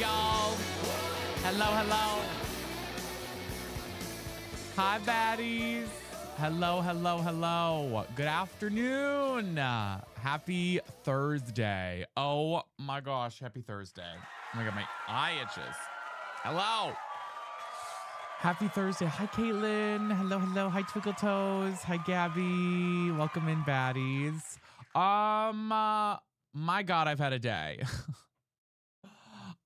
y'all. Hello, hello. Hi, baddies. Hello, hello, hello. Good afternoon. Happy Thursday. Oh my gosh, happy Thursday. Oh my God, my eye itches. Hello. Happy Thursday. Hi, Caitlin. Hello, hello. Hi, Twinkle Toes. Hi, Gabby. Welcome in, baddies. My God, I've had a day.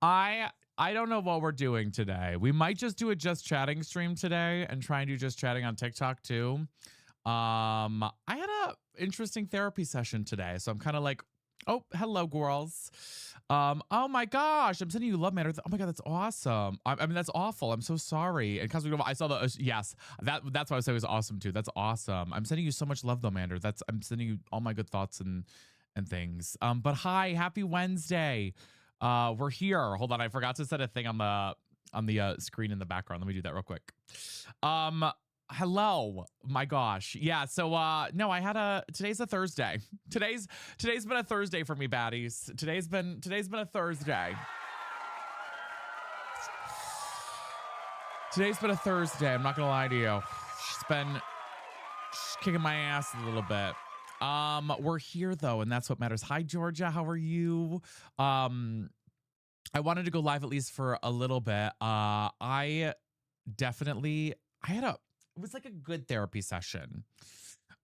I don't know what we're doing today. We might just do a just chatting stream today and try and do just chatting on TikTok too. I had a interesting therapy session today, so I'm kind of like, oh, hello, girls. Oh my gosh, I'm sending you love matter. Oh my God, that's awesome. I mean, that's awful. I'm so sorry. And because I saw the yes, that's what I was saying was awesome too. That's awesome. I'm sending you so much love though, Mander. I'm sending you all my good thoughts and things. But hi, happy Wednesday. We're here. Hold on, I forgot to set a thing on the screen in the background. Let me do that real quick. Hello. My gosh. Yeah, so no, today's a Thursday. Today's been a Thursday for me, baddies. Today's been a Thursday. Today's been a Thursday. I'm not gonna lie to you. She's kicking my ass a little bit. We're here though, and that's what matters. Hi, Georgia. How are you? I wanted to go live at least for a little bit. It was like a good therapy session.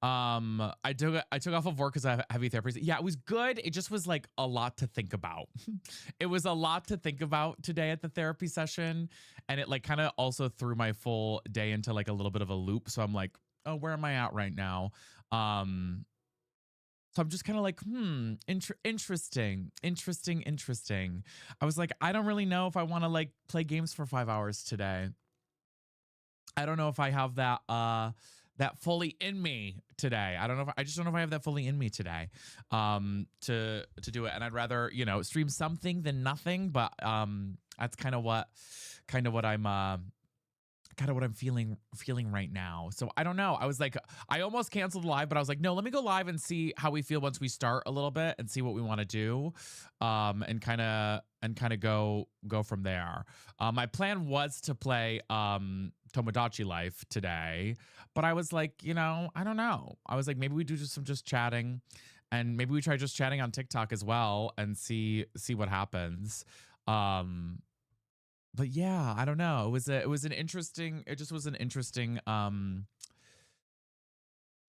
I took off of work because I have heavy therapy. Yeah, it was good. It just was like a lot to think about. It was a lot to think about today at the therapy session, and it like kind of also threw my full day into like a little bit of a loop. So I'm like, oh, where am I at right now? So I'm just kind of like, interesting. I was like, I don't really know if I want to like play games for 5 hours today. I don't know if I have that fully in me today. I just don't know if I have that fully in me today to do it. And I'd rather, stream something than nothing, but that's kind of what I'm feeling right now. So I don't know. I was like, I almost canceled live, but I was like, no, let me go live and see how we feel once we start a little bit and see what we want to do. And kind of go from there. My plan was to play Tomodachi Life today, but I was like, I don't know. I was like, maybe we do just chatting, and maybe we try just chatting on TikTok as well and see what happens. But yeah, I don't know. It was an interesting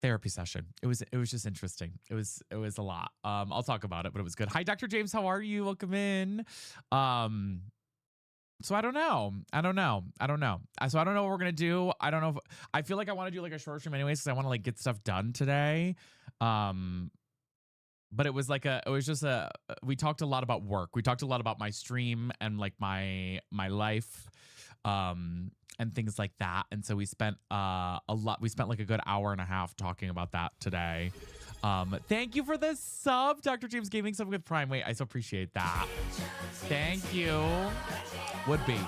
therapy session. It was just interesting. It was a lot. I'll talk about it, but it was good. Hi, Dr. James. How are you? Welcome in. So I don't know. So I don't know what we're gonna do. I don't know if I feel like I want to do like a short stream anyways because I want to like get stuff done today. But it was we talked a lot about work. We talked a lot about my stream and like my life, and things like that. And so we spent like a good hour and a half talking about that today. Thank you for the sub, Dr. James Gaming sub with Prime. Wait, I so appreciate that. Thank you. Would be.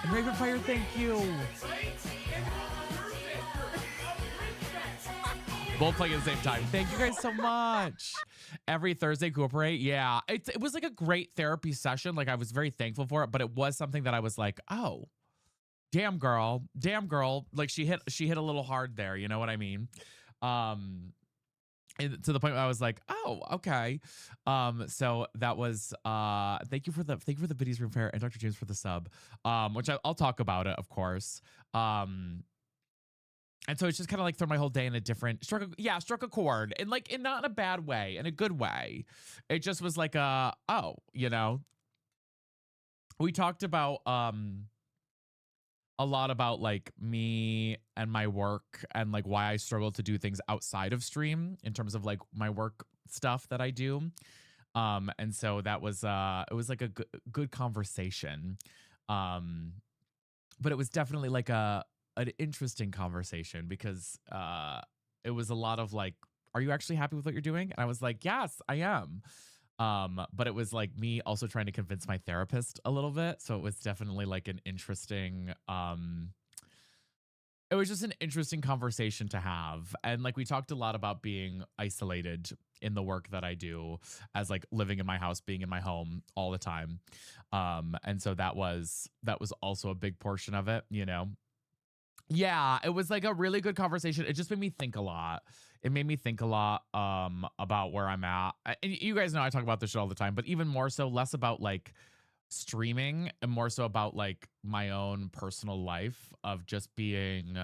And Raven Fire, thank you. Both playing at the same time. Thank you guys so much. Every Thursday, cooperate. Yeah, it was like a great therapy session. Like I was very thankful for it, but it was something that I was like, oh, damn girl. Like she hit a little hard there. You know what I mean? And to the point where I was like, oh, okay. So that was thank you for the Biddy's Room Fair and Dr. James for the sub. Which I'll talk about it, of course. And so it's just kind of like throw my whole day in a different struck a chord, and like not in a bad way, in a good way. It just was like we talked about a lot about like me and my work and like why I struggle to do things outside of stream in terms of like my work stuff that I do. And so that was it was like a good conversation. But it was definitely like an interesting conversation because it was a lot of like, are you actually happy with what you're doing? And I was like, yes, I am. But it was like me also trying to convince my therapist a little bit. So it was definitely like an interesting it was just an interesting conversation to have. And like we talked a lot about being isolated in the work that I do, as like living in my house, being in my home all the time. And so that was also a big portion of it, you know. Yeah, it was like a really good conversation. It just made me think a lot. It made me think a lot about where I'm at. And you guys know I talk about this shit all the time, but even more so, less about like streaming and more so about like my own personal life of just being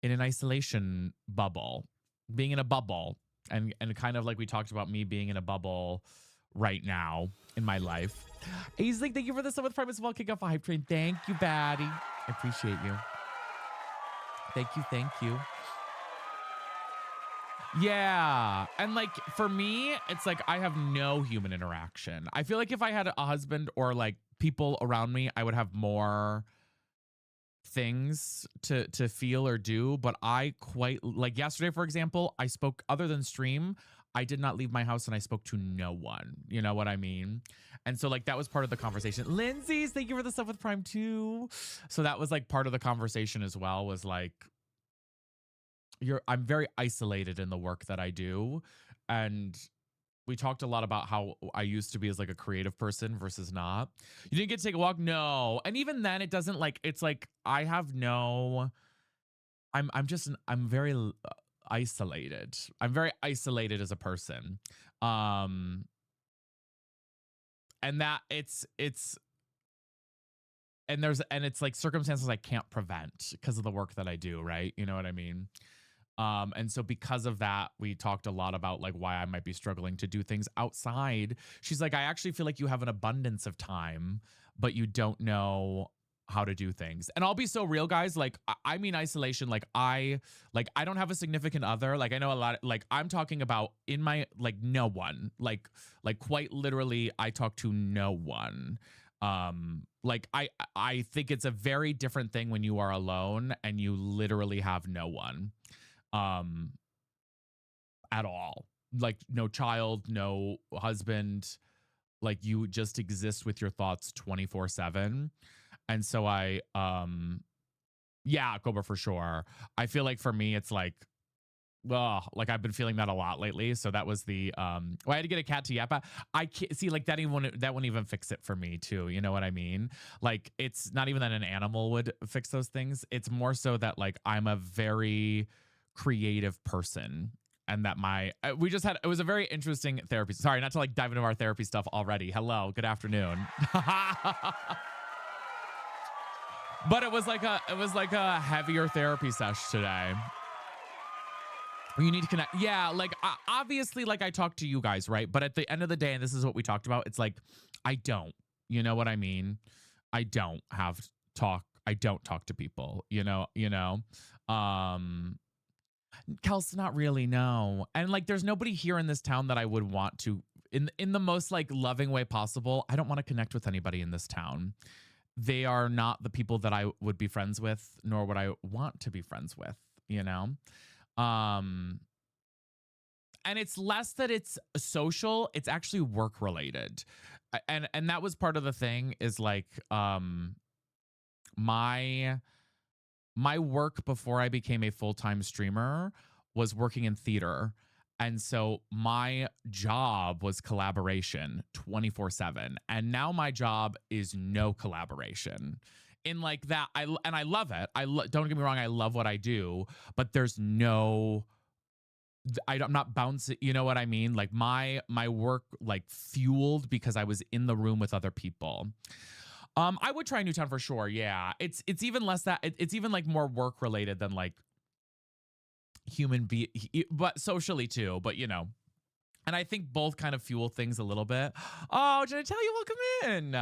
in an isolation bubble, being in a bubble, and kind of like we talked about me being in a bubble right now in my life. He's like, thank you for the sub with Prime as well. Kick off a hype train. Thank you, Batty. I appreciate you. Thank you, thank you. Yeah. And like for me, it's like I have no human interaction. I feel like if I had a husband or like people around me, I would have more things to feel or do, but I quite like yesterday, for example, I spoke other than stream. I did not leave my house and I spoke to no one. You know what I mean? And so like that was part of the conversation. Lindsay's, thank you for the stuff with Prime too. So that was like part of the conversation as well, was like I'm very isolated in the work that I do. And we talked a lot about how I used to be as like a creative person versus not. You didn't get to take a walk? No. And even then it doesn't like, it's like I have no, I'm very isolated. I'm very isolated as a person. Um and that it's and it's like circumstances I can't prevent because of the work that I do, right? You know what I mean? And so because of that, we talked a lot about like why I might be struggling to do things outside. She's like, I actually feel like you have an abundance of time, but you don't know how to do things. And I'll be so real, guys. Like, I mean isolation. Like I don't have a significant other. Like I know a lot. Like I'm talking about in my like no one. Like quite literally, I talk to no one. Like I think it's a very different thing when you are alone and you literally have no one um at all, like no child, no husband, like you just exist with your thoughts 24/7. And so yeah, Cobra, for sure. I feel like for me it's like I've been feeling that a lot lately. So that was the well, I had to get a cat to yap at. I can't see like that wouldn't even fix it for me too. You know what I mean? Like it's not even that an animal would fix those things. It's more so that like I'm a very creative person, and that we just had, it was a very interesting therapy. Sorry, not to like dive into our therapy stuff already. Hello, good afternoon. But it was like a heavier therapy sesh today. You need to connect. Yeah, like obviously, like I talk to you guys, right? But at the end of the day, and this is what we talked about, it's like I don't. You know what I mean? I don't have talk. I don't talk to people. Um, Kels, not really, no. And like, there's nobody here in this town that I would want to, in the most like loving way possible. I don't want to connect with anybody in this town. They are not the people that I would be friends with, nor would I want to be friends with. You know. Um, and it's less that it's social, it's actually work related. And that was part of the thing, is like my work before I became a full-time streamer was working in theater. And so my job was collaboration 24/7. And now my job is no collaboration. In like that, I love it. Don't get me wrong, I love what I do, but there's no, I'm not bouncing, you know what I mean? Like my work like fueled because I was in the room with other people. I would try Newtown for sure. Yeah. It's even less that it's even like more work related than like but socially too, but and I think both kind of fuel things a little bit. Oh, did I tell you? Welcome in.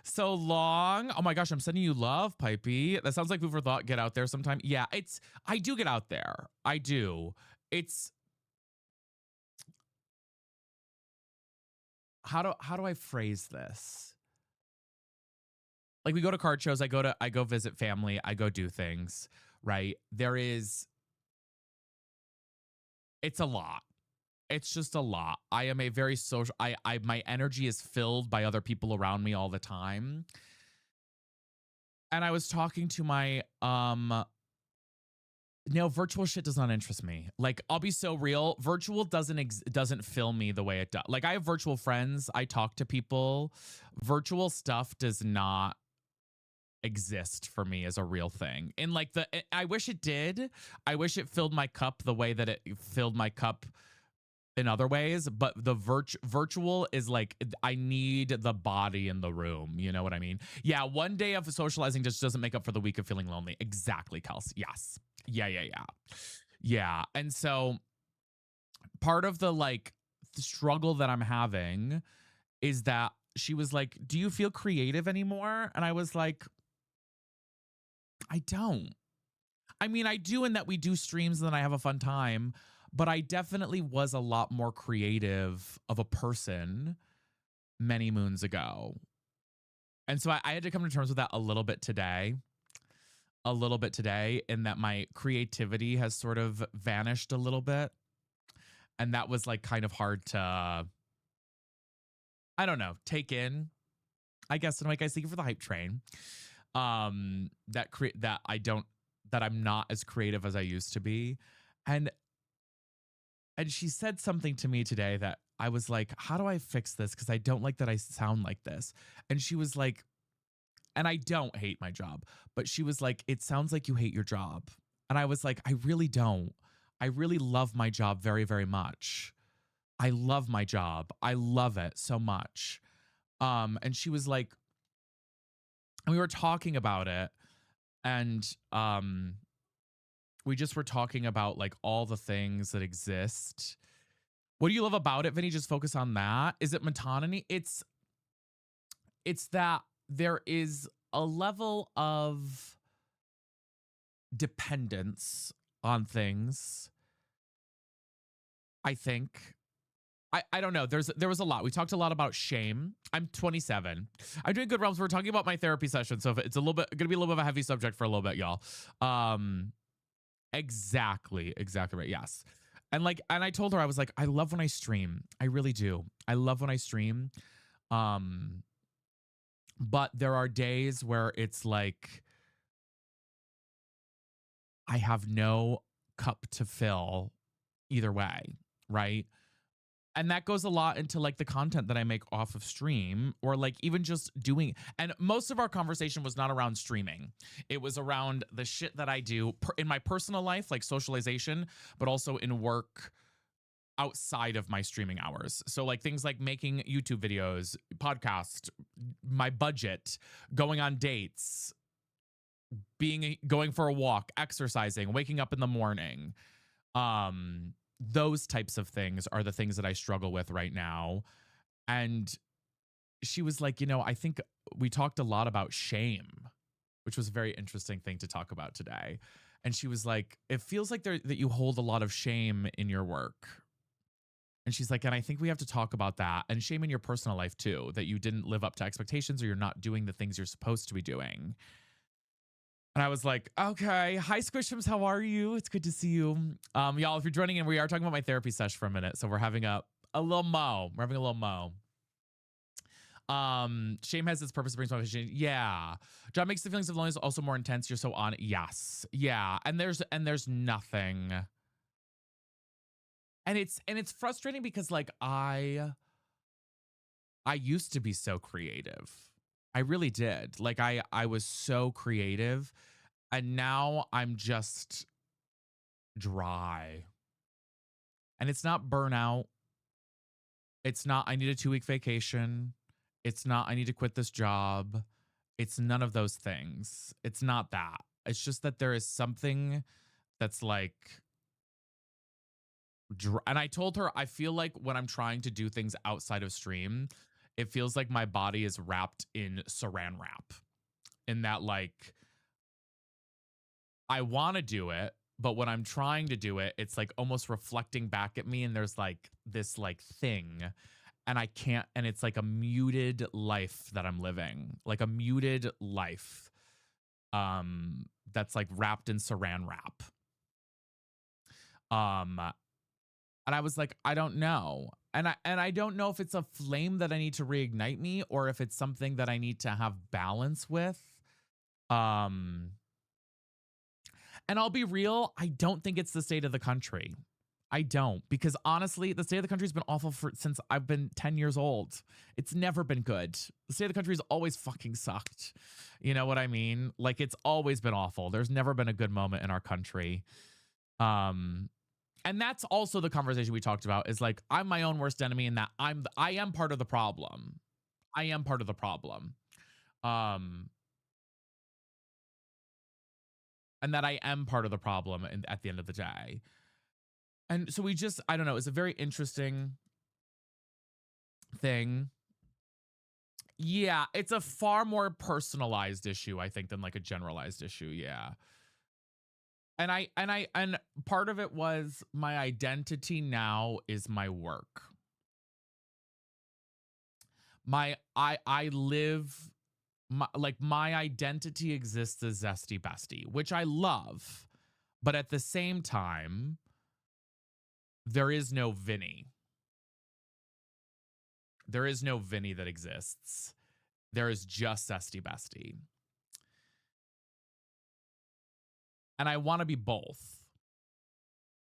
So long. Oh my gosh, I'm sending you love, Pipey. That sounds like food for thought. Get out there sometime. Yeah, I do get out there. I do. It's how do I phrase this? Like we go to card shows, I go visit family, I go do things, right? It's a lot. It's just a lot. I am a very social, my energy is filled by other people around me all the time. And I was talking to my No, virtual shit does not interest me. Like, I'll be so real. Virtual doesn't fill me the way it does. Like, I have virtual friends. I talk to people. Virtual stuff does not exist for me as a real thing. And like I wish it did. I wish it filled my cup the way that it filled my cup in other ways, but the virtual is like I need the body in the room. You know what I mean? Yeah, one day of socializing just doesn't make up for the week of feeling lonely. Exactly, Kelsey. Yes. Yeah. Yeah. And so part of the like the struggle that I'm having is that she was like, "Do you feel creative anymore?" And I was like, I don't. I mean, I do in that we do streams and then I have a fun time, but I definitely was a lot more creative of a person many moons ago. And so I had to come to terms with that a little bit today. A little bit today, in that my creativity has sort of vanished a little bit. And that was like kind of hard to, I don't know, take in. I guess. And like, guys, thank you for the hype train. That I'm not as creative as I used to be. And she said something to me today that I was like, how do I fix this? Because I don't like that I sound like this. And she was like, and I don't hate my job, but she was like, it sounds like you hate your job. And I was like, I really don't. I really love my job very, very much. I love my job. I love it so much. And she was like, we were talking about it, and we just were talking about like all the things that exist. What do you love about it, Vinny? Just focus on that. Is it monotony? It's that there is a level of dependence on things, I think. I don't know. There was a lot. We talked a lot about shame. I'm 27. I'm doing good, realms. We're talking about my therapy session, so if it's a little bit gonna be a little bit of a heavy subject for a little bit, y'all. Exactly right. Yes. And I told her, I was like, I love when I stream. I really do. I love when I stream. Um, but there are days where it's like I have no cup to fill either way, right? And that goes a lot into like the content that I make off of stream, or like even just doing. And most of our conversation was not around streaming. It was around the shit that I do in my personal life, like socialization, but also in work outside of my streaming hours. So like things like making YouTube videos, podcast, my budget, going on dates, going for a walk, exercising, waking up in the morning. Those types of things are the things that I struggle with right now. And she was like, I think we talked a lot about shame, which was a very interesting thing to talk about today. And she was like, it feels like that you hold a lot of shame in your work. And she's like, and I think we have to talk about that, and shame in your personal life too, that you didn't live up to expectations or you're not doing the things you're supposed to be doing. And I was like, okay. Hi, Squishums. How are you? It's good to see you. Y'all, if you're joining in, we are talking about my therapy sesh for a minute. So we're having a little mo. We're having a little mo. Shame has its purpose, brings motivation. Yeah. John makes the feelings of loneliness also more intense. You're so on it. Yes. Yeah. And there's nothing. And it's frustrating because like I used to be so creative. I really did. Like I was so creative, and now I'm just dry. And it's not burnout. It's not I need a 2-week vacation. It's not I need to quit this job. It's none of those things. It's not that. It's just that there is something that's like and I told her I feel like when I'm trying to do things outside of stream, it feels like my body is wrapped in saran wrap. In that like I want to do it, but when I'm trying to do it, it's like almost reflecting back at me, and there's like this like thing, and I can't, and it's like a muted life that I'm living, like a muted life that's like wrapped in saran wrap. And I was like, I don't know. And I don't know if it's a flame that I need to reignite me, or if it's something that I need to have balance with. And I'll be real, I don't think it's the state of the country. I don't, because honestly, the state of the country's been awful since I've been 10 years old. It's never been good. The state of the country's always fucking sucked. You know what I mean? Like, it's always been awful. There's never been a good moment in our country. Um and that's also the conversation we talked about, is like, I'm my own worst enemy, in that I am part of the problem. I am part of the problem. Um and that I am part of the problem at the end of the day. And so I don't know, it's a very interesting thing. Yeah, it's a far more personalized issue, I think, than like a generalized issue. Yeah. And part of it was, my identity now is my work. I live my identity exists as Zesty Bestie, which I love, but at the same time, there is no Vinny. There is no Vinny that exists. There is just Zesty Bestie. And I want to be both,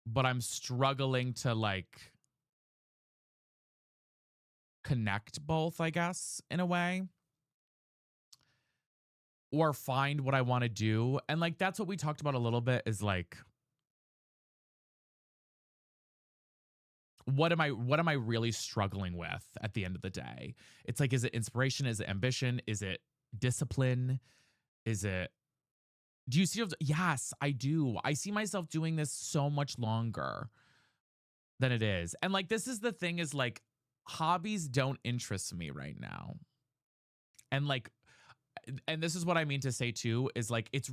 but I'm struggling to like connect both, I guess, in a way, or find what I want to do. And like, that's what we talked about a little bit, is like, what am I really struggling with at the end of the day? It's like, is it inspiration? Is it ambition? Is it discipline? Is it, do you see? Yes, I do. I see myself doing this so much longer than it is. And like, this is the thing, is like, hobbies don't interest me right now. And like, and this is what I mean to say too, is like, it's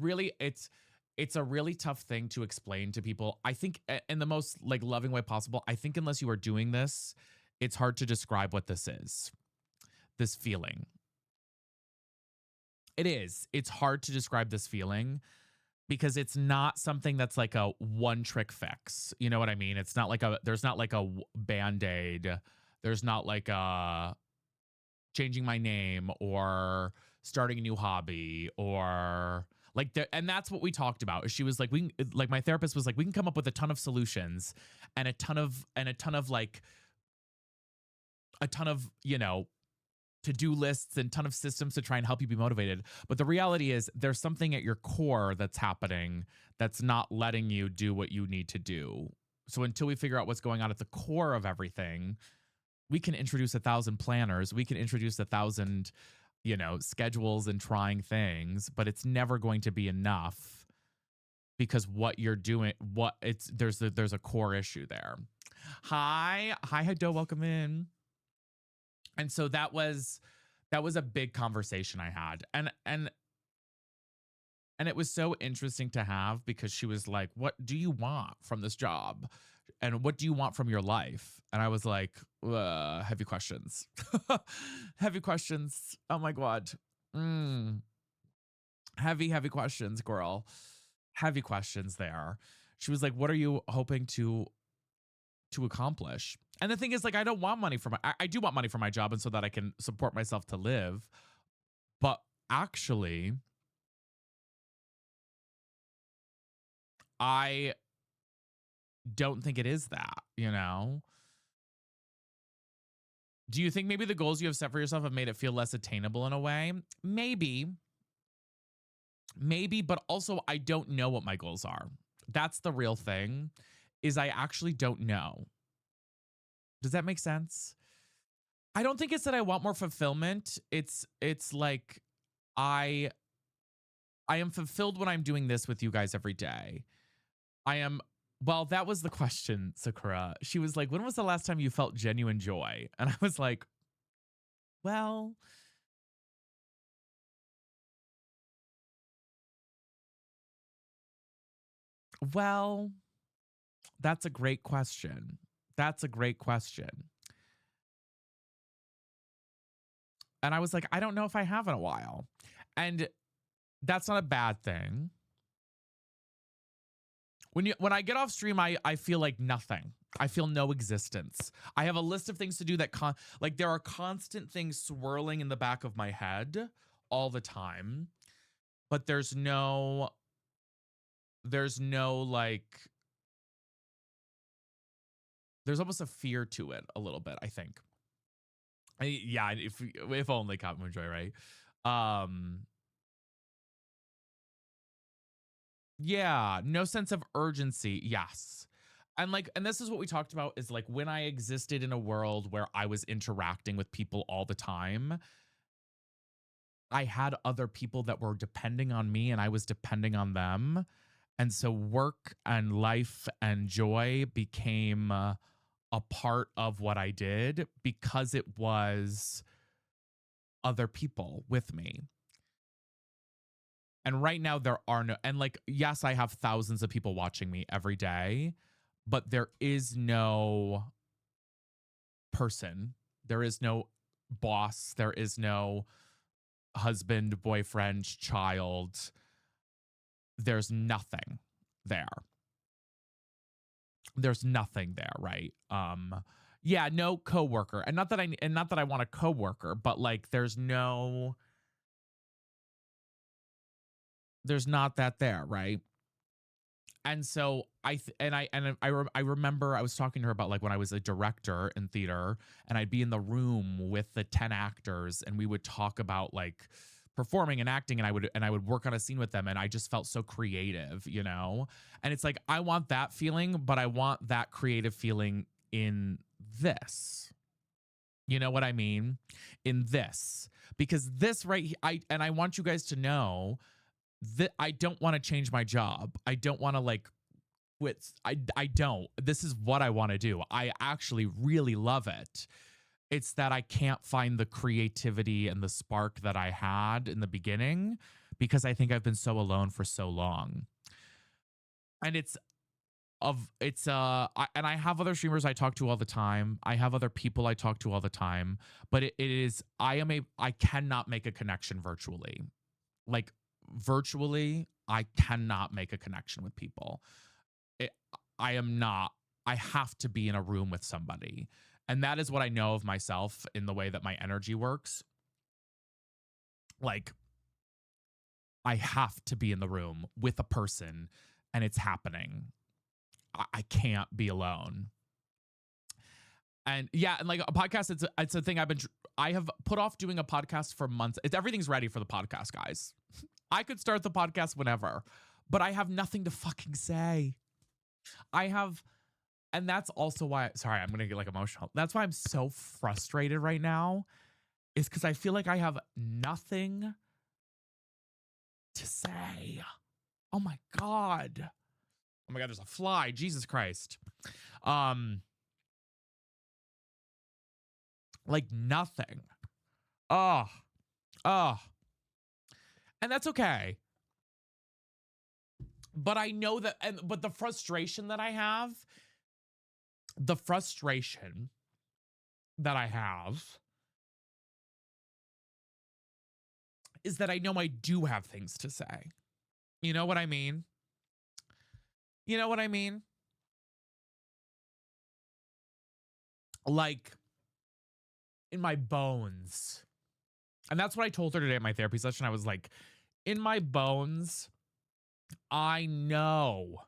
a really tough thing to explain to people. I think in the most like loving way possible. I think unless you are doing this, it's hard to describe what this is. This feeling. It is. It's hard to describe this feeling, because it's not something that's like a one trick fix. You know what I mean? It's not like there's not like a band-aid. There's not like a changing my name or starting a new hobby, or like and that's what we talked about. She was like, like, my therapist was like, we can come up with a ton of solutions and a ton of like a ton of, to-do lists and ton of systems to try and help you be motivated. But the reality is, there's something at your core that's happening that's not letting you do what you need to do. So until we figure out what's going on at the core of everything, we can introduce 1,000 planners. We can introduce 1,000, schedules and trying things, but it's never going to be enough, because what you're doing, there's a core issue there. Hi, Hado, welcome in. And so that was a big conversation I had. And it was so interesting to have, because she was like, what do you want from this job? And what do you want from your life? And I was like, heavy questions. Heavy questions. Oh my God. Heavy questions, girl. Heavy questions there. She was like, what are you hoping to accomplish? And the thing is, like, I don't want money from I do want money for my job, and so that I can support myself to live. But actually, I don't think it is that, Do you think maybe the goals you have set for yourself have made it feel less attainable in a way? Maybe, but also I don't know what my goals are. That's the real thing, is I actually don't know. Does that make sense? I don't think it's that I want more fulfillment. It's like, I am fulfilled when I'm doing this with you guys every day. Well, that was the question, Sakura. She was like, when was the last time you felt genuine joy? And I was like, well, that's a great question. That's a great question. And I was like, I don't know if I have in a while. And that's not a bad thing. When I get off stream, I feel like nothing. I feel no existence. I have a list of things to do that like, there are constant things swirling in the back of my head all the time, but there's no there's no like there's almost a fear to it a little bit, I think. Yeah, if only Cotton Joy, right? Um yeah, no sense of urgency. Yes. And this is what we talked about is like when I existed in a world where I was interacting with people all the time, I had other people that were depending on me and I was depending on them. And so work and life and joy became a part of what I did because it was other people with me. And right now there are no, and like, yes, I have thousands of people watching me every day, but there is no person. There is no boss. There is no husband, boyfriend, child. There's nothing there. There's nothing there, right? Yeah, no coworker. And not that I want a coworker, but like there's not that there, right? And so I remember I was talking to her about like when I was a director in theater and I'd be in the room with the 10 actors and we would talk about like performing and acting and I would work on a scene with them and I just felt so creative, you know? And it's like I want that feeling, but I want that creative feeling in this. You know what I mean? In this. Because this I want you guys to know that I don't want to change my job. I don't want to like quit. I don't. This is what I want to do. I actually really love it. It's that I can't find the creativity and the spark that I had in the beginning because I think I've been so alone for so long. And and I have other streamers I talk to all the time. I have other people I talk to all the time, but it is I cannot make a connection virtually. Like virtually, I cannot make a connection with people. It, I am not. I have to be in a room with somebody. And that is what I know of myself in the way that my energy works. Like I have to be in the room with a person and it's happening. I can't be alone. And yeah, and like a podcast, it's a thing I have put off doing a podcast for months. Everything's ready for the podcast, guys. I could start the podcast whenever, but I have nothing to fucking say. I have, and that's also why, sorry, I'm going to get like emotional. That's why I'm so frustrated right now, is because I feel like I have nothing to say. Oh my God. Oh my God, there's a fly. Jesus Christ. Like nothing. Oh, oh. And that's okay. But I know that, but the frustration that I have, the frustration that I have is that I know I do have things to say. You know what I mean? You know what I mean? Like in my bones. And that's what I told her today at my therapy session. I was like, in my bones, I know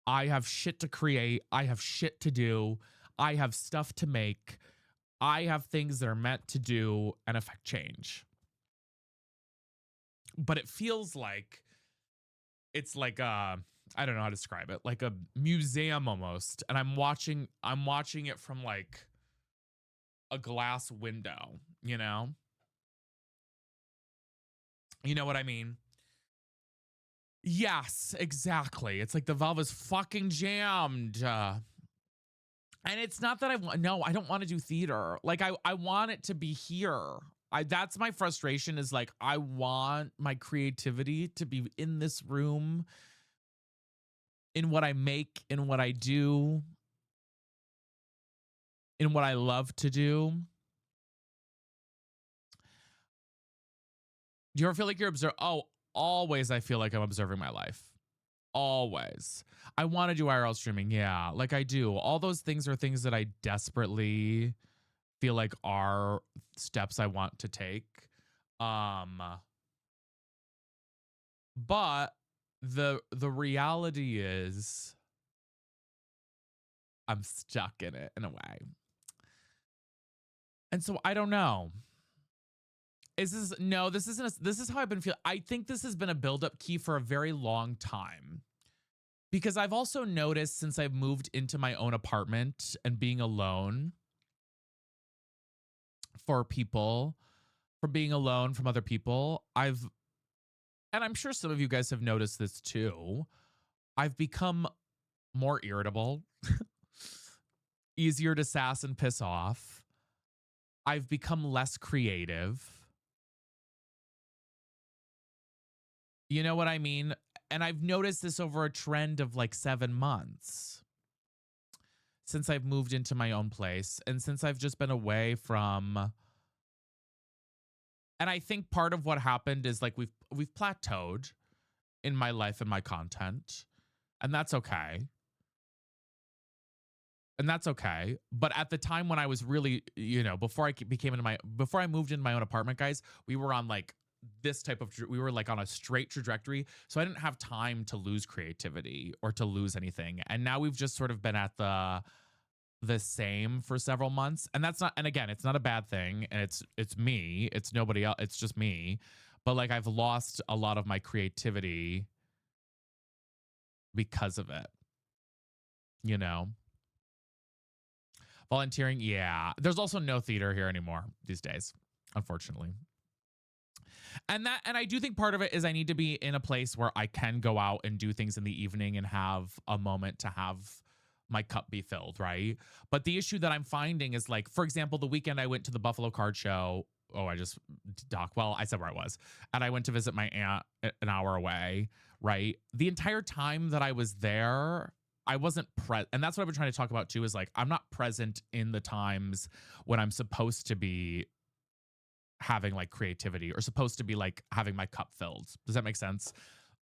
I have shit to create. I have shit to do. I have stuff to make. I have things that are meant to do and affect change. But it feels like it's like I don't know how to describe it, like a museum almost. And I'm watching it from like a glass window, you know? You know what I mean? Yes, exactly. It's like the valve is fucking jammed. And it's not that no, I don't want to do theater. Like I want it to be here. That's my frustration is like I want my creativity to be in this room, in what I make, in what I do, in what I love to do. Do you ever feel like you're observing? Oh, always I feel like I'm observing my life. Always. I want to do IRL streaming. Yeah, like I do. All those things are things that I desperately feel like are steps I want to take. Um, but the reality is I'm stuck in it in a way. And so I don't know. Is this no, this isn't this is how I've been feeling. I think this has been a buildup key for a very long time. Because I've also noticed since I've moved into my own apartment and being alone for people, for being alone from other people, and I'm sure some of you guys have noticed this too, I've become more irritable, easier to sass and piss off. I've become less creative. You know what I mean? And I've noticed this over a trend of like 7 months since I've moved into my own place and since I've just been away from. And I think part of what happened is like we've plateaued in my life and my content, and that's okay. And that's okay. But at the time when I was really, before before I moved into my own apartment, guys, we were on like this type of, we were like on a straight trajectory. So I didn't have time to lose creativity or to lose anything. And now we've just sort of been at the same for several months. And that's not, and again, it's not a bad thing. And it's me, it's nobody else. It's just me. But like I've lost a lot of my creativity because of it, you know? Volunteering, yeah. There's also no theater here anymore these days, unfortunately. And I do think part of it is I need to be in a place where I can go out and do things in the evening and have a moment to have my cup be filled, right? But the issue that I'm finding is like, for example, the weekend I went to the Buffalo Card Show. Oh, I just well, I said where I was. And I went to visit my aunt an hour away, right? The entire time that I was there, I wasn't present. And that's what I've been trying to talk about too, is like, I'm not present in the times when I'm supposed to be having like creativity or supposed to be like having my cup filled. Does that make sense?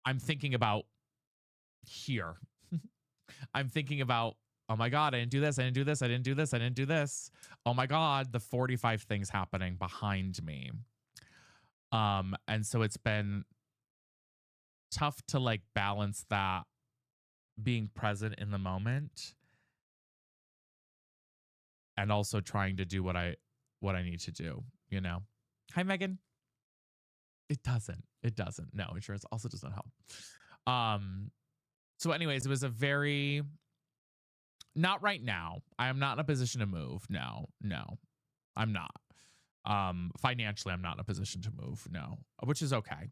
I'm thinking about here. I'm thinking about, oh my God, I didn't do this. I didn't do this. I didn't do this. I didn't do this. Oh my God, the 45 things happening behind me. And so it's been tough to like balance that, being present in the moment and also trying to do what I need to do, you know? Hi, Megan. It doesn't. It doesn't. No, insurance also does not help. So anyways, it was a very, not right now. I am not in a position to move. No, I'm not. Financially, I'm not in a position to move. No, which is okay.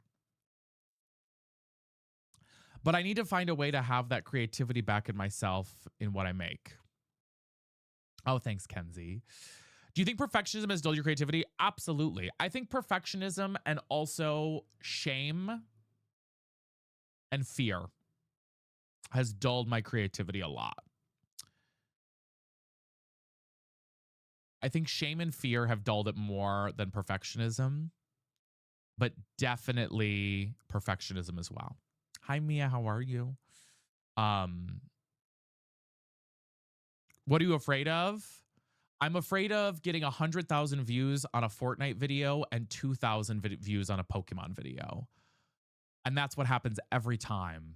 But I need to find a way to have that creativity back in myself in what I make. Oh, thanks, Kenzie. Do you think perfectionism has dulled your creativity? Absolutely. I think perfectionism and also shame and fear has dulled my creativity a lot. I think shame and fear have dulled it more than perfectionism, but definitely perfectionism as well. Hi, Mia. How are you? What are you afraid of? I'm afraid of getting 100,000 views on a Fortnite video and 2,000 views on a Pokemon video. And that's what happens every time.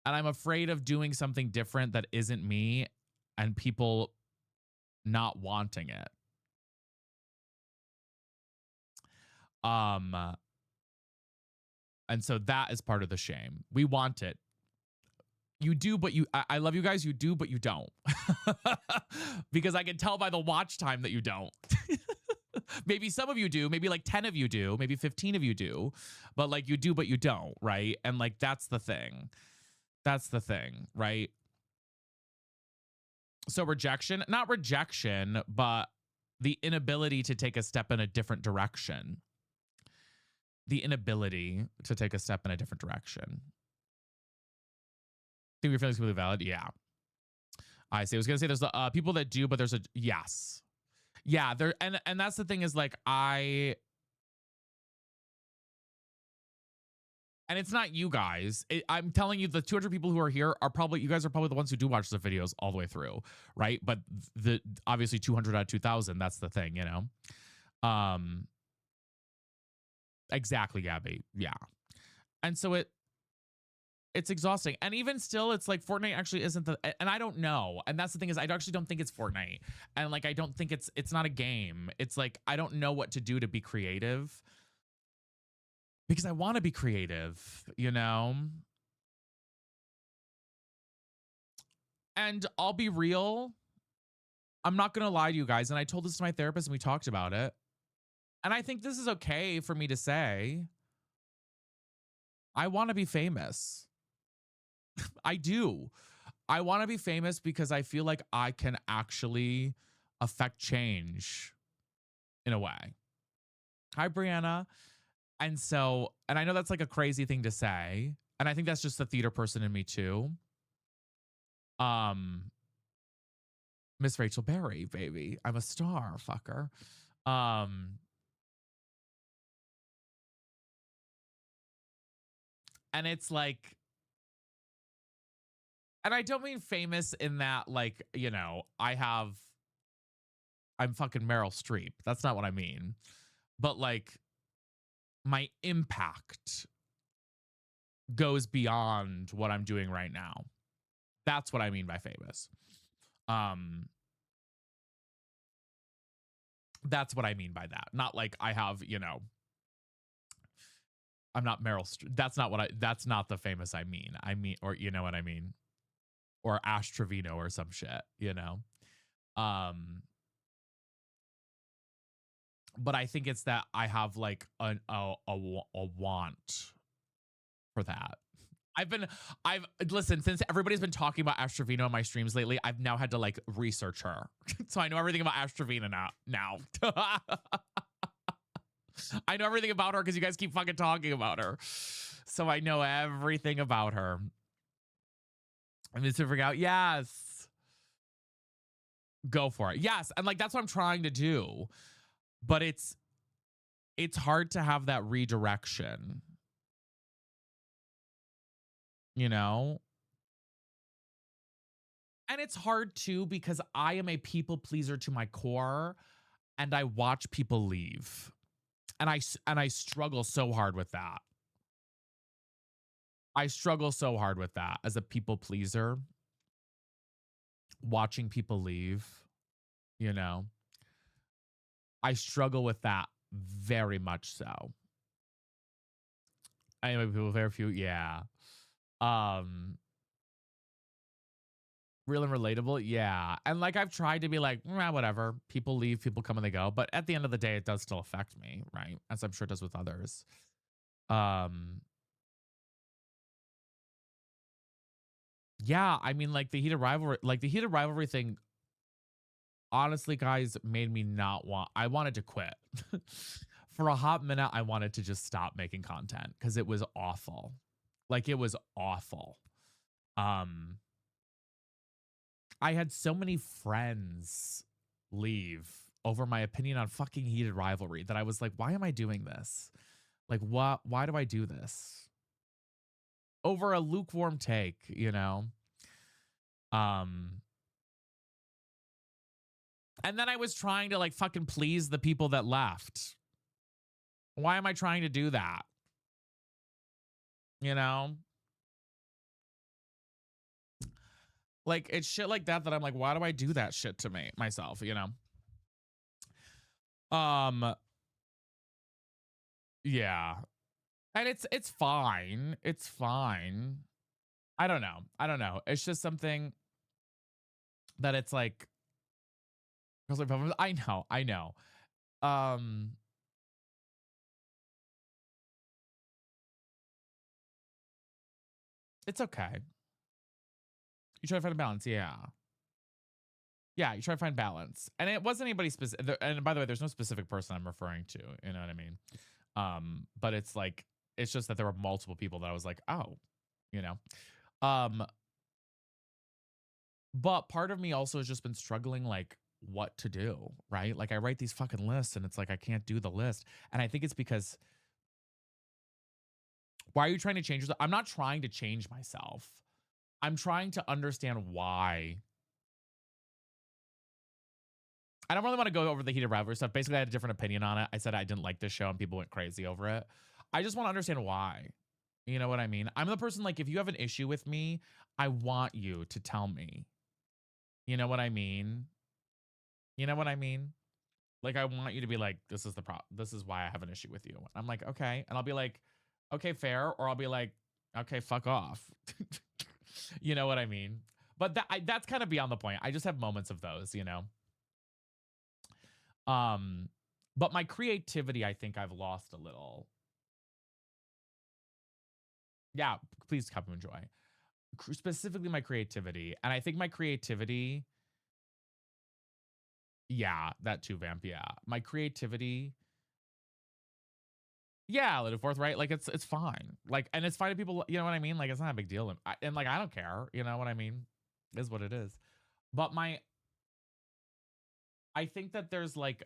And I'm afraid of doing something different that isn't me and people not wanting it. And so that is part of the shame. We want it. You do, but I love you guys. You do, but you don't. Because I can tell by the watch time that you don't. Maybe some of you do. Maybe like 10 of you do. Maybe 15 of you do. But like you do, but you don't, right? And like that's the thing. That's the thing, right? So rejection, not rejection, but the inability to take a step in a different direction. The inability to take a step in a different direction. Think your feelings are completely valid? Yeah. I see. I was gonna say there's people that do, but there's a yes. Yeah, there and that's the thing is like and it's not you guys. I'm telling you, the 200 people who are here are probably, you guys are probably the ones who do watch the videos all the way through, right? But the obviously 200 out of 2,000, that's the thing, you know? Exactly, Gabby. Yeah. And so it's exhausting. And even still, it's like Fortnite actually isn't and I don't know. And that's the thing is I actually don't think it's Fortnite. And like I don't think it's not a game. It's like I don't know what to do to be creative because I want to be creative, you know? And I'll be real, I'm not going to lie to you guys, and I told this to my therapist and we talked about it. And I think this is okay for me to say. I want to be famous. I do. I want to be famous because I feel like I can actually affect change in a way. Hi, Brianna. And so, and I know that's like a crazy thing to say. And I think that's just the theater person in me too. Um, Miss Rachel Berry, baby. I'm a star, fucker. Um, and it's like, and I don't mean famous in that, like, you know, I'm fucking Meryl Streep. That's not what I mean. But like, my impact goes beyond what I'm doing right now. That's what I mean by famous. Um, that's what I mean by that. Not like I have, you know, I'm not Meryl Streep. That's not the famous I mean. I mean, or you know what I mean? Or Ash Trevino or some shit, you know? Um, but I think it's that I have like a want for that. I've listen, since everybody's been talking about Ash Trevino on my streams lately, I've now had to like research her. So I know everything about Ash Trevino now. I know everything about her because you guys keep fucking talking about her. So I know everything about her. I'm just to figure out, yes. Go for it. Yes. And like that's what I'm trying to do. But it's hard to have that redirection. You know? And it's hard too because I am a people pleaser to my core and I watch people leave. And I struggle so hard with that. I struggle so hard with that as a people pleaser, watching people leave, you know. I struggle with that very much so. Anyway, people very few, yeah. Um Real and relatable, yeah. And like I've tried to be like, whatever. People leave, people come and they go. But at the end of the day, it does still affect me, right? As I'm sure it does with others. Um, yeah, I mean, like the heated rivalry thing, honestly, guys, made me not want I wanted to quit. For a hot minute, I wanted to just stop making content because it was awful. Like it was awful. Um, I had so many friends leave over my opinion on fucking heated rivalry that I was like, why am I doing this? Like, what? Why do I do this? Over a lukewarm take, you know? Um, and then I was trying to like fucking please the people that left. Why am I trying to do that? You know? Like it's shit like that that I'm like, why do I do that shit to me myself, you know? Um, yeah. And it's fine. It's fine. I don't know. I don't know. It's just something that it's like personal preference. I know. I know. Um, it's okay. You try to find a balance. Yeah. Yeah, you try to find balance. And it wasn't anybody specific. And by the way, there's no specific person I'm referring to. You know what I mean? But it's like, it's just that there were multiple people that I was like, oh, you know. Um, but part of me also has just been struggling like what to do, right? Like I write these fucking lists and it's like I can't do the list. And I think it's because why are you trying to change yourself? I'm not trying to change myself. I'm trying to understand why. I don't really want to go over the heated rivalry stuff. Basically, I had a different opinion on it. I said I didn't like this show and people went crazy over it. I just want to understand why. You know what I mean? I'm the person, like, if you have an issue with me, I want you to tell me. You know what I mean? You know what I mean? Like, I want you to be like, this is the problem. This is why I have an issue with you. I'm like, okay. And I'll be like, okay, fair. Or I'll be like, okay, fuck off. You know what I mean? But that's kind of beyond the point. I just have moments of those, you know? Um, but my creativity, I think I've lost a little. Yeah, please come and enjoy. Specifically my creativity. And I think my creativity, yeah, that too, Vamp. Yeah. My creativity, yeah, Little Fourth, right? Like it's fine. Like, and it's fine if people, you know what I mean? Like it's not a big deal. And like I don't care, you know what I mean? It is what it is. But I think that there's like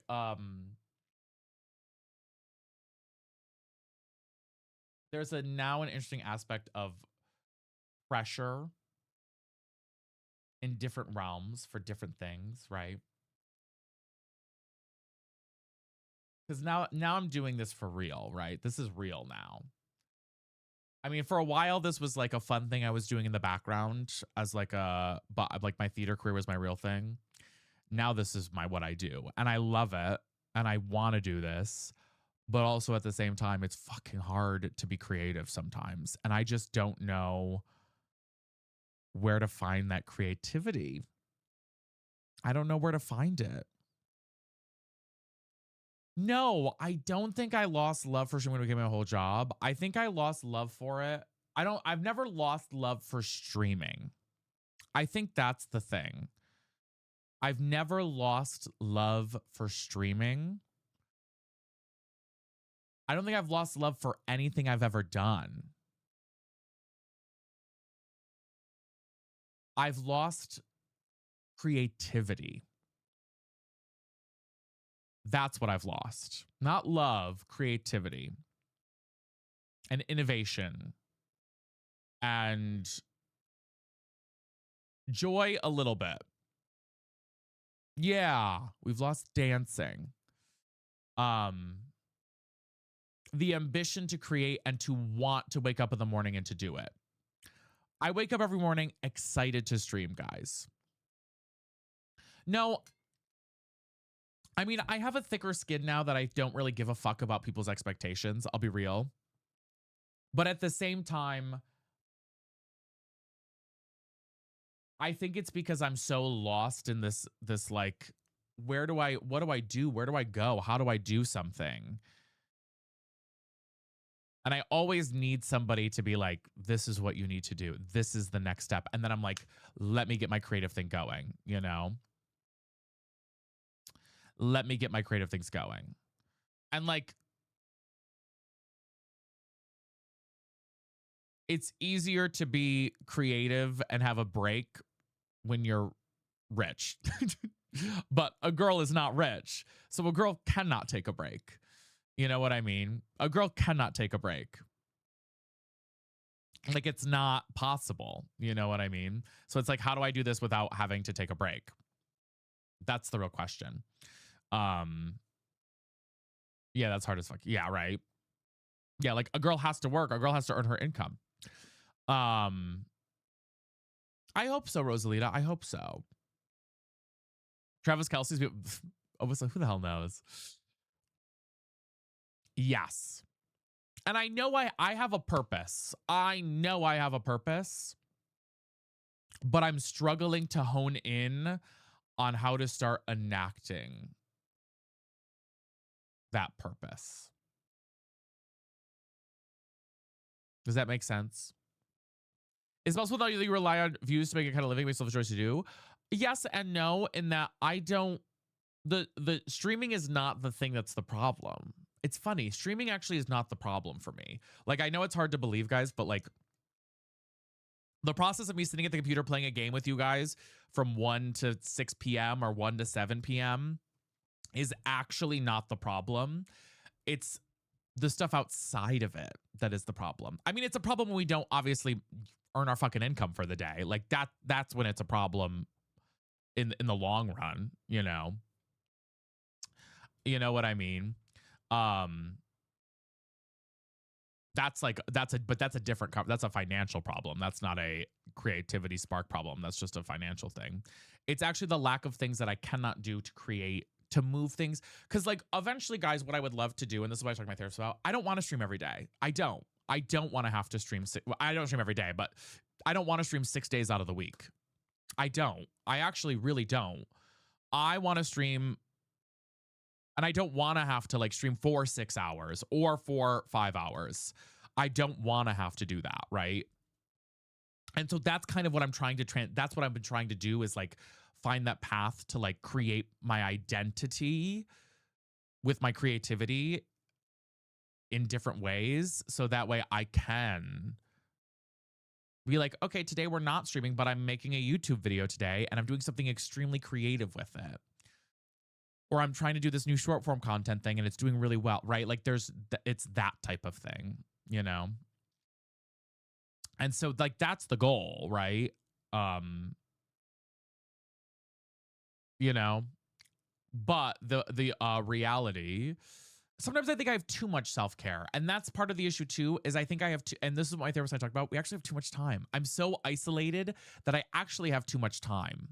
there's a now an interesting aspect of pressure in different realms for different things, right? Because now I'm doing this for real, right? This is real now. I mean, for a while, this was like a fun thing I was doing in the background as like but like my theater career was my real thing. Now this is my what I do, and I love it, and I want to do this, but also at the same time, it's fucking hard to be creative sometimes, and I just don't know where to find that creativity. I don't know where to find it. No, I don't think I lost love for streaming when it became my whole job. I think I lost love for it. I've never lost love for streaming. I think that's the thing. I've never lost love for streaming. I don't think I've lost love for anything I've ever done. I've lost creativity. That's what I've lost. Not love, creativity and innovation and joy a little bit. Yeah, we've lost dancing. Um the ambition to create and to want to wake up in the morning and to do it. I wake up every morning excited to stream, guys. No, I mean, I have a thicker skin now that I don't really give a fuck about people's expectations. I'll be real. But at the same time, I think it's because I'm so lost in this like what do I do? Where do I go? How do I do something? And I always need somebody to be like, this is what you need to do. This is the next step. And then I'm like, let me get my creative thing going, you know? Let me get my creative things going. And like, it's easier to be creative and have a break when you're rich. But a girl is not rich. So a girl cannot take a break. You know what I mean? A girl cannot take a break. Like it's not possible. You know what I mean? So it's like, how do I do this without having to take a break? That's the real question. Um, yeah, that's hard as fuck. Yeah, right. Yeah, like a girl has to work. A girl has to earn her income. Um, I hope so, Rosalita. I hope so. Travis Kelsey's. Oh, so who the hell knows? Yes. And I know I have a purpose. I know I have a purpose, but I'm struggling to hone in on how to start enacting that purpose. Does that make sense? Is it possible that you rely on views to make a kind of living based off the choice to do? Yes and no, in that I don't the streaming is not the thing that's the problem. It's funny. Streaming actually is not the problem for me. Like I know it's hard to believe, guys, but like the process of me sitting at the computer playing a game with you guys from 1 to 6 p.m. or 1 to 7 p.m. is actually not the problem. It's the stuff outside of it that is the problem. I mean, it's a problem when we don't obviously earn our fucking income for the day. Like that's when it's a problem in the long run, you know. You know what I mean? Um That's like that's a different that's a financial problem. That's not a creativity spark problem. That's just a financial thing. It's actually the lack of things that I cannot do to create, to move things. Cause like eventually, guys, what I would love to do, and this is what I talk to my therapist about, I don't want to stream every day. I don't. I don't want to have to stream. Well, I don't stream every day, but I don't want to stream 6 days out of the week. I don't. I actually really don't. I want to stream, and I don't want to have to like stream for 6 hours or for 5 hours. I don't want to have to do that, right? And so that's kind of what I'm trying to that's what I've been trying to do, is like find that path to like create my identity with my creativity in different ways, so that way I can be like, okay, today we're not streaming, but I'm making a YouTube video today and I'm doing something extremely creative with it. Or I'm trying to do this new short form content thing and it's doing really well, right? Like it's that type of thing, you know? And so like that's the goal, right? You know, but the reality, sometimes I think I have too much self-care. And that's part of the issue too, is I think I have to, and this is what my therapist and I talked about, we actually have too much time. I'm so isolated that I actually have too much time.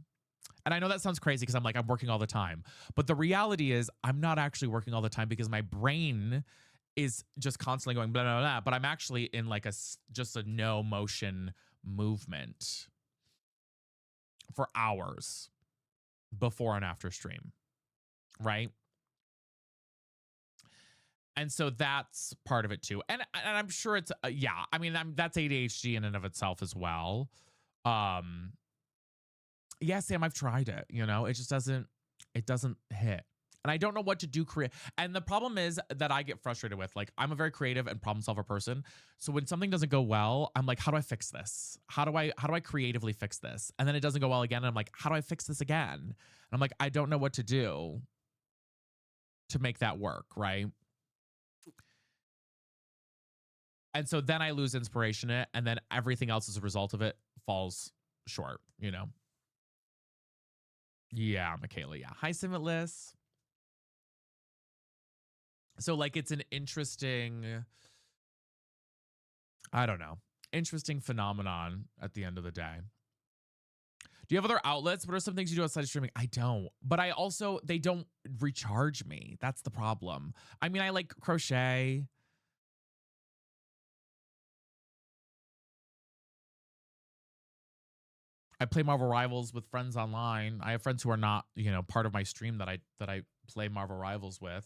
And I know that sounds crazy because I'm like, I'm working all the time. But the reality is I'm not actually working all the time because my brain is just constantly going blah, blah, blah. But I'm actually in like just a no motion movement for hours before and after stream, right? And so that's part of it too. And I'm sure it's, yeah, I mean, that's ADHD in and of itself as well. Yeah, Sam, I've tried it, you know, it just doesn't hit. And I don't know what to do and the problem is that I get frustrated with, like, I'm a very creative and problem solver person. So when something doesn't go well, I'm like, how do I fix this? How do I creatively fix this? And then it doesn't go well again. And I'm like, how do I fix this again? And I'm like, I don't know what to do to make that work, right? And so then I lose inspiration in it, and then everything else as a result of it falls short, you know? Yeah, Michaela, yeah. Hi, Simitless. So like it's an interesting, I don't know, interesting phenomenon at the end of the day. Do you have other outlets? What are some things you do outside of streaming? I don't. But I also, they don't recharge me. That's the problem. I mean, I like crochet. I play Marvel Rivals with friends online. I have friends who are not, you know, part of my stream that I play Marvel Rivals with.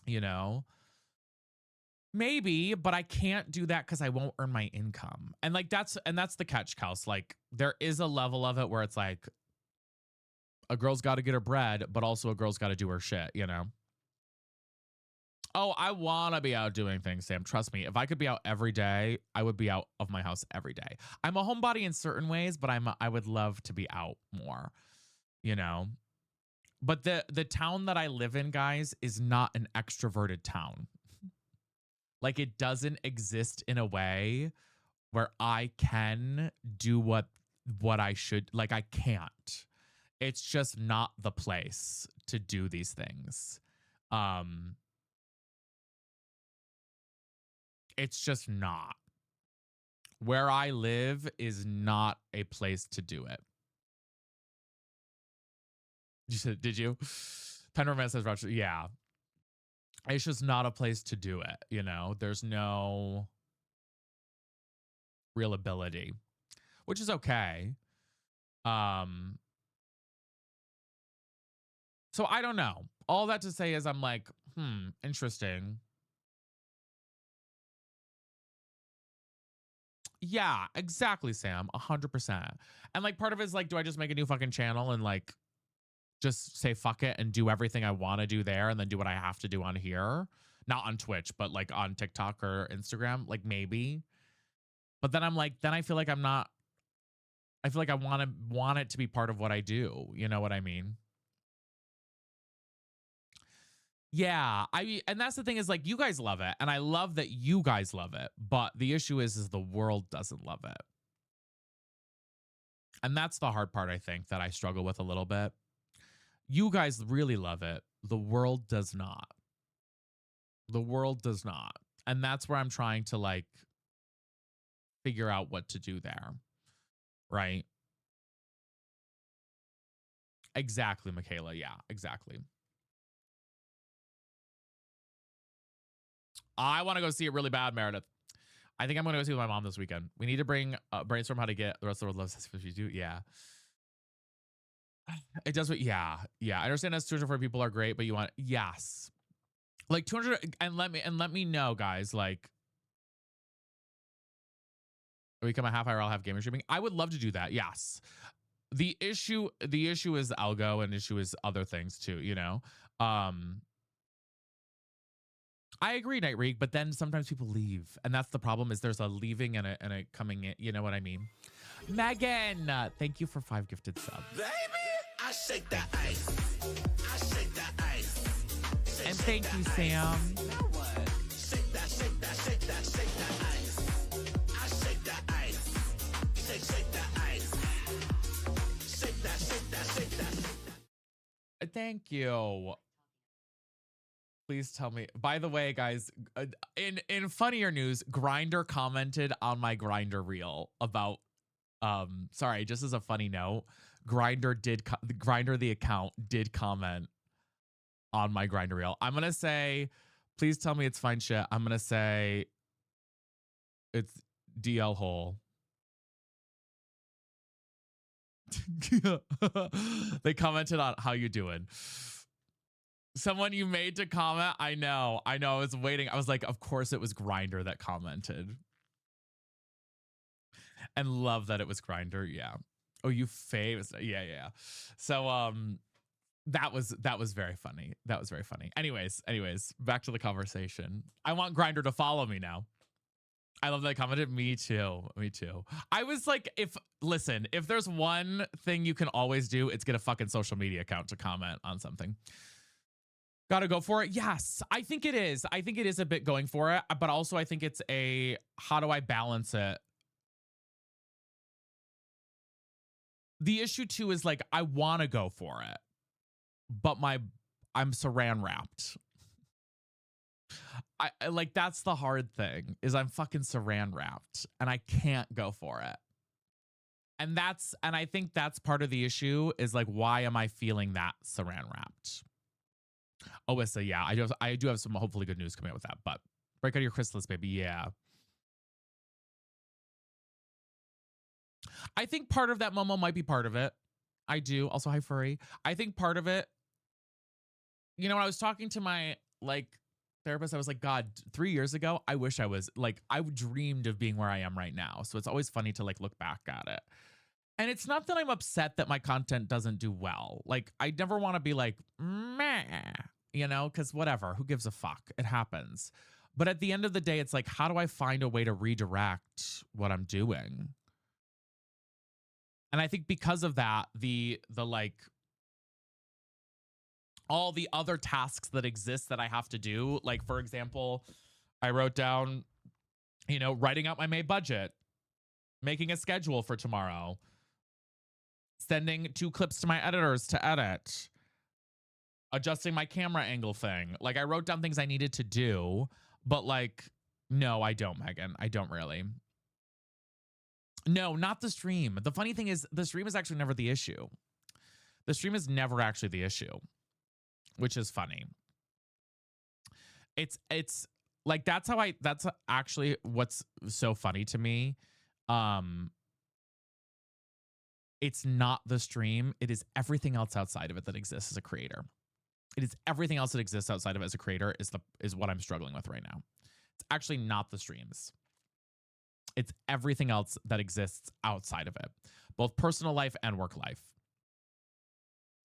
You know, maybe, but I can't do that because I won't earn my income. And like that's the catch, Kels. Like there is a level of it where it's like a girl's got to get her bread, but also a girl's got to do her shit, you know? Oh, I want to be out doing things, Sam. Trust me. If I could be out every day, I would be out of my house every day. I'm a homebody in certain ways, but I would love to be out more, you know? But the town that I live in, guys, is not an extroverted town. Like it doesn't exist in a way where I can do what I should. Like I can't. It's just not the place to do these things. It's just not. Where I live is not a place to do it. You said, did you? Penrose says, Roger, yeah. It's just not a place to do it, you know? There's no real ability, which is okay. So I don't know. All that to say is I'm like, interesting. Yeah, exactly, Sam. 100%. And like part of it is like, do I just make a new fucking channel and like just say fuck it and do everything I want to do there and then do what I have to do on here? Not on Twitch, but like on TikTok or Instagram, like maybe. But then I'm like, then I feel like I'm not, I feel like I want it to be part of what I do. You know what I mean? Yeah, and that's the thing is like you guys love it and I love that you guys love it, but the issue is the world doesn't love it. And that's the hard part I think that I struggle with a little bit. You guys really love it. The world does not. The world does not. And that's where I'm trying to like figure out what to do there. Right. Exactly, Michaela. Yeah, exactly. I want to go see it really bad, Meredith. I think I'm going to go see it with my mom this weekend. We need to bring brainstorm how to get the rest of the world loves us if you do. Yeah. It does what, yeah. Yeah. I understand as 240 people are great, but you want, yes. Like 200, and let me know, guys. Like, become a half hour, I'll have gaming streaming. I would love to do that. Yes. The issue is algo, and issue is other things too, you know? Um, I agree, Night Reek, but then sometimes people leave, and that's the problem. Is there's a leaving and a coming in. You know what I mean? Megan, thank you for 5 gifted subs. Baby, I shake that ice. I shake that ice. Shake, and thank you, Sam. Shake that, shake that, shake that, shake that ice. I shake that ice. Shake that ice. Shake that, shake that, shake that. Thank you. Please tell me. By the way, guys, in funnier news, Grindr commented on my Grindr reel about sorry, just as a funny note, Grindr the account did comment on my Grindr reel. I'm going to say, please tell me it's fine shit. I'm going to say it's DL hole. They commented on how you doing. Someone you made to comment. I know. I was waiting. I was like, of course it was Grindr that commented. And love that it was Grindr. Yeah. Oh, you famous. Yeah. So that was very funny. That was very funny. Anyways, back to the conversation. I want Grindr to follow me now. I love that I commented. Me too. I was like, if there's one thing you can always do, it's get a fucking social media account to comment on something. Gotta go for it. Yes, I think it is. I think it is a bit going for it, but also I think it's a, how do I balance it? The issue too is like, I want to go for it, but I'm saran wrapped. I like, that's the hard thing, is I'm fucking saran wrapped and I can't go for it. And I think that's part of the issue, is like, why am I feeling that saran wrapped? Oh, Issa, yeah, I do have some hopefully good news coming out with that, but break out of your chrysalis, baby. Yeah. I think part of that, Momo, might be part of it. I do. Also, hi, Furry. I think part of it, you know, when I was talking to my like therapist, I was like, God, 3 years ago, I wish I was like, I dreamed of being where I am right now. So it's always funny to like look back at it. And it's not that I'm upset that my content doesn't do well. Like, I never want to be like, meh, you know, because whatever, who gives a fuck? It happens. But at the end of the day, it's like, how do I find a way to redirect what I'm doing? And I think because of that, the like, all the other tasks that exist that I have to do, like, for example, I wrote down, you know, writing out my May budget, making a schedule for tomorrow, sending 2 clips to my editors to edit, adjusting my camera angle thing. Like, I wrote down things I needed to do, but like, no, I don't, Megan. I don't really. No, not the stream. The funny thing is, the stream is actually never the issue. The stream is never actually the issue, which is funny. It's like, that's actually what's so funny to me. It's not the stream. It is everything else outside of it that exists as a creator. It is everything else that exists outside of it as a creator is what I'm struggling with right now. It's actually not the streams. It's everything else that exists outside of it, both personal life and work life.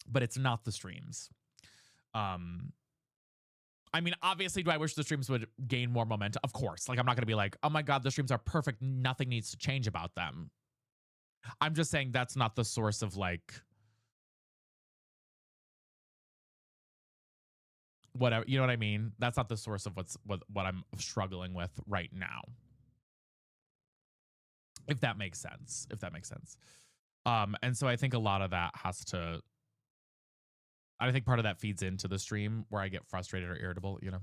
But it's not the streams. I mean, obviously, do I wish the streams would gain more momentum? Of course. Like, I'm not going to be like, oh my God, the streams are perfect. Nothing needs to change about them. I'm just saying that's not the source of like, whatever, you know what I mean? That's not the source of what I'm struggling with right now. If that makes sense. And so I think a lot of that I think part of that feeds into the stream where I get frustrated or irritable, you know?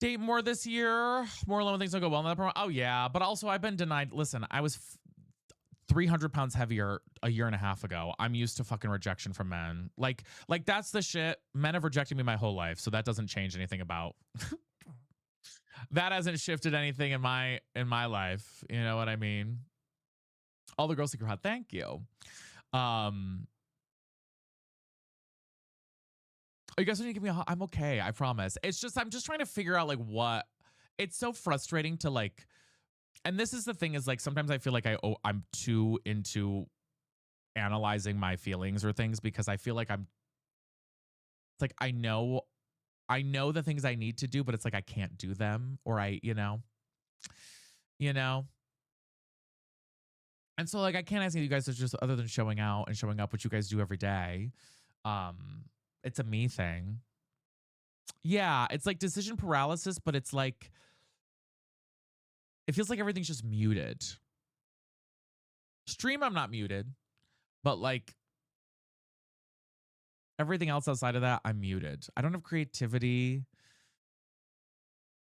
Date more this year. More alone when things don't go well in that promo. Oh yeah, but also I've been denied. Listen, I was 300 pounds heavier a year and a half ago. I'm used to fucking rejection from men. Like that's the shit. Men have rejected me my whole life, so that doesn't change anything about. That hasn't shifted anything in my life. You know what I mean? All the girls think you're hot. Thank you. You guys need to give me a hug. I'm okay. I promise. It's just I'm just trying to figure out like what. It's so frustrating to like, and this is the thing is like sometimes I feel like I'm too into analyzing my feelings or things because I feel like it's like I know the things I need to do, but it's like I can't do them or you know. And so like I can't ask you guys to just other than showing out and showing up, which you guys do every day. It's a me thing. Yeah, it's like decision paralysis, but it's like it feels like everything's just muted. Stream, I'm not muted, but like everything else outside of that, I'm muted. I don't have creativity.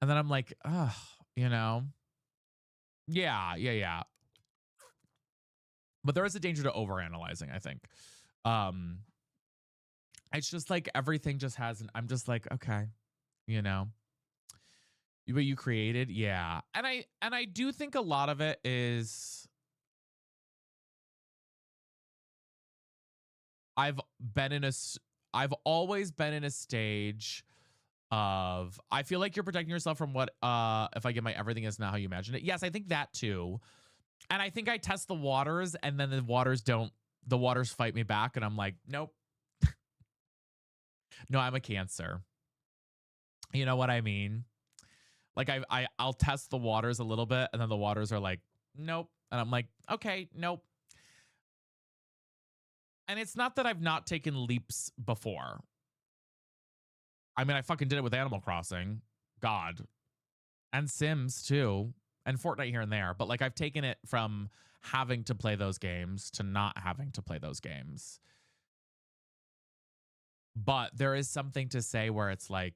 And then I'm like, ugh, you know? Yeah. But there is a danger to overanalyzing, I think. It's just like everything just hasn't. I'm just like, okay, you know. What you created, yeah. And I do think a lot of it is I've always been in a stage of I feel like you're protecting yourself from what if I get my everything is not how you imagine it. Yes, I think that too. And I think I test the waters and then the waters fight me back and I'm like, nope. No, I'm a Cancer. You know what I mean? Like I'll test the waters a little bit and then the waters are like, nope. And I'm like, okay, nope. And it's not that I've not taken leaps before. I mean, I fucking did it with Animal Crossing. God. And Sims too. And Fortnite here and there. But like I've taken it from having to play those games to not having to play those games. But there is something to say where it's like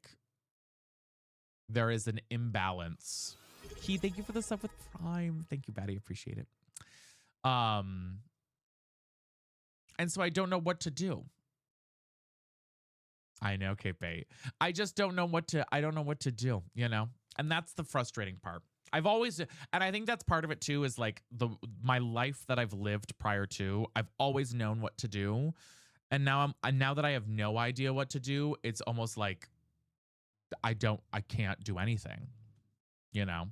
there is an imbalance. Key, thank you for the stuff with Prime. Thank you, Batty. Appreciate it. And so I don't know what to do. I know, Kate Bait. I just don't know what to do, you know? And that's the frustrating part. I've always, and I think that's part of it too, is like my life that I've lived prior to, I've always known what to do. And now now that I have no idea what to do, it's almost like I can't do anything, you know?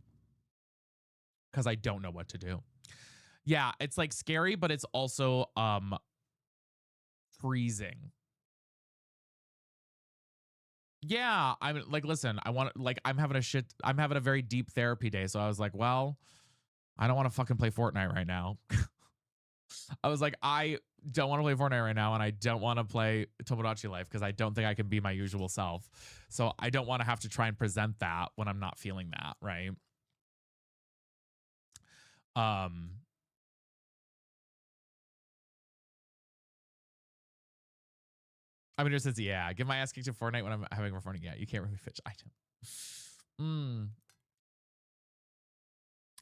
Because I don't know what to do. Yeah, it's like scary, but it's also freezing. Yeah, I'm like, listen, I'm having a very deep therapy day. So I was like, well, I don't want to fucking play Fortnite right now. I was like, I don't want to play Fortnite right now, and I don't want to play Tomodachi Life because I don't think I can be my usual self. So I don't want to have to try and present that when I'm not feeling that, right? I mean, it says, yeah, give my ass kicked to Fortnite when I'm having more fun. Yeah, you can't really fetch item.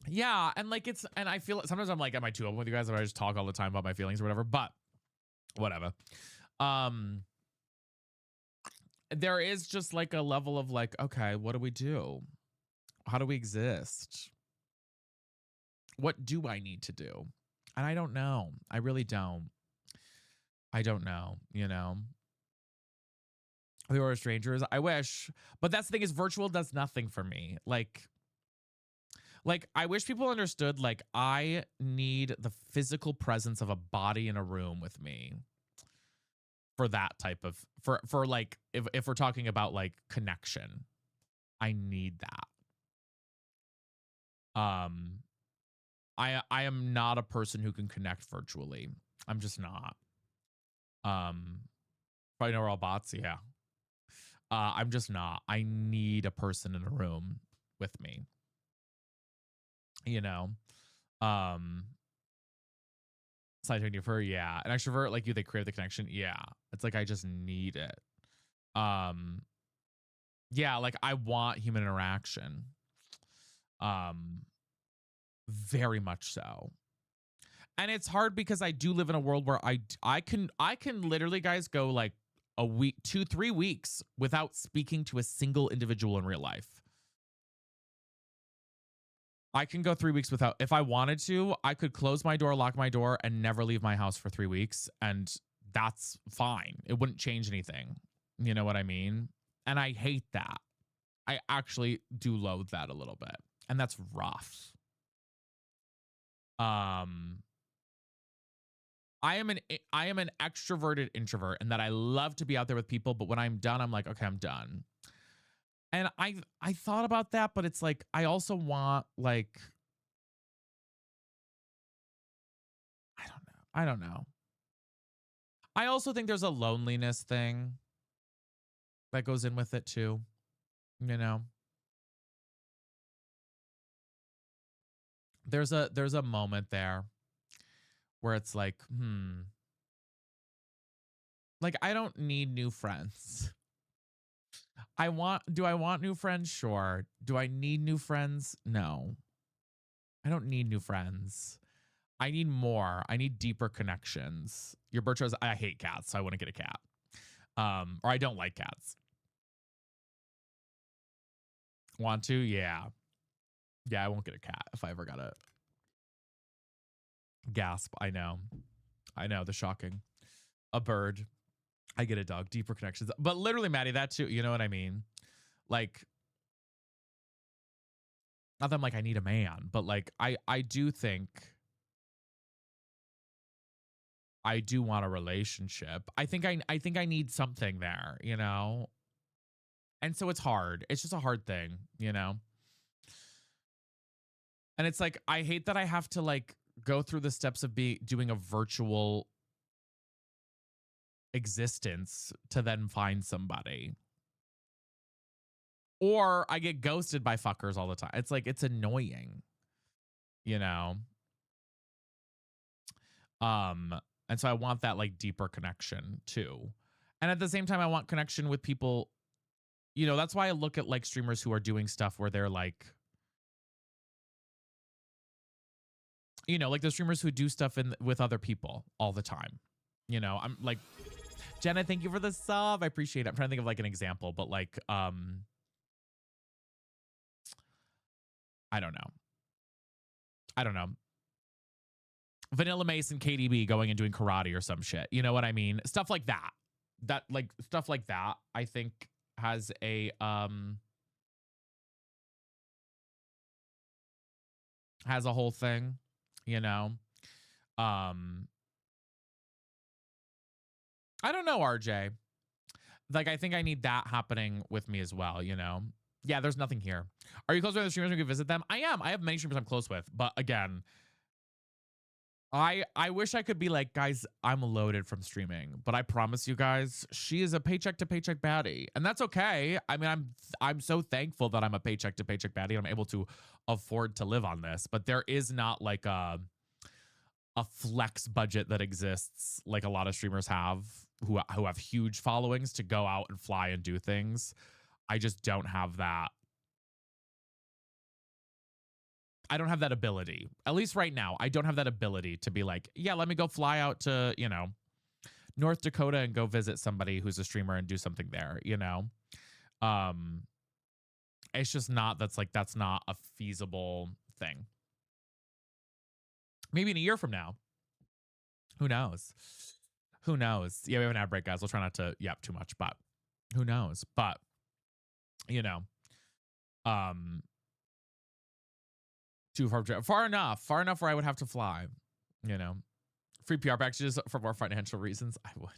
Yeah, and like and I feel sometimes I'm like, am I too open with you guys or I just talk all the time about my feelings or whatever? But whatever. There is just like a level of like, okay, what do we do? How do we exist? What do I need to do? And I don't know. I really don't. I don't know, you know? We were strangers. I wish. But that's the thing is virtual does nothing for me. Like I wish people understood like I need the physical presence of a body in a room with me for that type of for like if we're talking about like connection. I need that. I am not a person who can connect virtually. I'm just not. Probably know we're all bots, yeah. I'm just not. I need a person in a room with me. You know? Side for yeah. An extrovert like you, they crave the connection. Yeah. It's like I just need it. Yeah, like I want human interaction. Um, very much so. And it's hard because I do live in a world where I can literally, guys, go like a week, 2, 3 weeks without speaking to a single individual in real life. I can go 3 weeks without, if I wanted to, I could close my door, lock my door, and never leave my house for 3 weeks. And that's fine. It wouldn't change anything. You know what I mean? And I hate that. I actually do loathe that a little bit. And that's rough. Um, I am an extroverted introvert and that I love to be out there with people, but when I'm done, I'm like, okay, I'm done. And I thought about that, but it's like I also want like I don't know. I don't know. I also think there's a loneliness thing that goes in with it too, you know. There's a moment there where it's like, like I don't need new friends. Do I want new friends? Sure. Do I need new friends? No. I don't need new friends. I need more. I need deeper connections. Your Bertras, I hate cats, so I wouldn't get a cat. Or I don't like cats. Want to? Yeah. Yeah, I won't get a cat if I ever got a gasp. I know. I know, the shocking. A bird. I get a dog. Deeper connections. But literally, Maddie, that too, you know what I mean? Like, not that I'm like I need a man, but like I do think I do want a relationship. I think I need something there, you know? And so it's hard. It's just a hard thing, you know? And it's like I hate that I have to like go through the steps of doing a virtual existence to then find somebody. Or I get ghosted by fuckers all the time. It's like it's annoying, you know? Um and so I want that like deeper connection too. And at the same time I want connection with people, you know, that's why I look at like streamers who are doing stuff where they're like, you know, like the streamers who do stuff with other people all the time. You know, I'm like, Jenna, thank you for the sub. I appreciate it. I'm trying to think of like an example, but like, I don't know. I don't know. Vanilla Mace and KDB going and doing karate or some shit. You know what I mean? Stuff like that. That like stuff like that, I think has a whole thing, you know. Um I don't know, RJ. Like I think I need that happening with me as well, you know. Yeah, there's nothing here. Are you close with the streamers? We can visit them. I am. I have many streamers I'm close with, but again, I wish I could be like, guys, I'm loaded from streaming, but I promise you guys, she is a paycheck to paycheck baddie, and that's okay. I mean, I'm so thankful that I'm a paycheck to paycheck baddie and I'm able to afford to live on this. But there is not like a flex budget that exists like a lot of streamers have who have huge followings to go out and fly and do things. I just don't have that. I don't have that ability. At least right now, I don't have that ability to be like, yeah, let me go fly out to, you know, North Dakota and go visit somebody who's a streamer and do something there, you know? Um it's just not that's not a feasible thing. Maybe in a year from now. Who knows? Who knows? Yeah, we have an ad break, guys. We'll try not to yap too much, but who knows? But you know, um, too far enough where I would have to fly. You know, free PR packages for more financial reasons. I would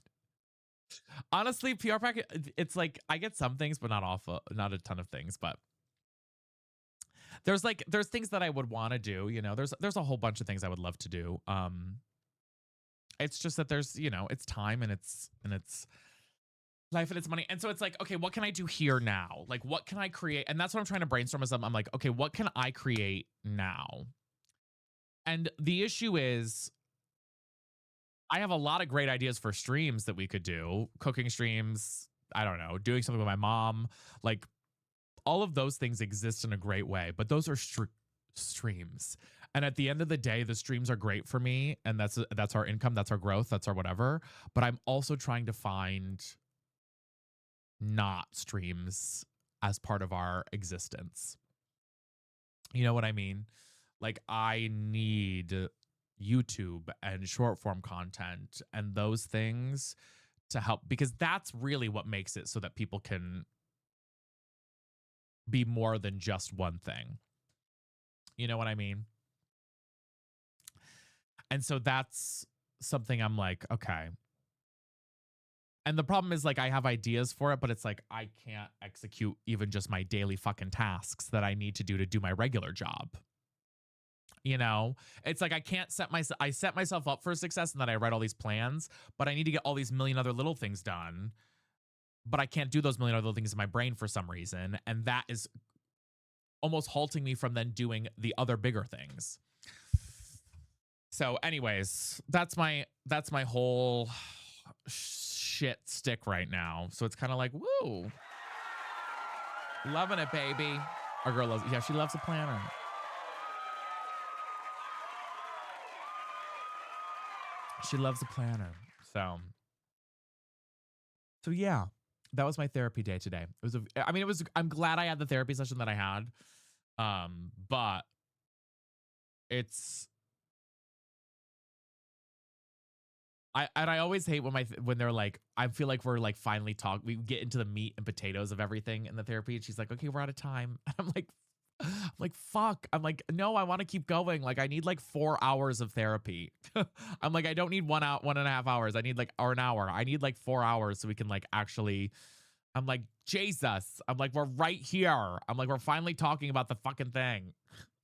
honestly PR package. It's like I get some things, but not a ton of things. But there's things that I would want to do. You know, there's a whole bunch of things I would love to do. It's just that there's, you know, it's time and it's life and it's money. And so it's like, okay, what can I do here now? Like, what can I create? And that's what I'm trying to brainstorm as I'm like, okay, what can I create now? And the issue is I have a lot of great ideas for streams that we could do, cooking streams. I don't know, doing something with my mom, like all of those things exist in a great way, but those are streams. And at the end of the day, the streams are great for me, and that's our income, that's our growth, that's our whatever. But I'm also trying to find not streams as part of our existence. You know what I mean? Like, I need YouTube and short form content and those things to help, because that's really what makes it so that people can be more than just one thing. You know what I mean? And so that's something I'm like, okay. And the problem is, like, I have ideas for it, but it's like I can't execute even just my daily fucking tasks that I need to do my regular job. You know, it's like I can't I set myself up for success and then I write all these plans, but I need to get all these million other little things done. But I can't do those million other things in my brain for some reason. And that is almost halting me from then doing the other bigger things. So anyways, that's my whole shit stick right now. So it's kind of like, woo, loving it, baby. Our girl loves, yeah, she loves a planner. She loves a planner. So yeah, that was my therapy day today. I'm glad I had the therapy session that I had. But it's, I always hate when they're like, I feel like we're like finally we get into the meat and potatoes of everything in the therapy. And she's like, okay, we're out of time. And I'm like, fuck. I'm like, no, I want to keep going. Like, I need like 4 hours of therapy. I'm like, I don't need 1.5 hours. I need like, or an hour. I need like 4 hours so we can like actually, I'm like, Jesus. I'm like, we're right here. I'm like, we're finally talking about the fucking thing.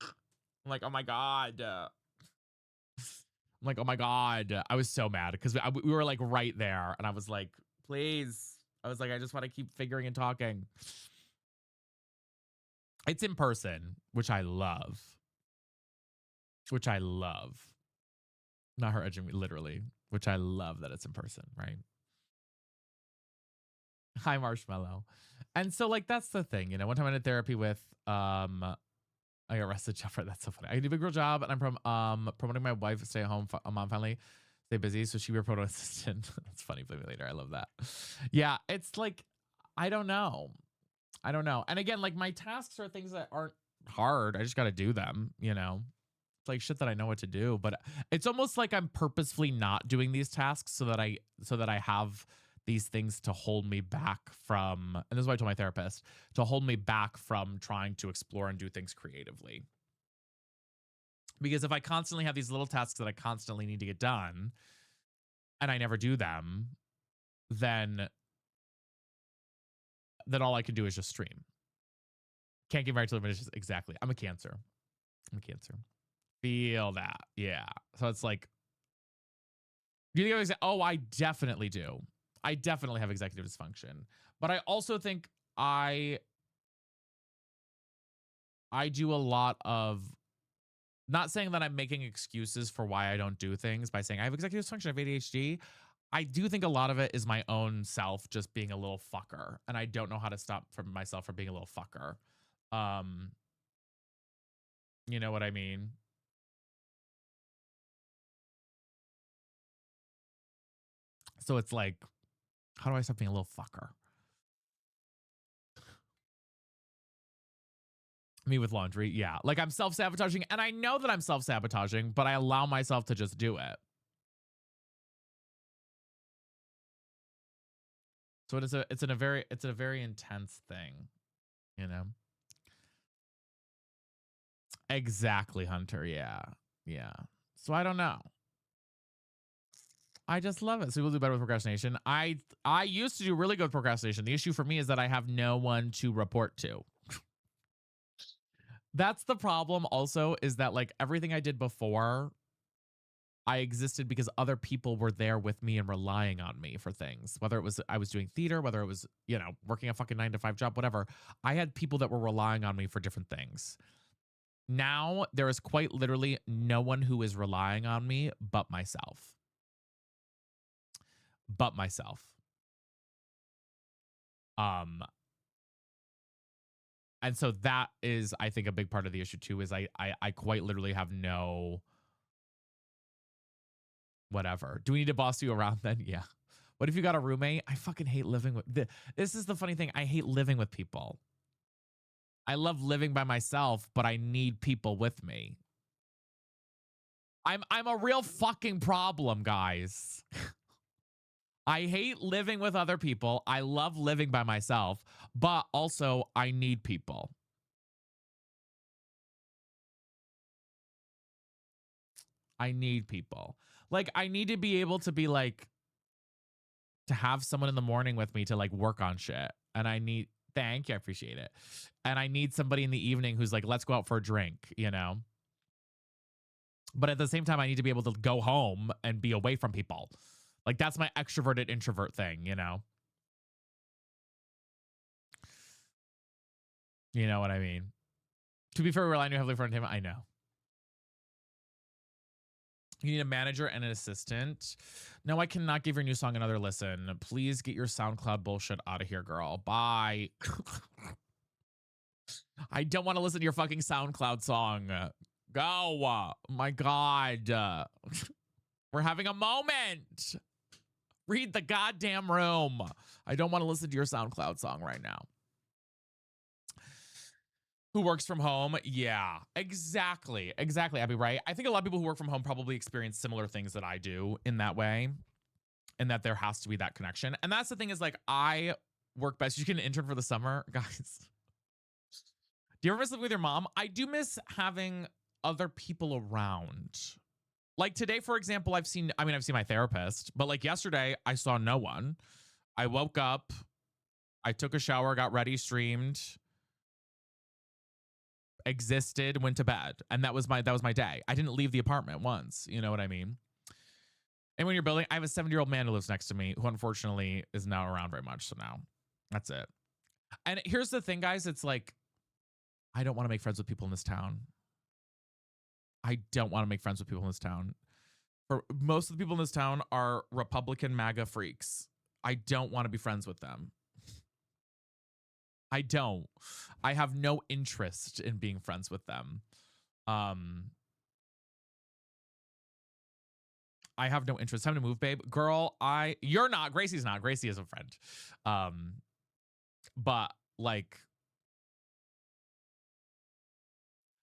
I'm like, oh my God. I'm like, oh my God. I was so mad because we were like right there. And I was like, please. I was like, I just want to keep figuring and talking. It's in person, which I love. Not her edging me, literally. Which I love that it's in person, right? Hi, Marshmallow. And so, like, that's the thing, you know. One time I did therapy with, I got arrested, Jeffrey. That's so funny. I do a big girl job, and I'm promoting my wife to stay at home. Mom finally stay busy, so she be a proto assistant. That's funny. Play me later. I love that. Yeah, it's like, I don't know. And again, like, my tasks are things that aren't hard. I just got to do them, you know. It's like shit that I know what to do, but it's almost like I'm purposefully not doing these tasks so that I have these things to hold me back from, and this is what I told my therapist, to hold me back from trying to explore and do things creatively. Because if I constantly have these little tasks that I constantly need to get done and I never do them, then all I can do is just stream. Can't get married to the exactly. I'm a Cancer. Feel that. Yeah. So it's like, do you think I definitely do. I definitely have executive dysfunction. But I also think I do a lot of, not saying that I'm making excuses for why I don't do things by saying I have executive dysfunction, I have ADHD. I do think a lot of it is my own self just being a little fucker. And I don't know how to stop myself from being a little fucker. You know what I mean? So it's like, how do I stop being a little fucker? Me with laundry, yeah. Like, I'm self-sabotaging, and I know that I'm self-sabotaging, but I allow myself to just do it. So it's a very intense thing, you know? Exactly, Hunter. Yeah. Yeah. So I don't know. I just love it. So we'll do better with procrastination. I used to do really good with procrastination. The issue for me is that I have no one to report to. That's the problem also, is that like everything I did before, I existed because other people were there with me and relying on me for things. Whether it was I was doing theater, whether it was, you know, working a fucking 9-to-5 job, whatever. I had people that were relying on me for different things. Now there is quite literally no one who is relying on me but myself. And so that is, I think, a big part of the issue too, is I quite literally have no whatever. Do we need to boss you around then? Yeah. What if you got a roommate? I fucking hate living with this is the funny thing. I hate living with people. I love living by myself, but I need people with me. I'm a real fucking problem, guys. I hate living with other people. I love living by myself, but also I need people. I need people. Like, I need to be able to be like, to have someone in the morning with me to like work on shit. And I need, thank you, I appreciate it. And I need somebody in the evening who's like, let's go out for a drink, you know? But at the same time, I need to be able to go home and be away from people. Like, that's my extroverted introvert thing, you know? You know what I mean? To be fair, we rely on you heavily for entertainment. I know. You need a manager and an assistant. No, I cannot give your new song another listen. Please get your SoundCloud bullshit out of here, girl. Bye. I don't want to listen to your fucking SoundCloud song. Go. Oh my God. We're having a moment. Read the goddamn room. I don't want to listen to your SoundCloud song right now. Who works from home? Yeah, exactly. Exactly, Abby, right? I think a lot of people who work from home probably experience similar things that I do in that way, and that there has to be that connection. And that's the thing is, like, I work best. You can intern for the summer, guys. Do you ever miss living with your mom? I do miss having other people around. Like today, for example, I've seen my therapist, but like yesterday, I saw no one. I woke up, I took a shower, got ready, streamed, existed, went to bed, and that was my day. I didn't leave the apartment once. You know what I mean? And when you're building, I have a 70-year-old man who lives next to me who unfortunately is not around very much. So now that's it. And here's the thing, guys. It's like, I don't want to make friends with people in this town. I don't want to make friends with people in this town. For most of the people in this town are Republican MAGA freaks. I don't want to be friends with them. I don't. I have no interest in being friends with them. I have no interest. Time to move, babe. Girl, you're not. Gracie's not. Gracie is a friend. But like,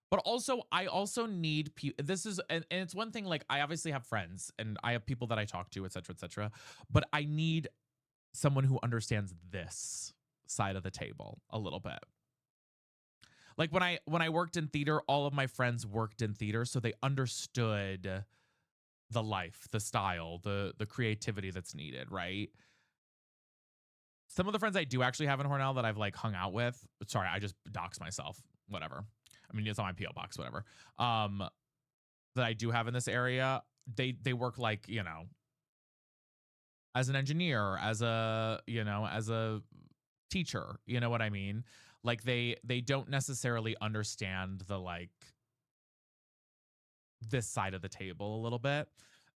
but also, I also need people. This is, and it's one thing, like, I obviously have friends and I have people that I talk to, et cetera, et cetera. But I need someone who understands this side of the table a little bit. Like when I worked in theater, all of my friends worked in theater, so they understood the life, the style, the creativity that's needed, right? Some of the friends I do actually have in Hornell that I've like hung out with. Sorry, I just doxed myself. Whatever. I mean, it's on my PO box, whatever. That I do have in this area, they work like, you know, as an engineer, as a, you know, as a teacher, you know what I mean? Like they don't necessarily understand the like this side of the table a little bit.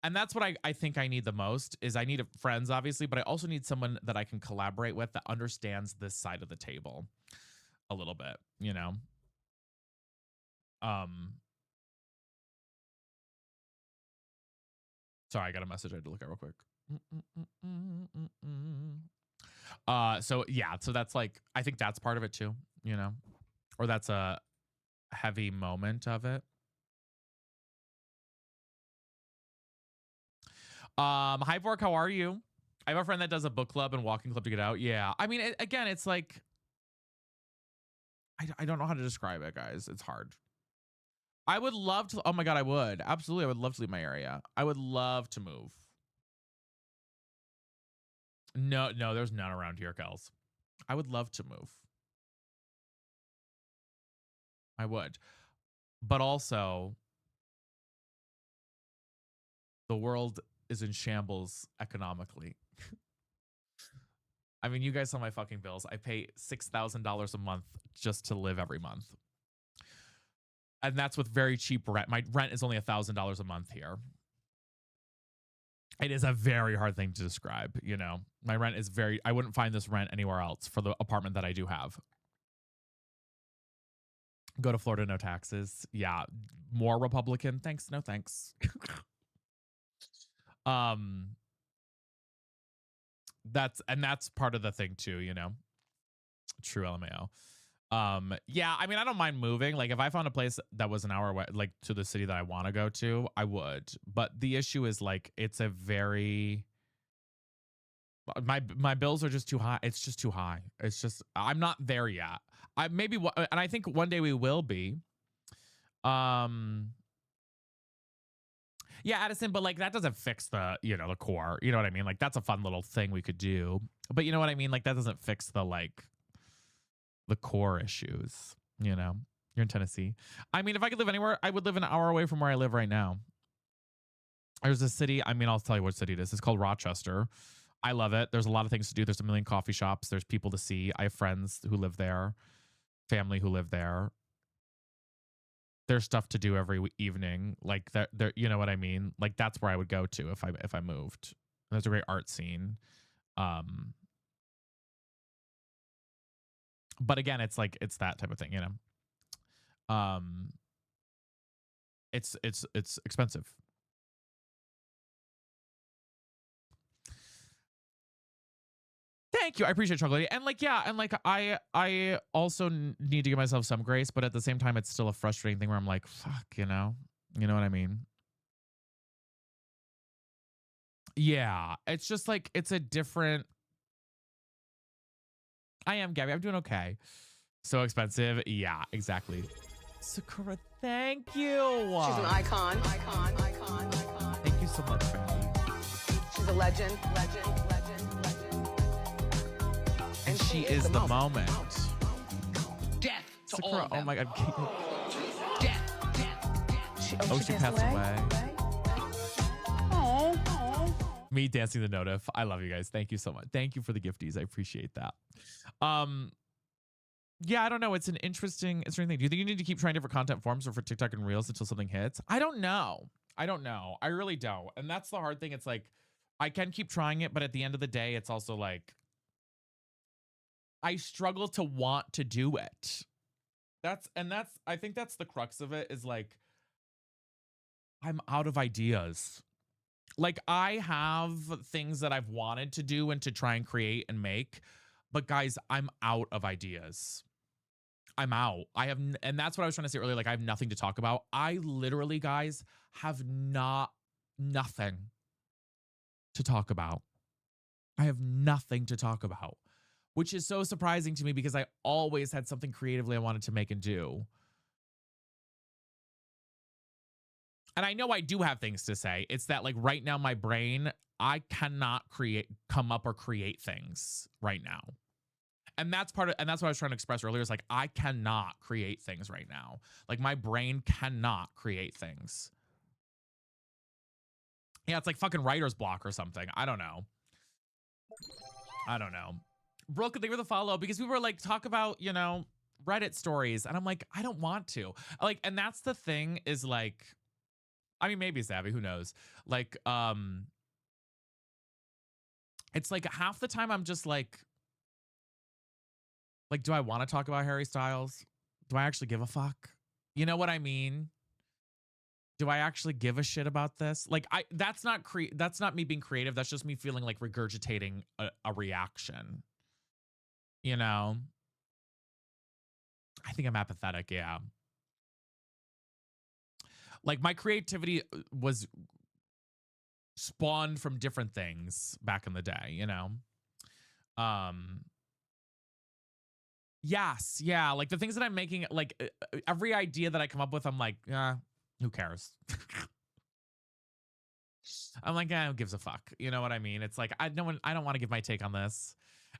And that's what I think I need the most is I need friends, obviously, but I also need someone that I can collaborate with that understands this side of the table a little bit, you know? Sorry, I got a message I had to look at real quick. So yeah, so that's like, I think that's part of it too, you know, or that's a heavy moment of it. Hi Vork, how are you? I have a friend that does a book club and walking club to get out. Yeah, I mean, again, it's like, I don't know how to describe it, guys. It's hard. I would love to. Oh my God, I would. Absolutely. I would love to leave my area. I would love to move. No, there's none around here, Kels. I would love to move. I would. But also, the world is in shambles economically. I mean, you guys saw my fucking bills. I pay $6,000 a month just to live every month. And that's with very cheap rent. My rent is only $1,000 a month here. It is a very hard thing to describe, you know. My rent is I wouldn't find this rent anywhere else for the apartment that I do have. Go to Florida, no taxes. Yeah, more Republican. Thanks, no thanks. um, that's part of the thing too, you know. True LMAO. Yeah, I mean, I don't mind moving. Like, if I found a place that was an hour away, like to the city that I want to go to, I would. But the issue is like, it's a very my bills are just too high. It's just too high. It's just I'm not there yet. I maybe and I think one day we will be. Um, yeah, Addison, but like that doesn't fix the, you know, the core. You know what I mean? Like that's a fun little thing we could do. But you know what I mean? Like that doesn't fix the like the core issues, you know. You're in Tennessee. I mean, if I could live anywhere, I would live an hour away from where I live right now. There's a city, I mean, I'll tell you what city it is. It's called Rochester. I love it. There's a lot of things to do. There's a million coffee shops. There's people to see. I have friends who live there, family who live there. There's stuff to do every evening. Like there, you know what I mean? Like that's where I would go to if I moved. There's a great art scene. But again, it's like it's that type of thing, you know. It's expensive. Thank you. I appreciate chocolate. And like, yeah, and like I also need to give myself some grace, but at the same time, it's still a frustrating thing where I'm like, fuck, you know what I mean? Yeah, it's just like it's a different. I am Gabby. I'm doing okay. So expensive. Yeah, exactly. Sakura, thank you. She's an icon. Icon. Thank you so much, Gabby. She's a legend. And she is the moment. Death to Sakura, all of them. oh my god. Death. She passed away. Oh. Me dancing the notif. I love you guys. Thank you so much. Thank you for the gifties. I appreciate that. Yeah, I don't know. It's an interesting thing. Do you think you need to keep trying different content forms or for TikTok and Reels until something hits? I don't know. I really don't. And that's the hard thing. It's like I can keep trying it, but at the end of the day, it's also like I struggle to want to do it. I think that's the crux of it is like I'm out of ideas. Like I have things that I've wanted to do and to try and create and make, but guys, I'm out of ideas. I'm out. And that's what I was trying to say earlier. Like I have nothing to talk about. I literally, guys, have nothing to talk about. I have nothing to talk about, which is so surprising to me because I always had something creatively I wanted to make and do. And I know I do have things to say. It's that like right now, my brain, I cannot come up or create things right now. And that's what I was trying to express earlier is like, I cannot create things right now. Like my brain cannot create things. Yeah, it's like fucking writer's block or something. I don't know. Brooke, thank you for the follow because we were like, talk about, you know, Reddit stories. And I'm like, I don't want to. Like, and that's the thing is like, I mean, maybe it's Abby, who knows? Like, it's like half the time I'm just like, do I want to talk about Harry Styles? Do I actually give a fuck? You know what I mean? Do I actually give a shit about this? Like, that's not me being creative. That's just me feeling like regurgitating a reaction. You know? I think I'm apathetic, yeah. Like my creativity was spawned from different things back in the day, you know? Yes, yeah, like the things that I'm making, like every idea that I come up with, I'm like, who cares? I'm like, who gives a fuck? You know what I mean? It's like, I don't want to give my take on this.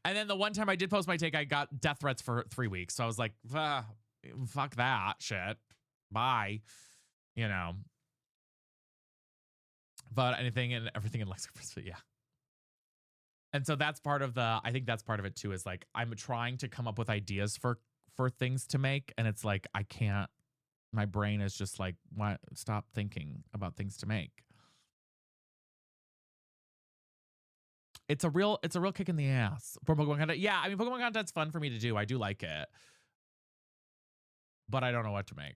And then the one time I did post my take, I got death threats for 3 weeks. So I was like, fuck that shit. Bye. You know. But anything and everything in Lexicon, but yeah. And so that's part of I think that's part of it too, is like, I'm trying to come up with ideas for things to make. And it's like, I can't, my brain is just like, what? Stop thinking about things to make. It's a real kick in the ass for Pokemon content. Yeah, I mean, Pokemon content's fun for me to do. I do like it. but I don't know what to make.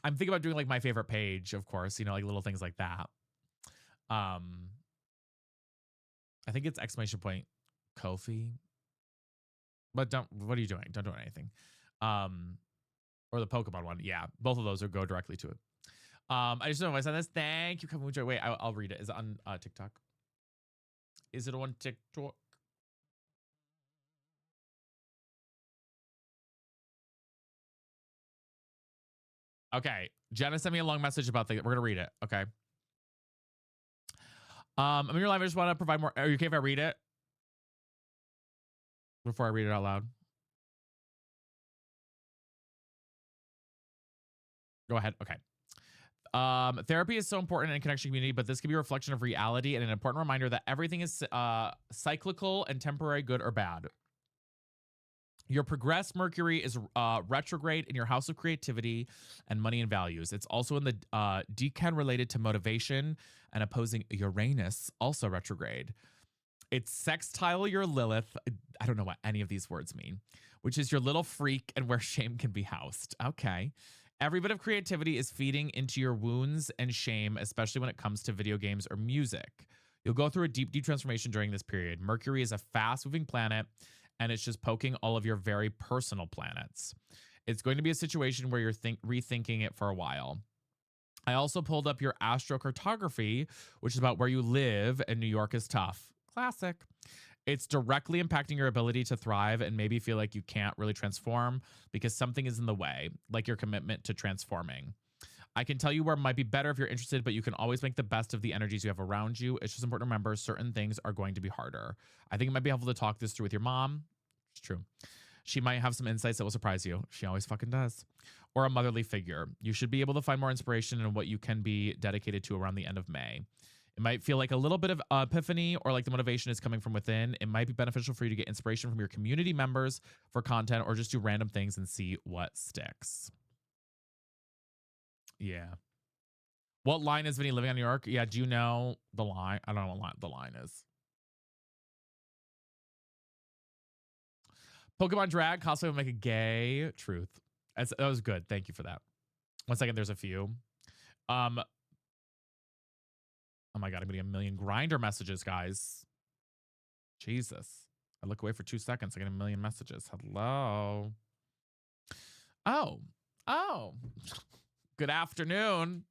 I'm thinking about doing like my favorite page, of course, you know, like little things like that. I think it's exclamation point Kofi. But don't, what are you doing? Don't do anything. Or the Pokemon one. Yeah, both of those will go directly to it. I just don't know if I said this. Thank you, Kamujo. Wait, I'll read it. Is it on TikTok? Is it on TikTok? Okay. Jenna sent me a long message about the. We're gonna read it. Okay. I'm in your live. I just want to provide more. Are you okay if I read it before I read it out loud? Go ahead. Okay. Therapy is so important in connection community, but this can be a reflection of reality and an important reminder that everything is cyclical and temporary, good or bad. Your progressed Mercury is retrograde in your house of creativity and money and values. It's also in the decan related to motivation and opposing Uranus, also retrograde. It's sextile your Lilith. I don't know what any of these words mean, which is your little freak and where shame can be housed. Okay. Every bit of creativity is feeding into your wounds and shame, especially when it comes to video games or music. You'll go through a deep, deep transformation during this period. Mercury is a fast-moving planet, and it's just poking all of your very personal planets. It's going to be a situation where you're rethinking it for a while. I also pulled up your astrocartography, which is about where you live, and New York is tough. Classic. It's directly impacting your ability to thrive and maybe feel like you can't really transform because something is in the way, like your commitment to transforming. I can tell you where it might be better if you're interested, but you can always make the best of the energies you have around you. It's just important to remember certain things are going to be harder. I think it might be helpful to talk this through with your mom. It's true. She might have some insights that will surprise you. She always fucking does. Or a motherly figure. You should be able to find more inspiration in what you can be dedicated to around the end of May. It might feel like a little bit of epiphany or like the motivation is coming from within. It might be beneficial for you to get inspiration from your community members for content or just do random things and see what sticks. Yeah. What line is Vinny living on New York? Yeah, do you know the line? I don't know what the line is. Pokemon drag cosplay will make a gay. Truth. That was good. Thank you for that. 1 second, there's a few. Oh my God, I'm getting a million grinder messages, guys. Jesus. I look away for 2 seconds. I get a million messages. Hello. Oh. Good afternoon.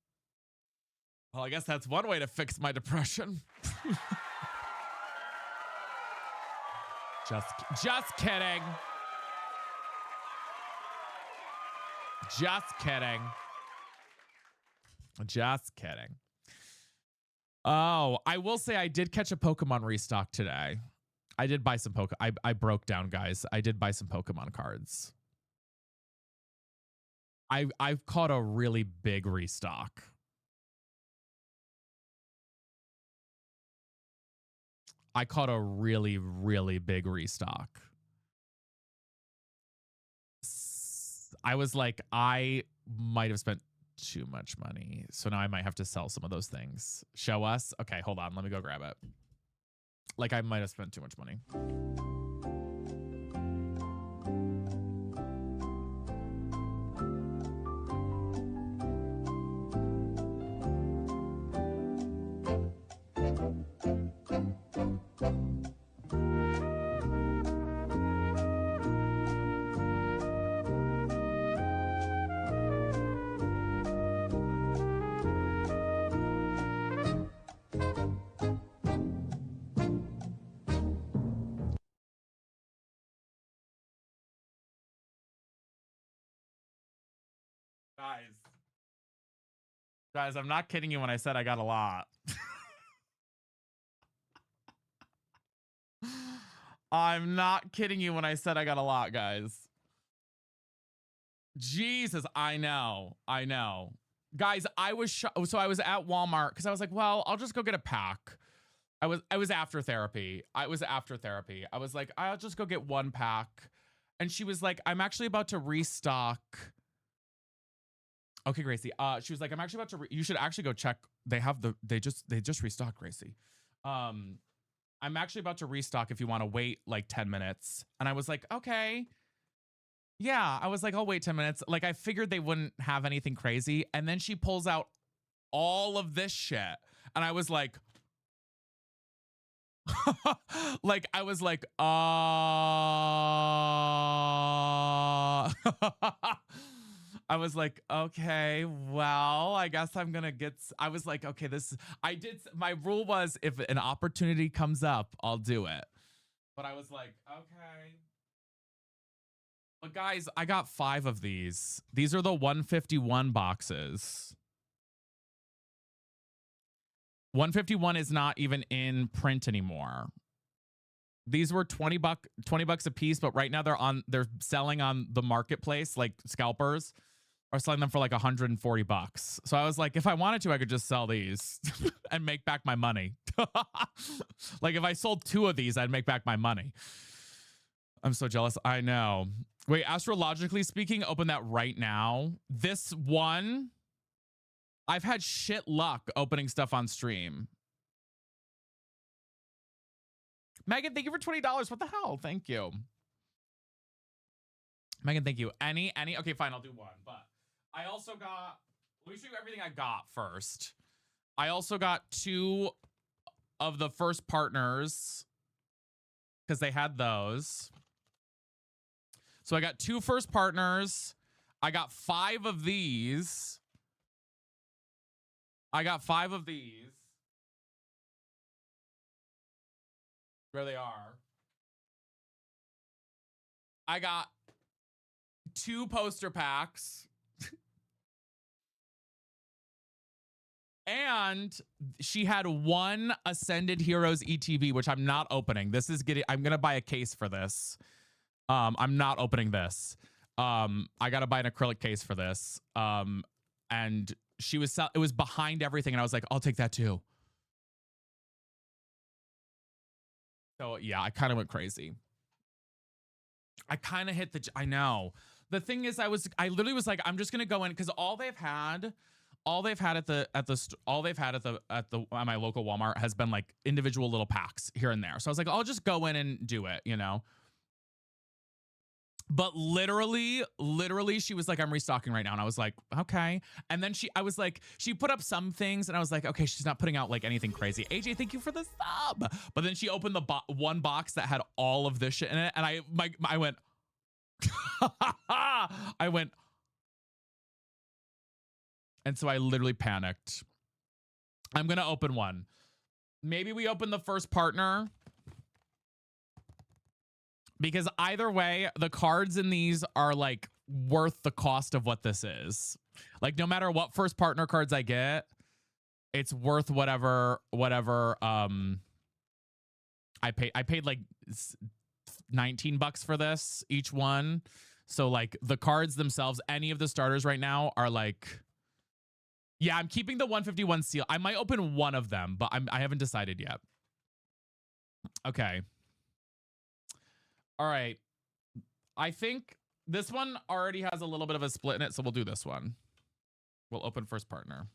Well, I guess that's one way to fix my depression. Just kidding. Just kidding. Just kidding. Oh, I will say I did catch a Pokemon restock today. I did buy some I broke down, guys. I did buy some Pokemon cards. I've caught a really big restock. I caught a really, really big restock. I was like, I might have spent too much money. So now I might have to sell some of those things. Show us. Okay, hold on. Let me go grab it. Like I might have spent too much money. Guys, I'm not kidding you when I said I got a lot. I'm not kidding you when I said I got a lot, guys. Jesus, I know. Guys, I was so I was at Walmart because I was like, well, I'll just go get a pack. I was after therapy. I was like, I'll just go get one pack. And she was like, I'm actually about to restock. Okay, Gracie. She was like, I'm actually about to. You should actually go check. They just restocked, Gracie. I'm actually about to restock if you want to wait like 10 minutes. And I was like, okay. Yeah, I was like, I'll wait 10 minutes. Like, I figured they wouldn't have anything crazy. And then she pulls out all of this shit. And I was like, like, I was like, I was like, okay, well, I guess I'm gonna get. I was like, okay, this. I did. My rule was if an opportunity comes up, I'll do it. But I was like, okay. But guys, I got 5 of these. These are the 151 boxes. 151 is not even in print anymore. These were 20 bucks a piece, but right now they're selling on the marketplace, like scalpers are selling them for like 140 bucks. So I was like, if I wanted to, I could just sell these and make back my money. Like if I sold 2 of these, I'd make back my money. I'm so jealous. I know. Wait, astrologically speaking, open that right now. This one, I've had shit luck opening stuff on stream. Megan, thank you for $20. What the hell? Thank you. Megan, thank you. Any? Okay, fine, I'll do one. But I also got, let me show you everything I got first. I also got 2 of the first partners because they had those. So I got 2 first partners. I got 5 of these. I got 5 of these. There they are. I got 2 poster packs. And she had 1 Ascended Heroes ETB, which I'm not opening. This is getting, I'm going to buy a case for this. I'm not opening this. I got to buy an acrylic case for this. And she was, it was behind everything. And I was like, I'll take that too. So yeah, I kind of went crazy. I kind of hit the, I know. The thing is, I literally was like, I'm just going to go in because all they've had at my local Walmart has been like individual little packs here and there. So I was like, I'll just go in and do it, you know? But literally, she was like, I'm restocking right now. And I was like, okay. And then she put up some things and I was like, okay, she's not putting out like anything crazy. AJ, thank you for the sub. But then she opened the one box that had all of this shit in it. And I went, I went. And so I literally panicked. I'm going to open one. Maybe we open the first partner. Because either way, the cards in these are like worth the cost of what this is. Like no matter what first partner cards I get, it's worth whatever I paid like 19 bucks for this each one. So like the cards themselves, any of the starters right now are like, yeah, I'm keeping the 151 seal. I might open one of them, but I haven't decided yet. Okay. All right. I think this one already has a little bit of a split in it, so we'll do this one. We'll open first partner.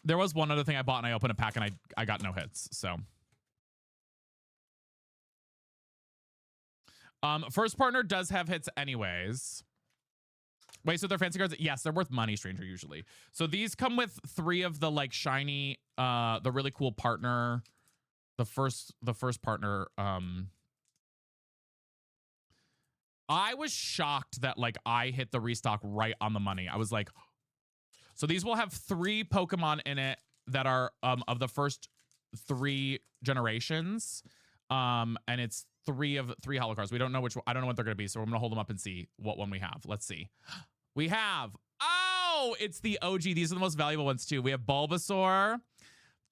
There was one other thing I bought and I opened a pack and I got no hits, so. First partner does have hits anyways. Wait, so they're fancy cards? Yes, they're worth money, Stranger, usually. So these come with 3 of the like shiny, the really cool partner, the first partner. I was shocked that like I hit the restock right on the money. I was like, so these will have 3 Pokemon in it that are of the first 3 generations. And it's 3 holo cards. We don't know which one. I don't know what they're going to be. So I'm going to hold them up and see what one we have. Let's see. We have, oh, it's the OG. These are the most valuable ones too. We have Bulbasaur,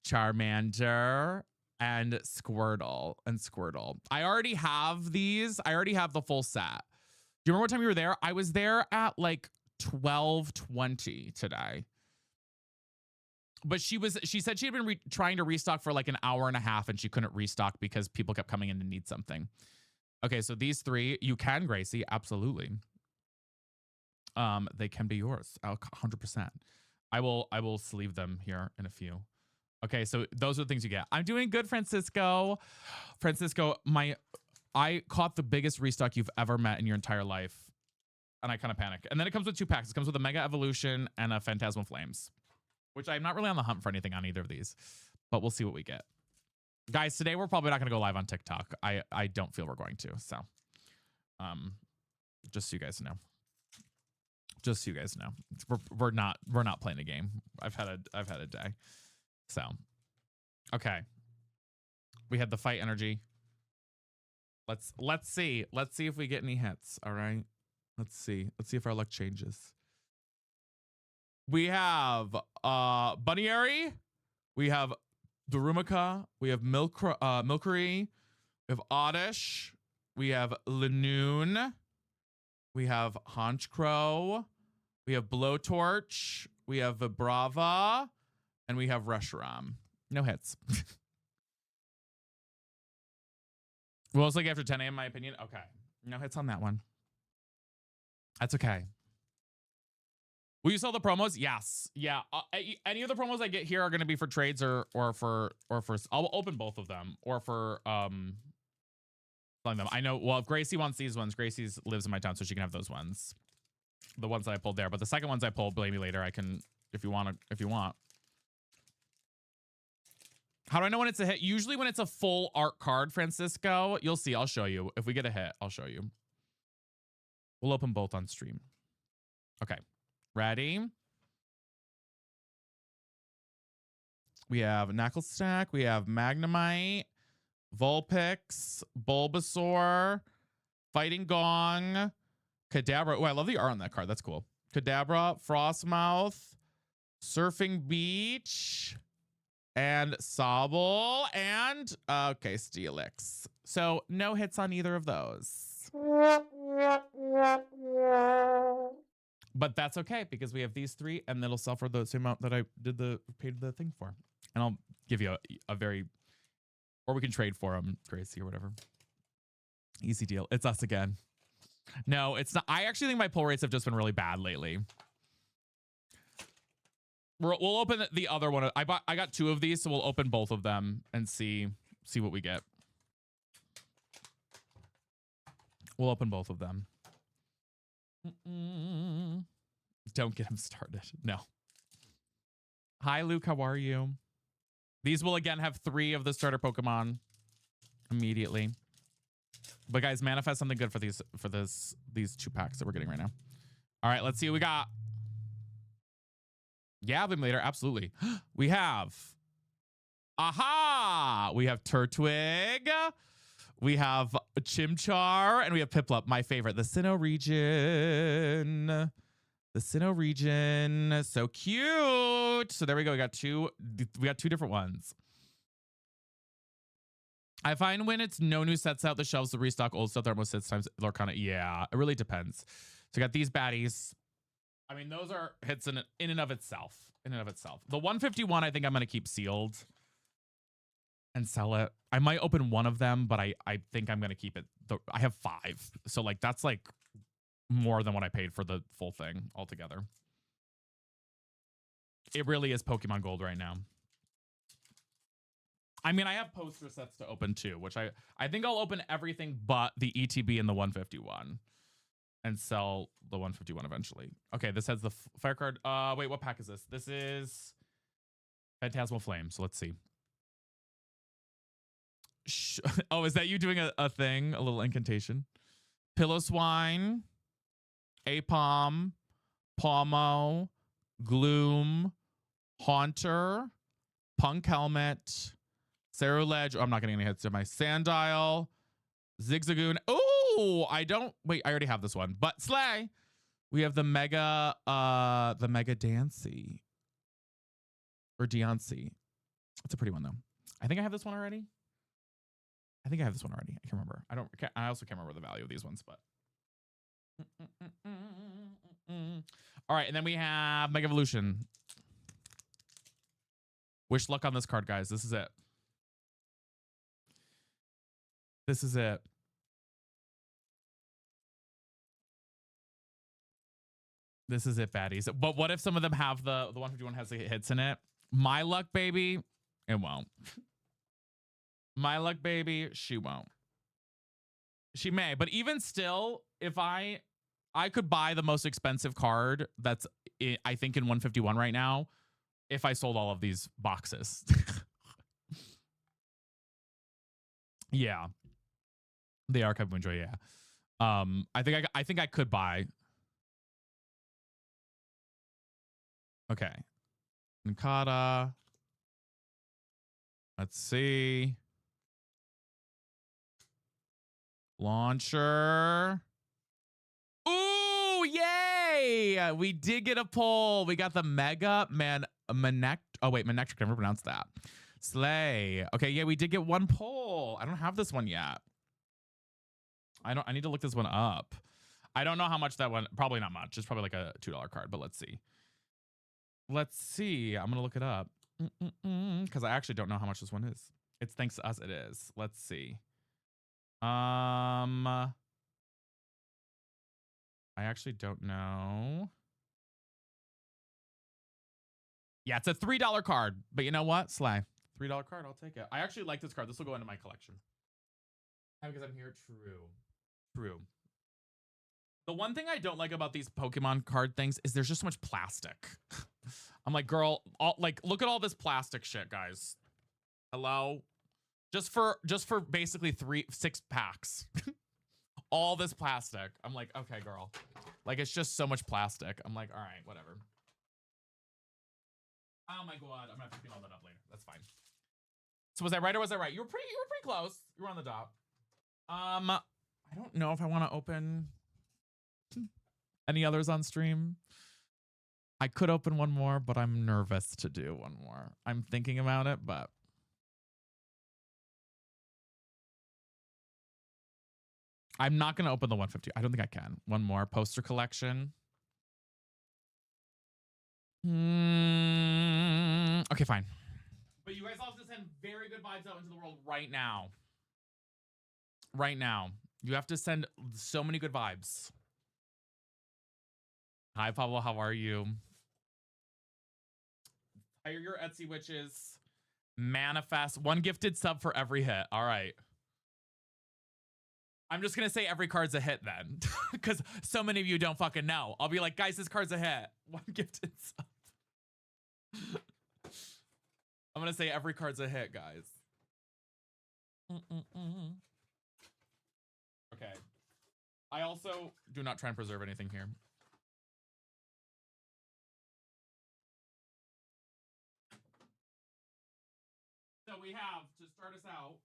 Charmander, and Squirtle. I already have these. I already have the full set. Do you remember what time you were there? I was there at like 12:20 today. But she said she had been trying to restock for like an hour and a half and she couldn't restock because people kept coming in to need something. Okay, so these 3, you can, Gracie, absolutely. They can be yours, 100%. I will sleeve them here in a few. Okay, so those are the things you get. I'm doing good, Francisco. Francisco, I caught the biggest restock you've ever met in your entire life. And I kind of panic. And then it comes with 2 packs. It comes with a Mega Evolution and a Phantasmal Flames, which I'm not really on the hunt for anything on either of these, but we'll see what we get. Guys, today we're probably not going to go live on TikTok. I don't feel we're going to. So, just so you guys know. Just so you guys know. We're not playing a game. I've had a day. So, okay. We had the fight energy. Let's see. Let's see if we get any hits, all right? Let's see. Let's see if our luck changes. We have Bunnyary. We have Darumaka. We have Milcery. We have Oddish. We have Lanoon. We have Honchkrow. We have Blowtorch. We have Vibrava. And we have Reshiram. No hits. Well, it's like after 10 a.m. in my opinion. Okay. No hits on that one. That's okay. Will you sell the promos? Yes. Yeah. Any of the promos I get here are going to be for trades or for I'll open both of them or for selling them. I know. Well, if Gracie wants these ones, Gracie lives in my town, so she can have those ones. The ones that I pulled there, but the second ones I pulled, blame me later. I can if you want. How do I know when it's a hit? Usually when it's a full art card, Francisco. You'll see. I'll show you. If we get a hit, I'll show you. We'll open both on stream. Okay. Ready? We have Knuckle Stack. We have Magnemite, Vulpix, Bulbasaur, Fighting Gong, Kadabra. Oh, I love the art on that card. That's cool. Kadabra, Frostmouth, Surfing Beach, and Sobble, and okay, Steelix. So no hits on either of those. But that's okay because we have these 3 and it'll sell for the same amount that I paid the thing for. And I'll give you a very, or we can trade for them, Gracie, or whatever. Easy deal. It's us again. No, it's not. I actually think my pull rates have just been really bad lately. We'll open the other one. I got 2 of these, so we'll open both of them and see what we get. We'll open both of them. Don't get him started. No. Hi, Luke. How are you? These will again have 3 of the starter Pokemon immediately. But guys, manifest something good for these 2 packs that we're getting right now. All right, let's see what we got. Yeah, I'll be later. Absolutely. We have. Aha! We have Turtwig. We have Chimchar, and we have Piplup, my favorite, the Sinnoh region. The Sinnoh region, so cute. So there we go. We got 2 different ones. I find when it's no new sets out, the shelves to restock old stuff. They're almost 6 times Lorcana. Yeah, it really depends. So we got these baddies. I mean, those are hits in and of itself. The 151, I think I'm going to keep sealed and sell it. I might open one of them, but I think I'm going to keep it. I have 5. So like, that's like more than what I paid for the full thing altogether. It really is Pokemon Gold right now. I mean, I have poster sets to open too, which I think I'll open everything but the ETB and the 151 and sell the 151 eventually. Okay, this has the fire card. Wait, what pack is this? This is Phantasmal Flame. So let's see. Oh, is that you doing a thing? A little incantation? Piloswine, Apom, Palmo, Gloom, Haunter, Punk Helmet, Ceruledge. Oh, I'm not getting any hits to my Sandile, Zigzagoon. Oh, I already have this one. But Slay. We have the Mega Dancy. Or Deoncé. It's a pretty one though. I think I have this one already. I can't remember. I also can't remember the value of these ones, but. All right, and then we have Mega Evolution. Wish luck on this card, guys. This is it. This is it. This is it, baddies. But what if some of them have the 151 has the hits in it? My luck, baby. It won't. My luck, baby, she won't. She may, but even still, if I could buy the most expensive card that's I think in 151 right now if I sold all of these boxes. Yeah. The archive window, yeah. I think I could buy. Okay. Nkata. Let's see. Launcher. Ooh, yay! We did get a poll. We got the Mega Manect. Oh, wait, Manectric. I never pronounced that. Slay. Okay, yeah, we did get one poll. I don't have this one yet. I need to look this one up. I don't know how much that one. Probably not much. It's probably like a $2 card, but let's see. Let's see. I'm going to look it up. Because I actually don't know how much this one is. It's thanks to us, it is. Let's see. I actually don't know. Yeah, it's a $3 card. But you know what? Slay. $3 card, I'll take it. I actually like this card. This will go into my collection. Because I'm here. True. The one thing I don't like about these Pokemon card things is there's just so much plastic. I'm like, girl, look at all this plastic shit, guys. Hello? Just for basically 6 packs. All this plastic. I'm like, okay, girl. Like, it's just so much plastic. I'm like, all right, whatever. Oh my god, I'm gonna have to clean all that up later. That's fine. So was I right or was I right? You were pretty close. You were on the dot. I don't know if I want to open any others on stream. I could open one more, but I'm nervous to do one more. I'm thinking about it, but I'm not going to open the 150. I don't think I can. One more poster collection. Okay, fine. But you guys all have to send very good vibes out into the world right now. Right now. You have to send so many good vibes. Hi, Pablo. How are you? Hire your Etsy witches. Manifest. 1 gifted sub for every hit. All right. I'm just going to say every card's a hit then. Because so many of you don't fucking know. I'll be like, guys, this card's a hit. 1 gifted sub. I'm going to say every card's a hit, guys. Okay. I also do not try and preserve anything here. So we have, to start us out,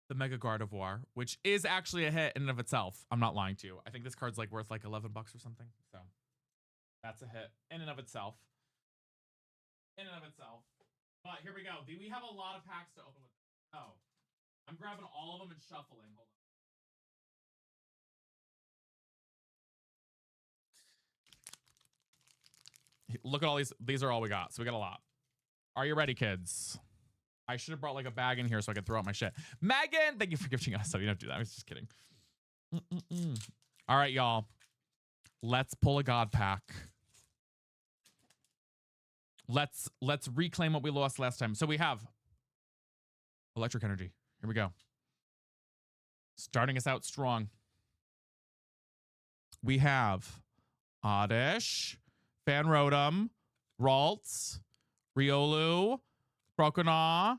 the Mega Gardevoir, which is actually a hit in and of itself. I'm not lying to you. I think this card's like worth like $11 or something. So that's a hit in and of itself. In and of itself. But here we go. We have a lot of packs to open with. Oh, I'm grabbing all of them and shuffling. Hold on. Look at all these. These are all we got. So we got a lot. Are you ready, kids? I should have brought like a bag in here so I could throw out my shit. Megan, thank you for gifting us. So you don't have to do that. I was just kidding. All right, y'all. Let's pull a God pack. Let's reclaim what we lost last time. So we have electric energy. Here we go. Starting us out strong. We have Oddish, Fanrodom, Ralts, Riolu, Croconaw,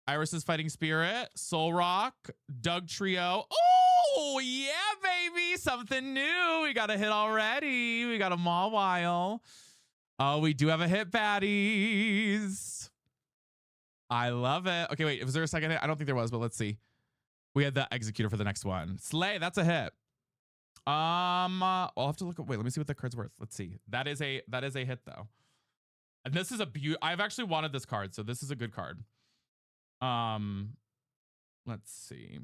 Iris's Fighting Spirit, Solrock, Doug Trio. Oh, yeah, baby. Something new. We got a hit already. We got a Mawile. Oh, we do have a hit, baddies. I love it. Okay, wait. Was there a second hit? I don't think there was, but let's see. We had the Executor for the next one. Slay. That's a hit. I'll have to look at. Wait, let me see what that card's worth. Let's see. That is a hit though. And this is a I've actually wanted this card, so this is a good card. Let's see.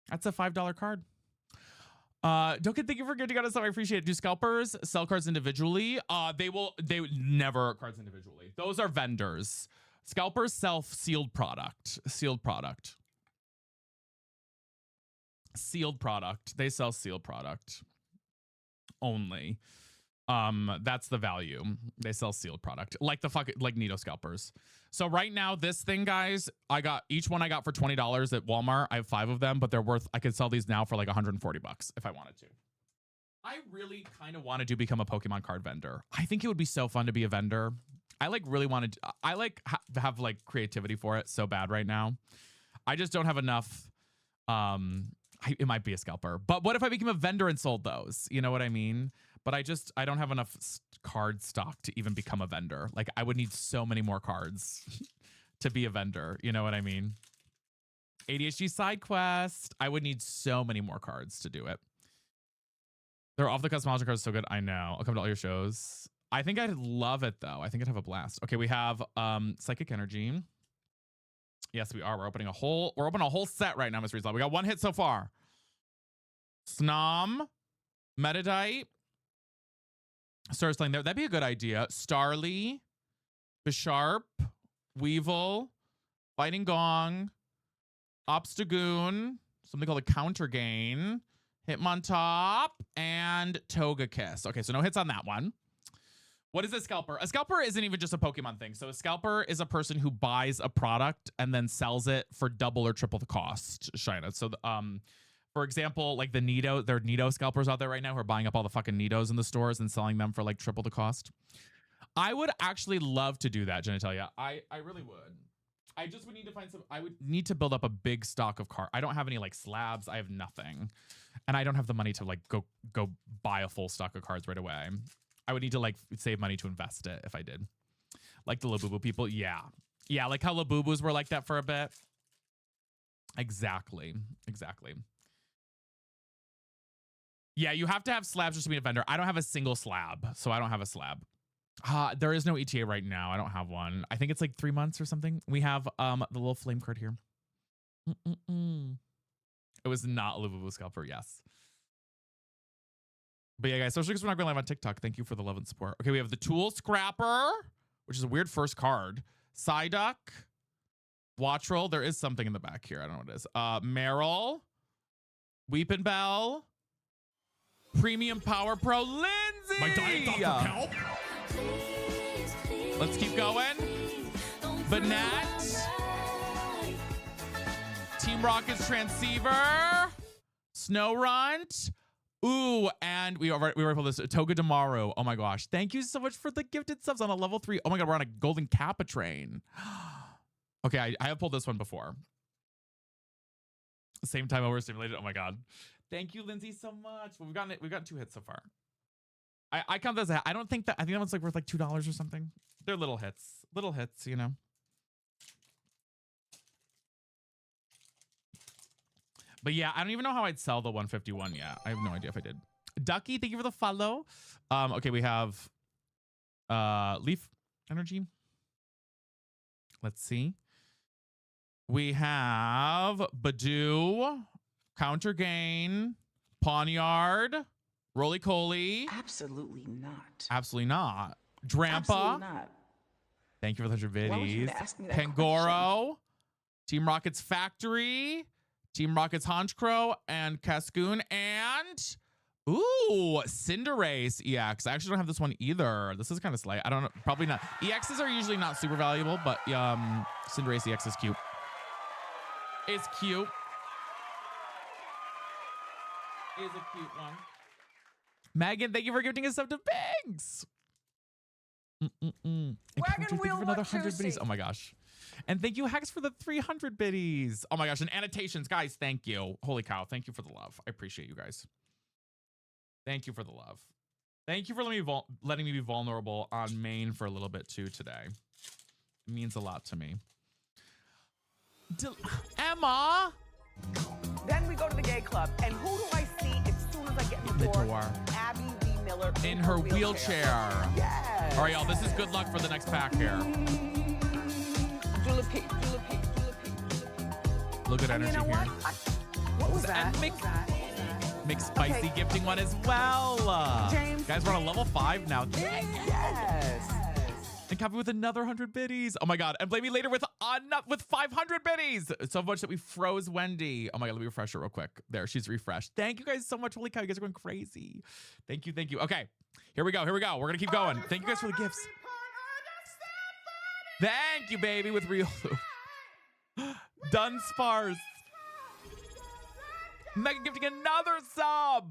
That's a $5 card. Doken, thank you for gifting us. I appreciate it. Do scalpers sell cards individually? They never cards individually. Those are vendors. Scalpers sell sealed product. Sealed product. Sealed product. They sell sealed product only. That's the value. They sell sealed product like the like Nido scalpers. So right now, this thing, guys, each one I got for $20 at Walmart. I have 5 of them, but they're worth, I could sell these now for like 140 bucks if I wanted to. I really kind of wanted to become a Pokemon card vendor. I think it would be so fun to be a vendor. I like really wanted, I like have like creativity for it so bad right now. I just don't have enough. It might be a scalper, but what if I became a vendor and sold those? You know what I mean? But I don't have enough card stock to even become a vendor. Like I would need so many more cards to be a vendor. You know what I mean? ADHD side quest. I would need so many more cards to do it. They're off the cosmology cards so good. I know. I'll come to all your shows. I think I'd love it though. I think I'd have a blast. Okay, we have psychic energy. Yes, we are. We're opening a whole set right now, Miss Rizla. We got 1 hit so far. Snom, Metadite. Star's playing there. That'd be a good idea. Starly, Bisharp, Weevil, Fighting Gong, Obstagoon, something called a Counter Gain, Hitmontop, and Togekiss. Okay, so no hits on that one. What is a scalper? A scalper isn't even just a Pokemon thing. So a scalper is a person who buys a product and then sells it for double or triple the cost, Shina. So, for example, like there are Nido scalpers out there right now who are buying up all the fucking Nidos in the stores and selling them for like triple the cost. I would actually love to do that, Genitalia. I really would. I just would need to I would need to build up a big stock of cards. I don't have any like slabs. I have nothing. And I don't have the money to like go buy a full stock of cards right away. I would need to like save money to invest it if I did. Like the Labubu people. Yeah. Yeah, like how Labubus were like that for a bit. Exactly. Yeah, you have to have slabs just to be a vendor. I don't have a single slab, so I don't have a slab. There is no ETA right now. I don't have one. I think it's like 3 months or something. We have the little flame card here. It was not a Labubu scalper, yes. But yeah, guys, especially because we're not going live on TikTok. Thank you for the love and support. Okay, we have the Tool Scrapper, which is a weird first card. Psyduck, Wattrel. There is something in the back here. I don't know what it is. Meryl, Weepin' Bell, Premium Power Pro, Lindsay. My Diet Dr. Kelp. Let's keep going. Banette, Team Rocket's Transceiver, Snowrunt. Ooh, and we already pulled this Togedemaru. Oh my gosh. Thank you so much for the gifted subs on a level 3. Oh my god, we're on a golden Kappa train. Okay, I have pulled this one before. Same time overstimulated. Oh my god. Thank you, Lindsay, so much. Well, we've gotten 2 hits so far. I count those. I think that one's like worth like $2 or something. They're little hits, you know. But yeah, I don't even know how I'd sell the 151 yet. I have no idea if I did. Ducky, thank you for the follow. Okay, we have Leaf Energy. Let's see. We have Badoo, Counter Gain, Pawniard, Roly Coly. Absolutely not. Absolutely not. Drampa. Absolutely not. Thank you for the 100 Why would you biddies. ask me that Pangoro, Team Rocket's Factory, Team Rocket's Honchkrow, and Cascoon, and ooh, Cinderace EX. I actually don't have this one either. This is kind of slight. I don't know. Probably not. EXs are usually not super valuable, but Cinderace EX is cute. It's cute. Is a cute one. Megan, thank you for gifting us sub to Banks. Wagon Thank you wheel for another look 100 biddies. juicy. Oh my gosh. And thank you, Hex, for the 300 biddies. Oh my gosh. And annotations. Guys, thank you. Holy cow. Thank you for the love. I appreciate you guys. Thank you for the love. Thank you for letting me be vulnerable on main for a little bit too today. It means a lot to me. Emma. Then we go to the gay club, and who do I see as soon as I get in the door? Abby V. Miller In her wheelchair. Yes. All right, y'all. This is good luck for the next pack here. Julep Peak, Julep Peak, Julep Peak, Julep Peak. Look at And energy you know here. what? What was And that? mix- What was that? Make spicy Okay. gifting one as well. James. Guys, we're on a level 5 now. Yes. And copy with another 100 biddies. Oh my god. And blame me later with 500 biddies. So much that we froze Wendy. Oh my god, let me refresh her real quick. There, she's refreshed. Thank you guys so much. Holy cow, you guys are going crazy. Thank you. Okay. Here we go. Here we go. We're going to keep going. Thank you guys for the gifts. Thank you, baby, with Riolu. Dunsparce. Megan gifting another sub.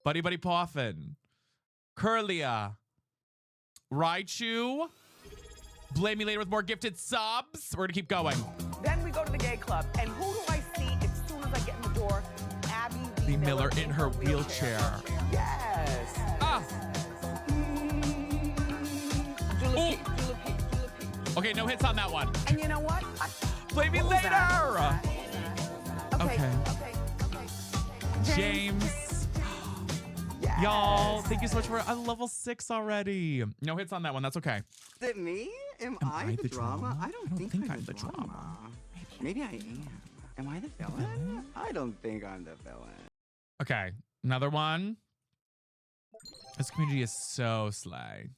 Buddy Buddy Poffin. Curlia. Raichu. Blame me later with more gifted subs. We're going to keep going. Then we go to the gay club, and who do I see as soon as I get in the door? Abby Lee Miller in her wheelchair. Yes. Ah. Julep Julep. Okay, no hits on that one. And you know what? Blame me What was later. that? Okay. James. Yes. Y'all, thank you so much for a level 6 already. No hits on that one. That's okay. Is it me? Am I the drama? I don't think I'm the drama. Maybe I am. Am I the villain? I don't think I'm the villain. Okay, another one. This community is so slay.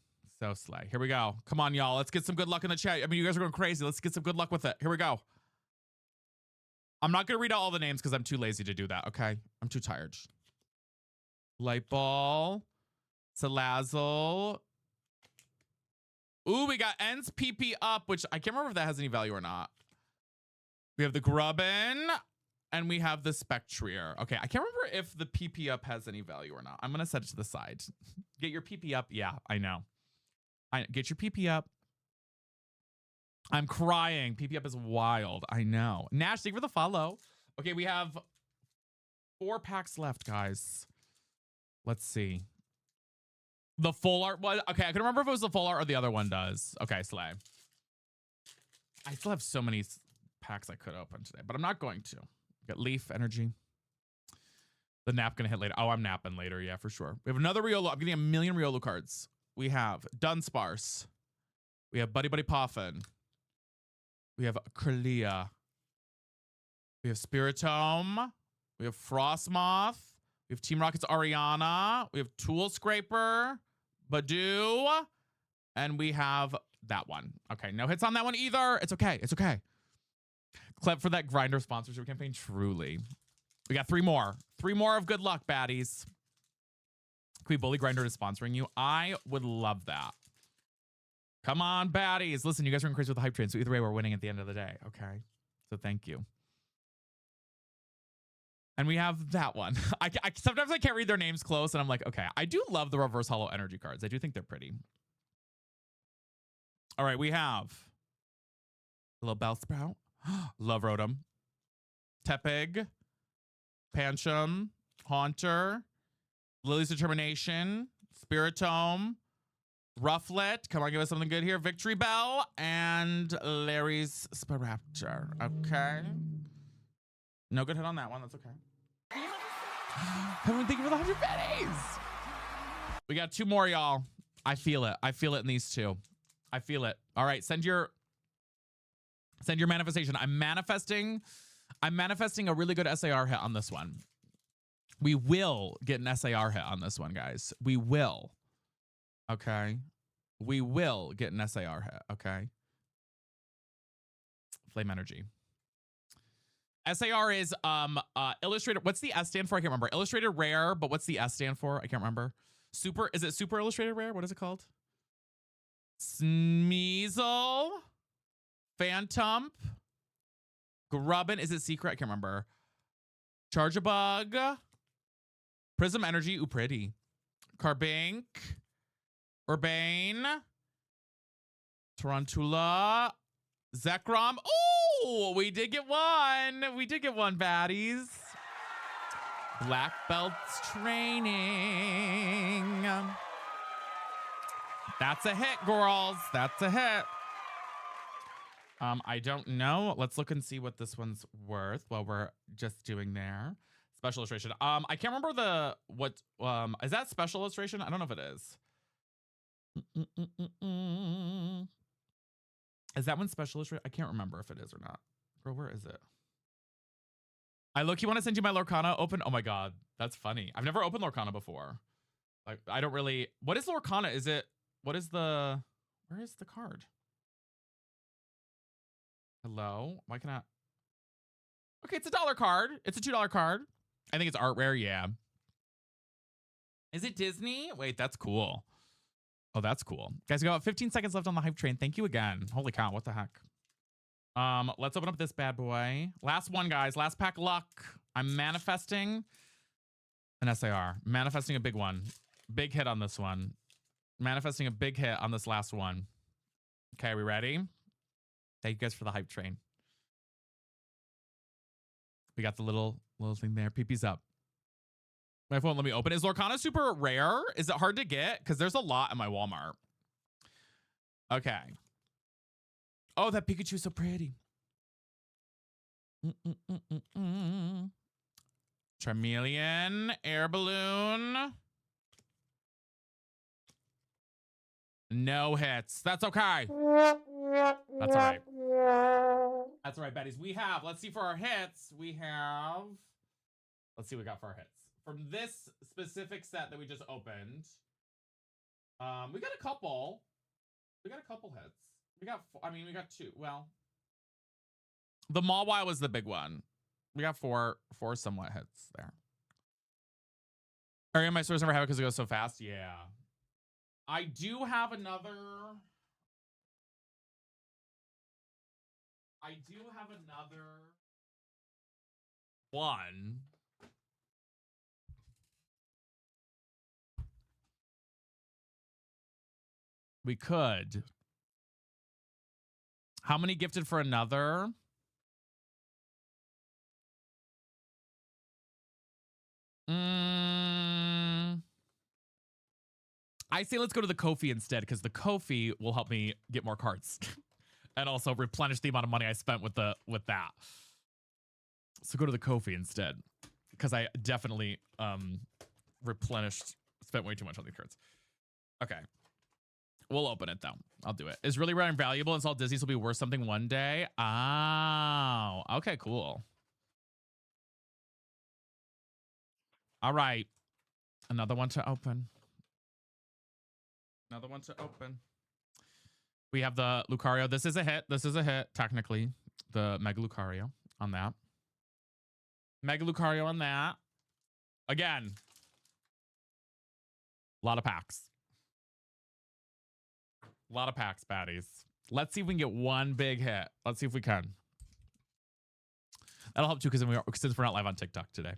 So slay. Here we go. Come on, y'all. Let's get some good luck in the chat. I mean, you guys are going crazy. Let's get some good luck with it. Here we go. I'm not going to read out all the names because I'm too lazy to do that, okay? I'm too tired. Lightball. Salazzle. Ooh, we got Ends PP up, which I can't remember if that has any value or not. We have the Grubbin, and we have the Spectrier. Okay, I can't remember if the PP up has any value or not. I'm going to set it to the side. Get your PP up. Yeah, I know. Get your PP up. I'm crying. PP up is wild. I know. Nash, thank you for the follow. Okay, we have 4 packs left, guys. Let's see. The full art one. Okay, I can remember if it was the full art or the other one does. Okay, slay. I still have so many packs I could open today, but I'm not going to. Got Leaf Energy. The nap gonna hit later. Oh, I'm napping later. Yeah, for sure. We have another Riolu. I'm getting a million Riolu cards. We have Dunsparce. We have Buddy Buddy Poffin. We have Curlia. We have Spiritome. We have Frostmoth. We have Team Rocket's Ariana. We have Tool Scraper. Badoo. And we have that one. Okay, no hits on that one either. It's okay. It's okay. Clap for that Grinder sponsorship campaign. Truly. We got 3 more. 3 more of good luck, baddies. Can we bully Grinder is sponsoring you? I would love that. Come on, baddies. Listen, you guys are going crazy with the hype train, so either way, we're winning at the end of the day, okay? So thank you. And we have that one. Sometimes I can't read their names close, and I'm like, okay. I do love the reverse holo energy cards. I do think they're pretty. All right, we have a little Bellsprout. Love Rotom. Tepig. Pancham. Haunter. Lily's Determination. Spiritome. Rufflet. Come on, give us something good here. Victory Bell. And Larry's Spiraptor. Okay. No good hit on that one. That's okay. Everyone, thank you for the 100 pennies. We got 2 more, y'all. I feel it. I feel it in these 2. I feel it. All right, send your manifestation. I'm manifesting a really good SAR hit on this one. We will get an SAR hit on this one, guys. We will. Okay. We will get an SAR hit. Okay. Flame Energy. SAR is illustrated. What's the S stand for? I can't remember. Illustrated rare, but what's the S stand for? I can't remember. Super, is it super illustrated rare? What is it called? Smeasel. Phantump. Grubbin. Is it secret? I can't remember. Charjabug. Prism Energy. Ooh, pretty. Carbink. Urbane. Tarantula. Zekrom. Oh, we did get one. We did get one, baddies. Black Belts Training. That's a hit, girls. That's a hit. I don't know. Let's look and see what this one's worth while we're just doing there. Special illustration. I can't remember is that special illustration? I don't know if it is. Is that one special illustration? I can't remember if it is or not. Bro, where is it? I look, you want to send you my Lorcana open? Oh my God, that's funny. I've never opened Lorcana before. Like, I don't really, what is Lorcana? Where is the card? Hello? Why can I? Okay, it's a $1 card. It's a $2 card. I think it's art rare, yeah. Is it Disney? Wait, that's cool. Oh, that's cool. Guys, we got 15 seconds left on the hype train. Thank you again. Holy cow, what the heck? Let's open up this bad boy. Last one, guys. Last pack of luck. I'm manifesting an SAR. Manifesting a big one. Big hit on this one. Manifesting a big hit on this last one. Okay, are we ready? Thank you guys for the hype train. We got the little thing there. Peepee's up. My phone, let me open. Is Lorcana super rare? Is it hard to get? Because there's a lot in my Walmart. Okay. Oh, that Pikachu's so pretty. Charmeleon, Air Balloon. No hits. That's okay. That's all right. That's all right, Betties. We have, let's see for our hits. We have, let's see what we got for our hits. From this specific set that we just opened, we got a couple. We got a couple hits. We got, we got two. Well, the Mawile was the big one. We got four somewhat hits there. Are my stores never have it because it goes so fast? Yeah. I do have another. One. We could. How many gifted for another? I say let's go to the Ko-fi instead because the Ko-fi will help me get more cards and also replenish the amount of money I spent with that. So go to the Ko-fi instead because I definitely spent way too much on these cards. Okay. We'll open it though. I'll do it. Is really rare and valuable. Install Disney's will be worth something one day. Oh, okay, cool. All right. Another one to open. Another one to open. We have the Lucario. This is a hit. This is a hit, technically. The Mega Lucario on that. Mega Lucario on that. Again. A lot of packs. A lot of packs, baddies. Let's see if we can get one big hit. Let's see if we can. That'll help too because since we're not live on TikTok today.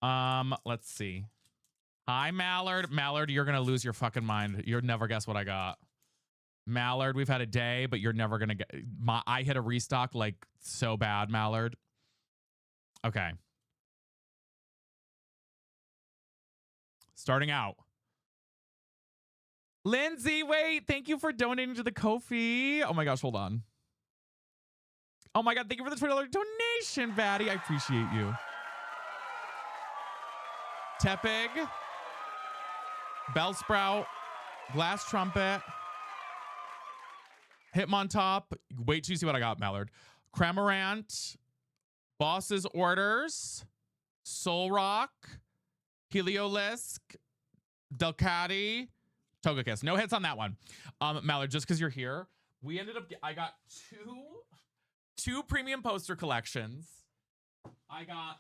Let's see. Hi, Mallard. Mallard, you're gonna lose your fucking mind. You'll never guess what I got. Mallard, we've had a day, but you're never gonna get. I hit a restock like so bad, Mallard. Okay. Starting out. Lindsay, wait. Thank you for donating to the Ko-fi. Oh my gosh, hold on. Oh my god, thank you for the $20 donation, Batty. I appreciate you. Tepig. Bellsprout. Glass Trumpet. Hitmontop. Wait till you see what I got, Mallard. Cramorant. Boss's Orders. Solrock. Heliolisk. Delcatty. Togekiss. No hits on that one. Mallard, just because you're here, we ended up, I got two premium poster collections. I got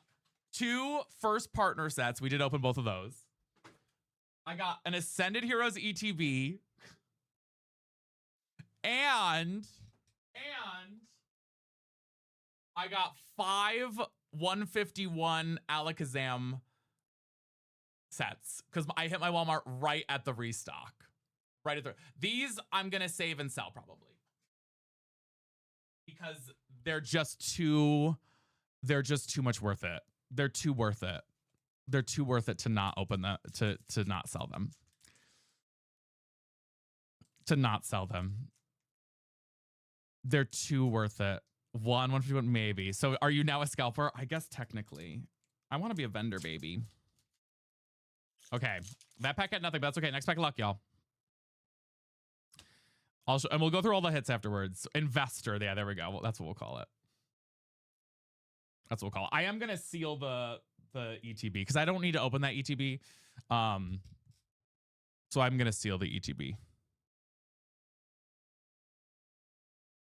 2 first partner sets. We did open both of those. I got an Ascended Heroes ETB. And I got 5 151 Alakazam sets because I hit my Walmart right at the restock. Right at the these I'm gonna save and sell probably because they're just too much worth it. They're too worth it. They're too worth it to not open them to not sell them. To not sell them. They're too worth it. 151 maybe. So are you now a scalper? I guess technically. I want to be a vendor, baby. Okay, that pack had nothing, but that's okay. Next pack of luck, y'all. Also, and we'll go through all the hits afterwards. Investor, yeah, there we go. Well, that's what we'll call it. That's what we'll call it. I am gonna seal the ETB because I don't need to open that ETB. So I'm gonna seal the ETB.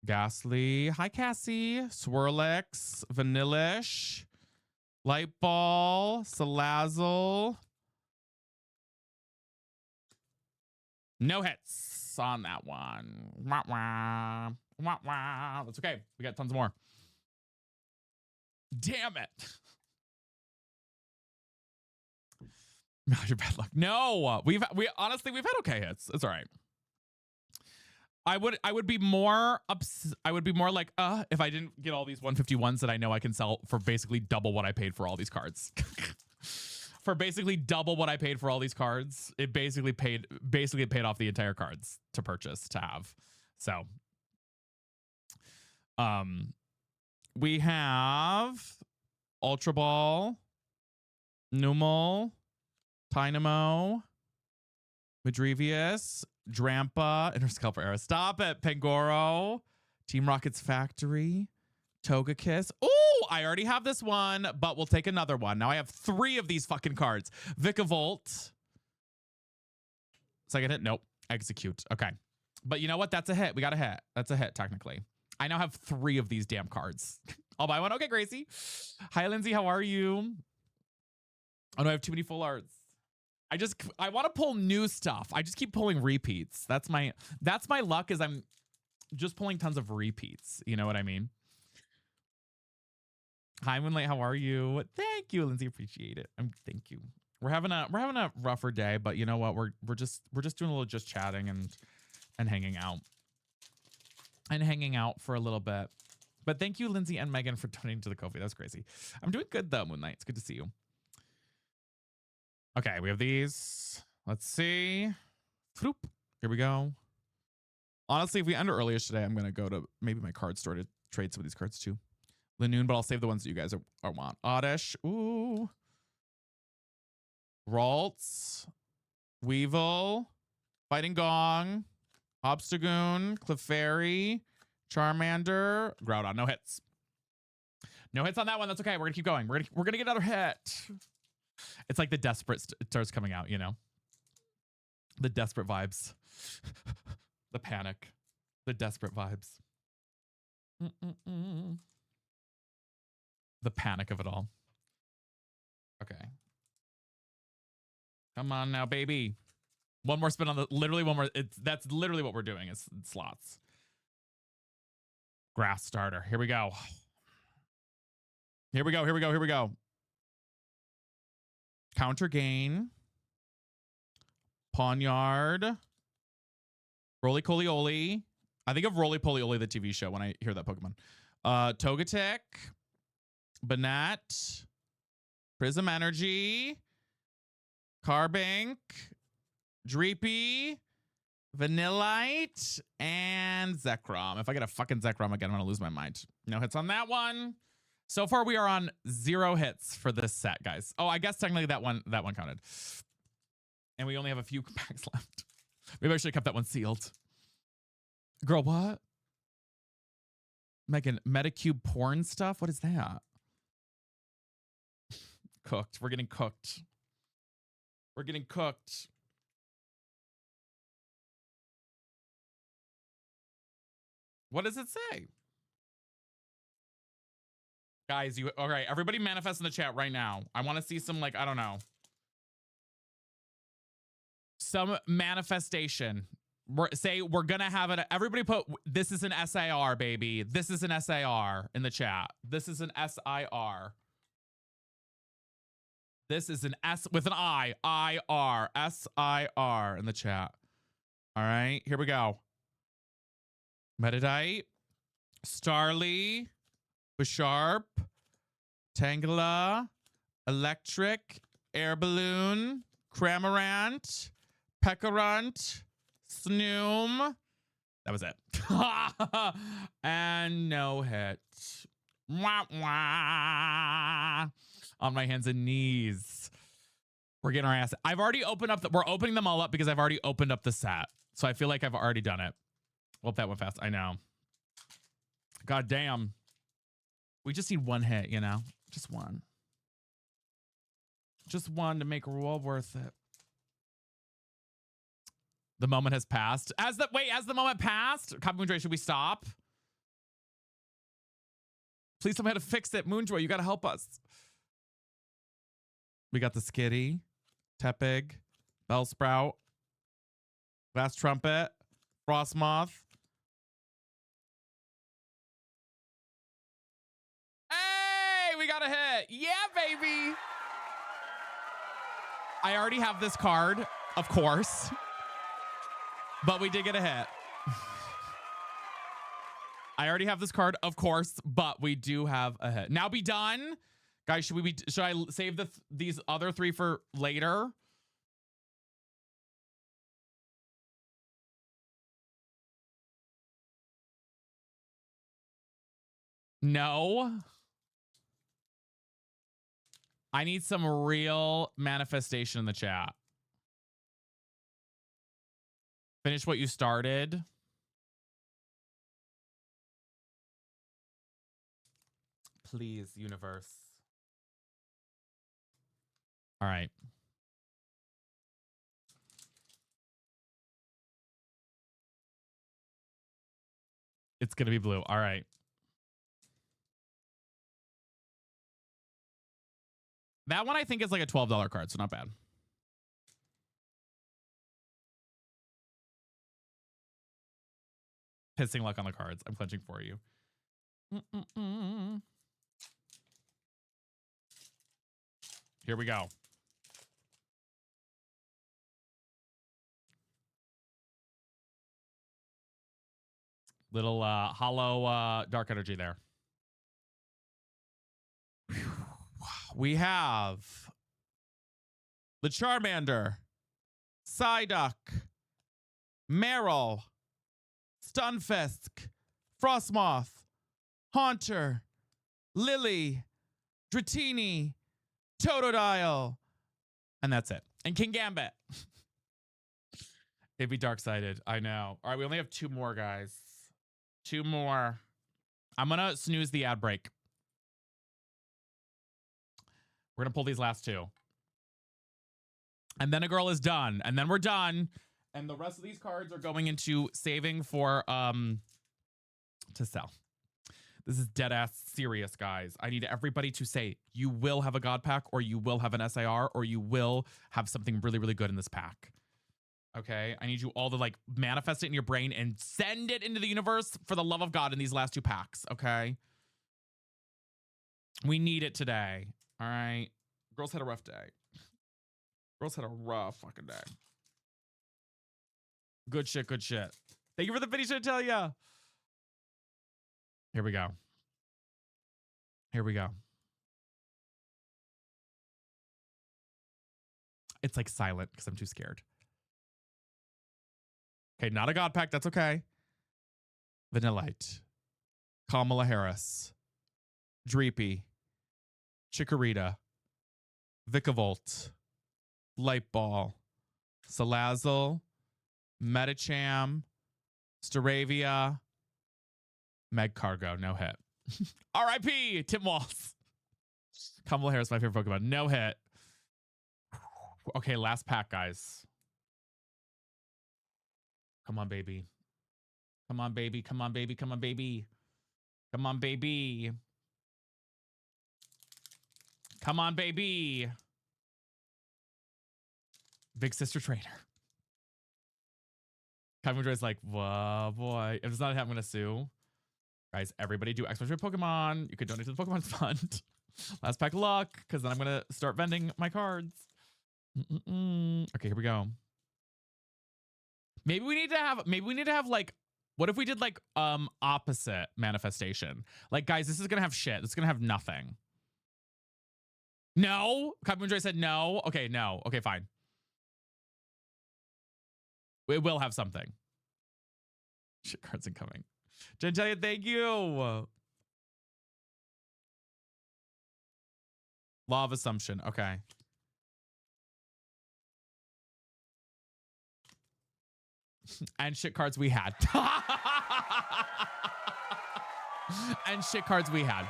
Ghastly, hi Cassie, Swirlix, Vanillish, Light Ball, Salazzle. No hits on that one. Wah, wah. Wah, wah. That's okay. We got tons more. Damn it. Your bad luck. No, we honestly we've had okay hits. It's all right. I would be more like if I didn't get all these 151s that I know I can sell for basically double what I paid for all these cards. For basically double what I paid for all these cards, it basically paid off the entire cards to purchase to have. So, we have Ultra Ball, Numel, Dynamo, Madrivius, Drampa, Interscalper Era. Stop it, Pangoro, Team Rocket's Factory, Togekiss. Oh, I already have this one, but we'll take another one. Now I have 3 of these fucking cards. Vikavolt. Second hit? Nope. Execute. Okay. But you know what? That's a hit. We got a hit. That's a hit, technically. I now have 3 of these damn cards. I'll buy one. Okay, Gracie. Hi, Lindsay. How are you? Oh, no, I have too many full arts. I want to pull new stuff. I just keep pulling repeats. That's my luck, is I'm just pulling tons of repeats. You know what I mean? Hi, Moonlight. How are you? Thank you, Lindsay. Appreciate it. Thank you. We're having a rougher day, but you know what? We're just doing a little just chatting and hanging out. And hanging out for a little bit. But thank you, Lindsay and Megan, for donating to the Ko-fi. That's crazy. I'm doing good though, Moonlight. It's good to see you. Okay, we have these. Let's see. Floop. Here we go. Honestly, if we end earlier today, I'm going to go to maybe my card store to trade some of these cards too. Linoon, but I'll save the ones that you guys are want. Oddish. Ooh. Ralts. Weevil. Fighting Gong. Obstagoon. Clefairy. Charmander. Groudon. No hits. No hits on that one. That's okay. We're going to keep going. We're going to get another hit. It's like the desperate starts coming out, you know? The desperate vibes. The panic. The desperate vibes. The panic of it all. Okay. Come on now, baby. One more spin on the, literally one more. That's literally what we're doing is slots. Grass starter. Here we go. Here we go. Here we go. Here we go. Counter Gain. Pawniard. Roly-Poly-Oly. I think of Roly-Poly-Oly, the TV show, when I hear that Pokemon. Togetic. Banette. Prism Energy. Carbink. Dreepy. Vanillite. And Zekrom. If I get a fucking Zekrom again, I'm going to lose my mind. No hits on that one. So far, we are on 0 hits for this set, guys. Oh, I guess technically that one counted. And we only have a few packs left. Maybe I should have kept that one sealed. Girl, what? Megan, Metacube porn stuff? What is that? Cooked. We're getting cooked. We're getting cooked. What does it say? Guys, all right, everybody manifest in the chat right now. I want to see some, like, I don't know. Some manifestation. We're going to have it. Everybody put, this is an SIR, baby. This is an SIR in the chat. This is an SIR. This is an S with an I. I-R. S-I-R in the chat. All right, here we go. Meditite. Starly. Bisharp, Tangela, Electric, Air Balloon, Cramorant, Pekarant, Snoom. That was it. And no hit. Wah, wah. On my hands and knees. We're getting our ass. I've already opened up. We're opening them all up because I've already opened up the set. So I feel like I've already done it. Well, that went fast. I know. God damn. We just need one hit, you know? Just one. Just one to make Roll worth it. The moment has passed. As the moment passed? Copy Moonjoy, should we stop? Please tell me how to fix it. Moonjoy, you gotta help us. We got the Skitty, Tepig, Bellsprout, Last trumpet. Frostmoth. Hey, we got a hit. Yeah, baby. I already have this card, of course. But we did get a hit. I already have this card, of course, but we do have a hit. Now be done. Guys, should I save these other 3 for later? No. I need some real manifestation in the chat. Finish what you started. Please, universe. All right. It's going to be blue. All right. That one I think is like a $12 card, so not bad. Pissing luck on the cards. I'm clenching for you. Here we go. Little hollow dark energy there. We have the Charmander, Psyduck, Meryl, Stunfisk, Frostmoth, Haunter, Lily, Dratini, Totodile, and that's it. And King Gambit. It'd be dark-sided. I know. All right, we only have 2 more, guys. 2 more. I'm going to snooze the ad break. We're going to pull these last 2. And then a girl is done. And then we're done. And the rest of these cards are going into saving for to sell. This is dead ass serious, guys. I need everybody to say you will have a God pack, or you will have an SIR, or you will have something really, really good in this pack. Okay? I need you all to like manifest it in your brain and send it into the universe for the love of God in these last 2 packs. Okay? We need it today. All right? Girls had a rough day. Girls had a rough fucking day. Good shit, good shit. Thank you for the finish, Natalia. Here we go. Here we go. It's like silent because I'm too scared. Okay, not a God pack. That's okay. Vanillite. Kamala Harris. Dreepy. Chikorita. Vikavolt. Lightball. Salazzle. Medicham. Staravia. Magcargo. No hit. R.I.P. Tim Walz. Kamala Harris, my favorite Pokemon. No hit. Okay, last pack, guys. Come on, baby. Come on, baby. Come on, baby. Come on, baby. Come on, baby. Come on, baby. Big Sister Trainer. Kaimudra's like, whoa, boy. If it's not a hit, I'm going to sue. Guys, everybody do X Men Pokemon. You could donate to the Pokemon Fund. Last pack of luck, because then I'm going to start vending my cards. Okay, here we go. Maybe we need to have like, what if we did like opposite manifestation? Like, guys, this is gonna have shit. It's gonna have nothing. No? Kaimunjoy said no. Okay, no. Okay, fine. It will have something. Shit cards incoming. Genitalia, thank you. Law of Assumption. Okay. And shit cards we had. And shit cards we had.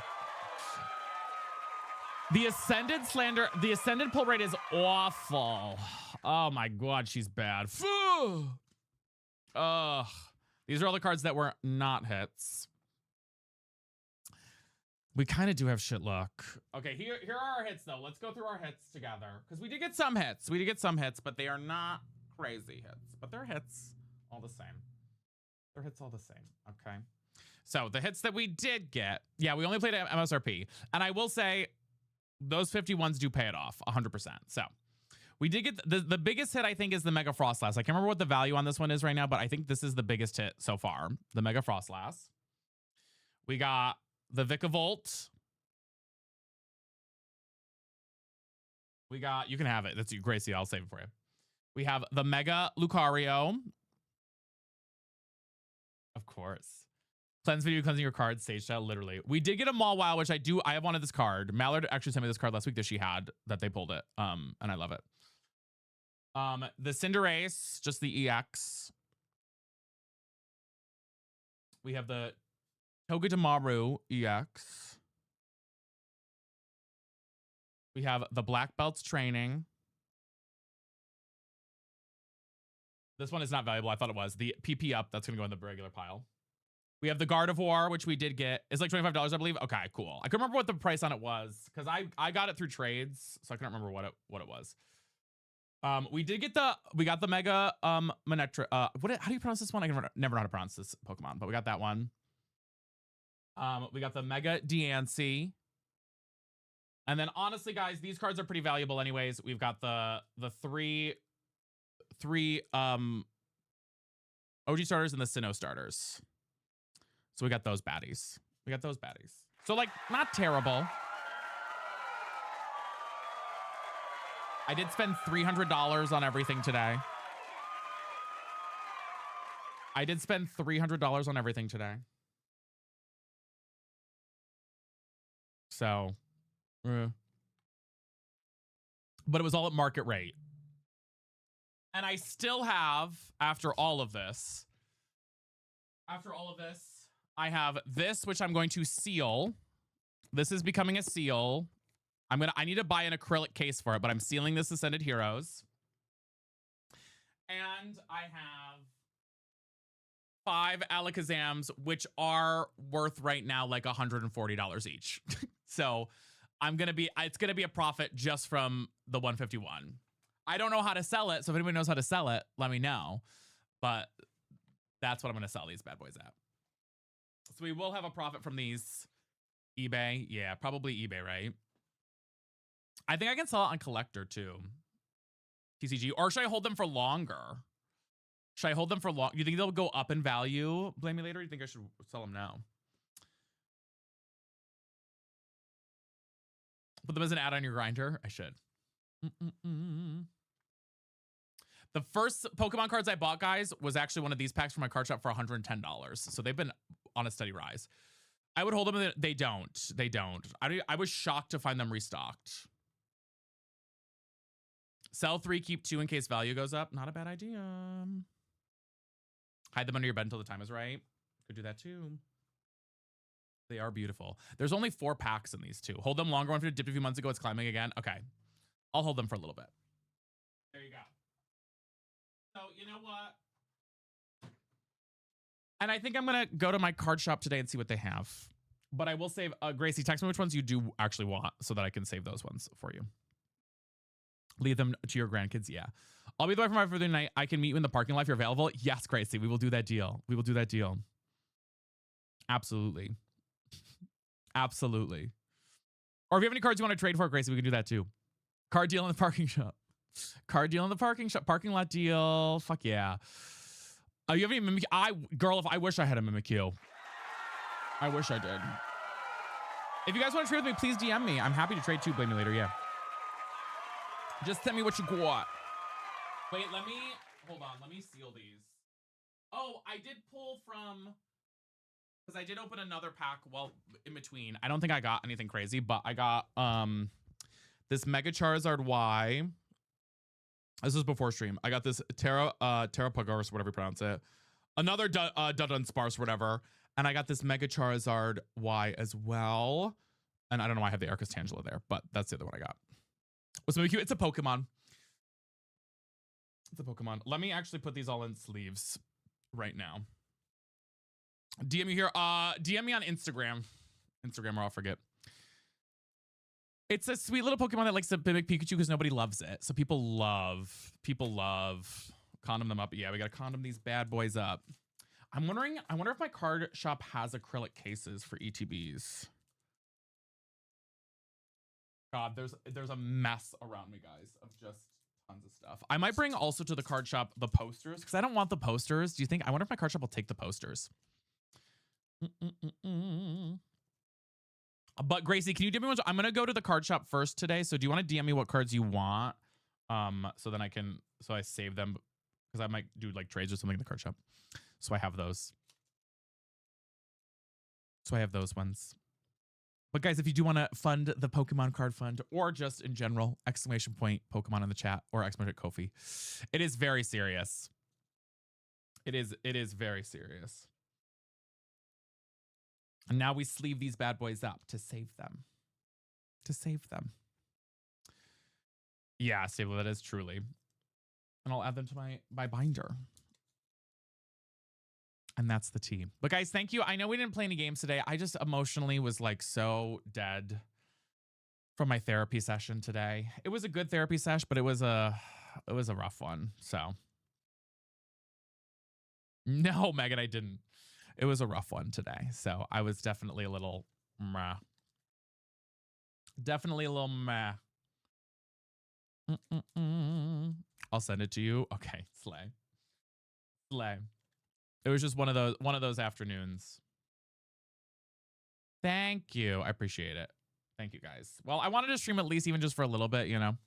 The Ascended pull rate is awful. Oh my God, she's bad. Ugh. These are all the cards that were not hits. We kind of do have shit luck. Okay, here are our hits though. Let's go through our hits together. Because we did get some hits. We did get some hits, but they are not crazy hits, but they're hits all the same. They're hits all the same. Okay. So the hits that we did get, yeah, we only played at MSRP. And I will say those 51s do pay it off 100%. So we did get the biggest hit, I think, is the Mega Frostlass. I can't remember what the value on this one is right now, but I think this is the biggest hit so far. The Mega Frostlass. We got the Vikavolt. We got, you can have it. That's you, Gracie. I'll save it for you. We have the Mega Lucario. Of course. Cleanse video, cleansing your cards, stage style, literally. We did get a Mawile, which I have wanted this card. Mallard actually sent me this card last week that she had, that they pulled it. And I love it. The Cinderace, just the EX. We have the Togedemaru EX. We have the Black Belts Training. This one is not valuable. I thought it was. The PP up, that's going to go in the regular pile. We have the Gardevoir, which we did get. It's like $25, I believe. Okay, cool. I can remember what the price on it was because I got it through trades, so I can't remember what it was. We got the Mega Manectric. How do you pronounce this one? I can never know how to pronounce this Pokemon, but we got that one. We got the Mega Diancie. And then honestly, guys, these cards are pretty valuable anyways. We've got the three OG starters and the Sinnoh starters. So we got those baddies. So like, not terrible. I did spend $300 on everything today. So, but it was all at market rate. And I still have, after all of this, I have this, which I'm going to seal. This is becoming a seal. I need to buy an acrylic case for it, but I'm sealing this Ascended Heroes. And I have 5 Alakazams, which are worth right now like $140 each. So it's gonna be a profit just from the 151. I don't know how to sell it, so if anybody knows how to sell it, let me know. But that's what I'm gonna sell these bad boys at. So we will have a profit from these. eBay, yeah, probably eBay, right? I think I can sell it on Collector too. TCG, or should I hold them for longer? Do you think they'll go up in value? Blame me later. Or do you think I should sell them now? Put them as an ad on your grinder. I should. The first Pokemon cards I bought, guys, was actually one of these packs from my card shop for $110. So they've been on a steady rise. I would hold them. They don't. I was shocked to find them restocked. Sell 3, keep 2 in case value goes up. Not a bad idea. Hide them under your bed until the time is right. Could do that too. They are beautiful. There's only 4 packs in these too. Hold them longer. One for dipped a few months ago. It's climbing again. Okay. I'll hold them for a little bit. There you go. So, you know what? And I think I'm going to go to my card shop today and see what they have. But I will save, Gracie, text me which ones you do actually want so that I can save those ones for you. Leave them to your grandkids. Yeah. I'll be there for my birthday night. I can meet you in the parking lot if you're available. Yes, Gracie. We will do that deal. Absolutely. Absolutely. Or if you have any cards you want to trade for, Gracie, we can do that too. Card deal in the parking shop. Parking lot deal. Fuck yeah. You have any Mimikyu? Girl, I wish I had a Mimikyu. I wish I did. If you guys want to trade with me, please DM me. I'm happy to trade too. Blame me later. Yeah. Just send me what you got. Wait, hold on. Let me seal these. Oh, I did pull from, because I did open another pack in between. I don't think I got anything crazy, but I got this Mega Charizard Y. This was before stream. I got this Terrapagos, whatever you pronounce it. Another Dunsparce, whatever. And I got this Mega Charizard Y as well. And I don't know why I have the Arcus Tangela there, but that's the other one I got. What's Mimikyu? It's a Pokemon. Let me actually put these all in sleeves right now. DM me here. DM me on Instagram. Or I'll forget. It's a sweet little Pokemon that likes to mimic Pikachu because nobody loves it. So people love Condom them up. Yeah, we got to condom these bad boys up. I wonder if my card shop has acrylic cases for ETBs. God, there's a mess around me, guys, of just tons of stuff. I might bring also to the card shop the posters because I don't want the posters. Do you think? I wonder if my card shop will take the posters. But Gracie, can you DM me one? I'm gonna go to the card shop first today. So do you want to DM me what cards you want? So then I save them because I might do like trades or something in the card shop. So I have those. So I have those ones. But guys, if you do want to fund the Pokemon card fund or just in general, exclamation point Pokemon in the chat or exclamation point Kofi. It is very serious. It is very serious. And now we sleeve these bad boys up to save them. To save them. Yeah, Stable, that is truly. And I'll add them to my binder. And that's the tea. But guys, thank you. I know we didn't play any games today. I just emotionally was like so dead from my therapy session today. It was a good therapy session, but it was a rough one. So no, Megan, I didn't. It was a rough one today. So I was definitely a little meh. Definitely a little meh. I'll send it to you. Okay, slay. Slay. It was just one of those afternoons. Thank you. I appreciate it. Thank you, guys. Well, I wanted to stream at least even just for a little bit, you know.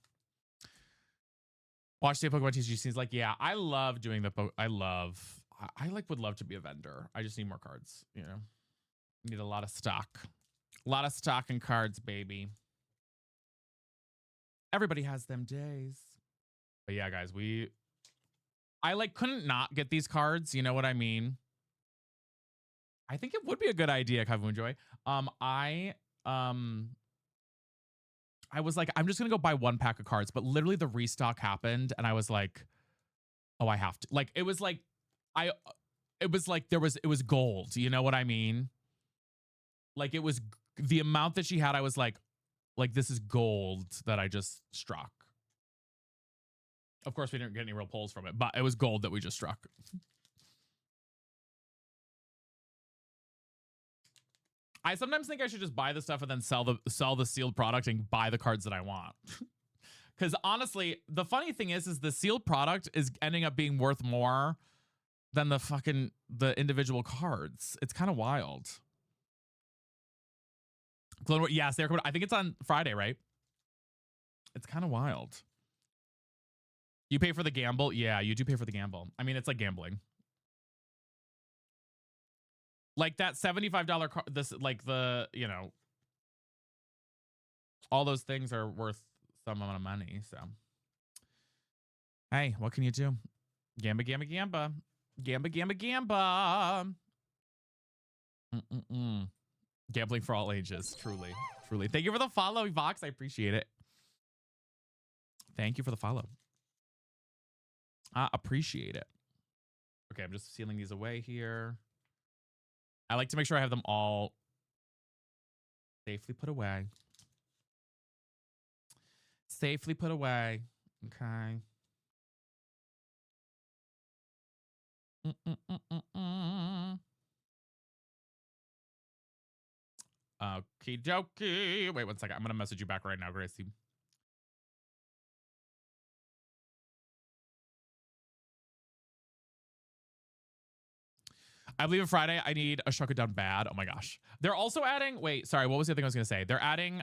Watch the Pokemon TCG scenes. Like, yeah, I love doing the I would love to be a vendor. I just need more cards, you know. Need a lot of stock. A lot of stock and cards, baby. Everybody has them days. But yeah, guys, I like couldn't not get these cards. You know what I mean? I think it would be a good idea, Kaivu Joy. I was like, I'm just gonna go buy one pack of cards, but literally the restock happened, and I was like, oh, I have to. Like, it was like, it was gold. You know what I mean? Like, it was the amount that she had. I was like, this is gold that I just struck. Of course, we didn't get any real pulls from it, but it was gold that we just struck. I sometimes think I should just buy the stuff and then sell the sealed product and buy the cards that I want. Because honestly, the funny thing is the sealed product is ending up being worth more than the individual cards. It's kind of wild. Yeah, I think it's on Friday, right? It's kind of wild. You pay for the gamble? Yeah, you do pay for the gamble. I mean, it's like gambling. Like that $75 card, you know, all those things are worth some amount of money. So, hey, what can you do? Gamba, gamba, gamba. Gamba, gamba, gamba. Gambling for all ages. Truly. Truly. Thank you for the follow, Vox. I appreciate it. Thank you for the follow. I appreciate it. Okay, I'm just sealing these away here. I like to make sure I have them all safely put away. Safely put away. Okay. Okie dokie. Wait 1 second. I'm going to message you back right now, Gracie. I believe on Friday I need a Shuck It Down bad. Oh my gosh. They're also adding, wait, sorry, what was the other thing I was gonna say? They're adding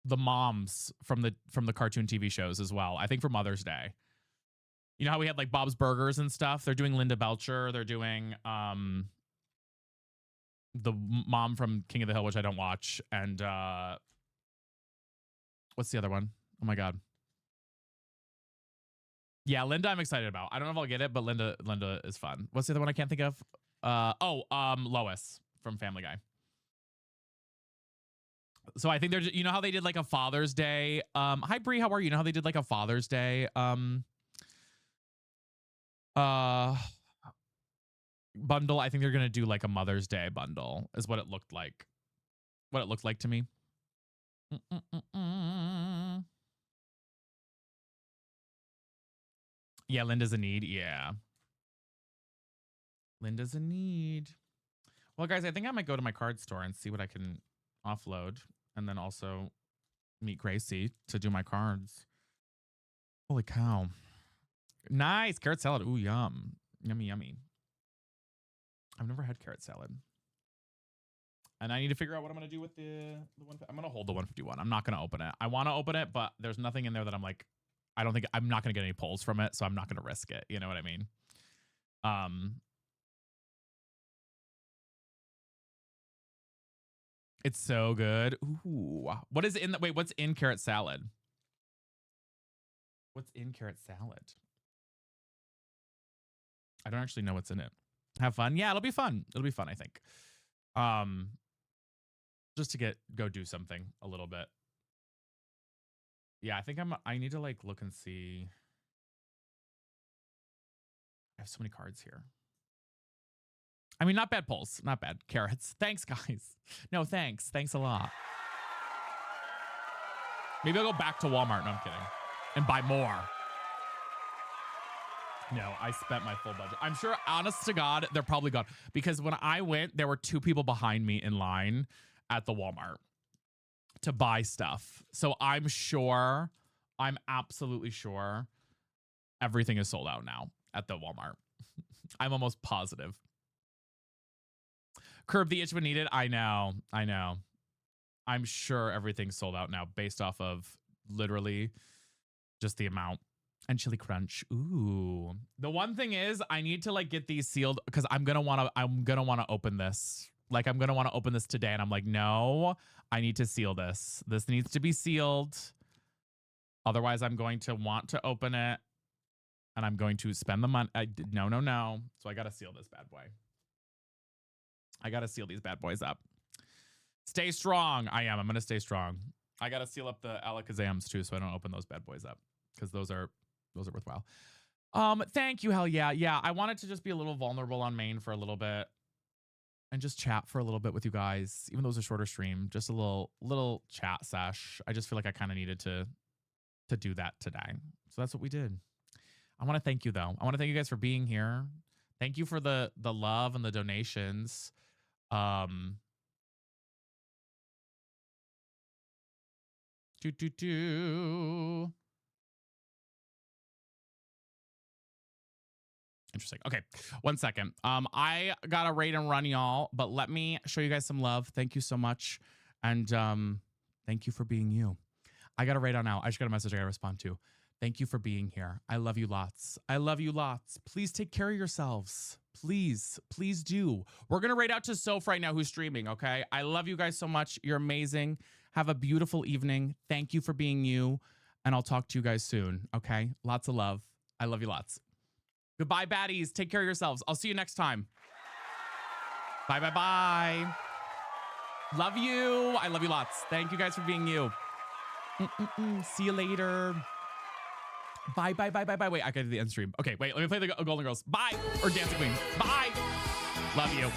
the moms from the cartoon TV shows as well. I think for Mother's Day. You know how we had like Bob's Burgers and stuff? They're doing Linda Belcher. They're doing the mom from King of the Hill, which I don't watch. And what's the other one? Oh my God. Yeah, Linda, I'm excited about. I don't know if I'll get it, but Linda is fun. What's the other one I can't think of? Lois from Family Guy. So I think there's, you know how they did like a Father's Day. Hi Bree, how are you? You know how they did like a Father's Day bundle? I think they're gonna do like a Mother's Day bundle, is what it looked like. What it looked like to me. Yeah, Linda's a need. Yeah. Linda's a need. Well, guys, I think I might go to my card store and see what I can offload. And then also meet Gracie to do my cards. Holy cow. Nice. Carrot salad. Ooh, yum. Yummy, yummy. I've never had carrot salad. And I need to figure out what I'm going to do with the one. I'm going to hold the 151. I'm not going to open it. I want to open it, but there's nothing in there that I'm like, I don't think I'm not going to get any pulls from it. So I'm not going to risk it. You know what I mean? It's so good. Ooh. What is in the, wait, what's in carrot salad? What's in carrot salad? I don't actually know what's in it. Have fun. Yeah, it'll be fun. It'll be fun, I think. Just to go do something a little bit. Yeah, I think I need to like look and see. I have so many cards here. I mean, not bad pulls. Not bad. Carrots. Thanks, guys. No, thanks. Thanks a lot. Maybe I'll go back to Walmart. No, I'm kidding. And buy more. No, I spent my full budget. I'm sure, honest to God, they're probably gone. Because when I went, there were 2 people behind me in line at the Walmart to buy stuff. So I'm absolutely sure everything is sold out now at the Walmart. I'm almost positive. Curb the itch when needed. I know. I'm sure everything's sold out now based off of literally just the amount. And chili crunch. Ooh. The one thing is I need to like get these sealed because I'm gonna want to open this. Like I'm gonna want to open this today. And I'm like, no, I need to seal this. This needs to be sealed. Otherwise, I'm going to want to open it. And I'm going to spend the money. No. So I gotta seal this bad boy. I gotta seal these bad boys up. Stay strong. I am. I'm gonna stay strong. I gotta seal up the Alakazams too, so I don't open those bad boys up. Because those are worthwhile. Thank you, hell yeah. Yeah, I wanted to just be a little vulnerable on main for a little bit. And just chat for a little bit with you guys. Even though it was a shorter stream. Just a little chat sesh. I just feel like I kind of needed to do that today. So that's what we did. I want to thank you though. I want to thank you guys for being here. Thank you for the love and the donations. Interesting. Okay, 1 second. I gotta rate and run y'all, but let me show you guys some love. Thank you so much, and thank you for being you. I gotta rate on out. I just got a message I gotta respond to. Thank you for being here. I love you lots. I love you lots. Please take care of yourselves. Please do. We're gonna rate out to Soph right now, who's streaming. Okay. I love you guys so much. You're amazing. Have a beautiful evening. Thank you for being you, and I'll talk to you guys soon. Okay. Lots of love. I love you lots. Goodbye, baddies. Take care of yourselves. I'll see you next time. Bye. Love you. I love you lots. Thank you guys for being you. See you later. Bye. Wait, I gotta do the end stream. Okay, wait, let me play the Golden Girls. Bye. Or Dancing Queen. Bye. Love you.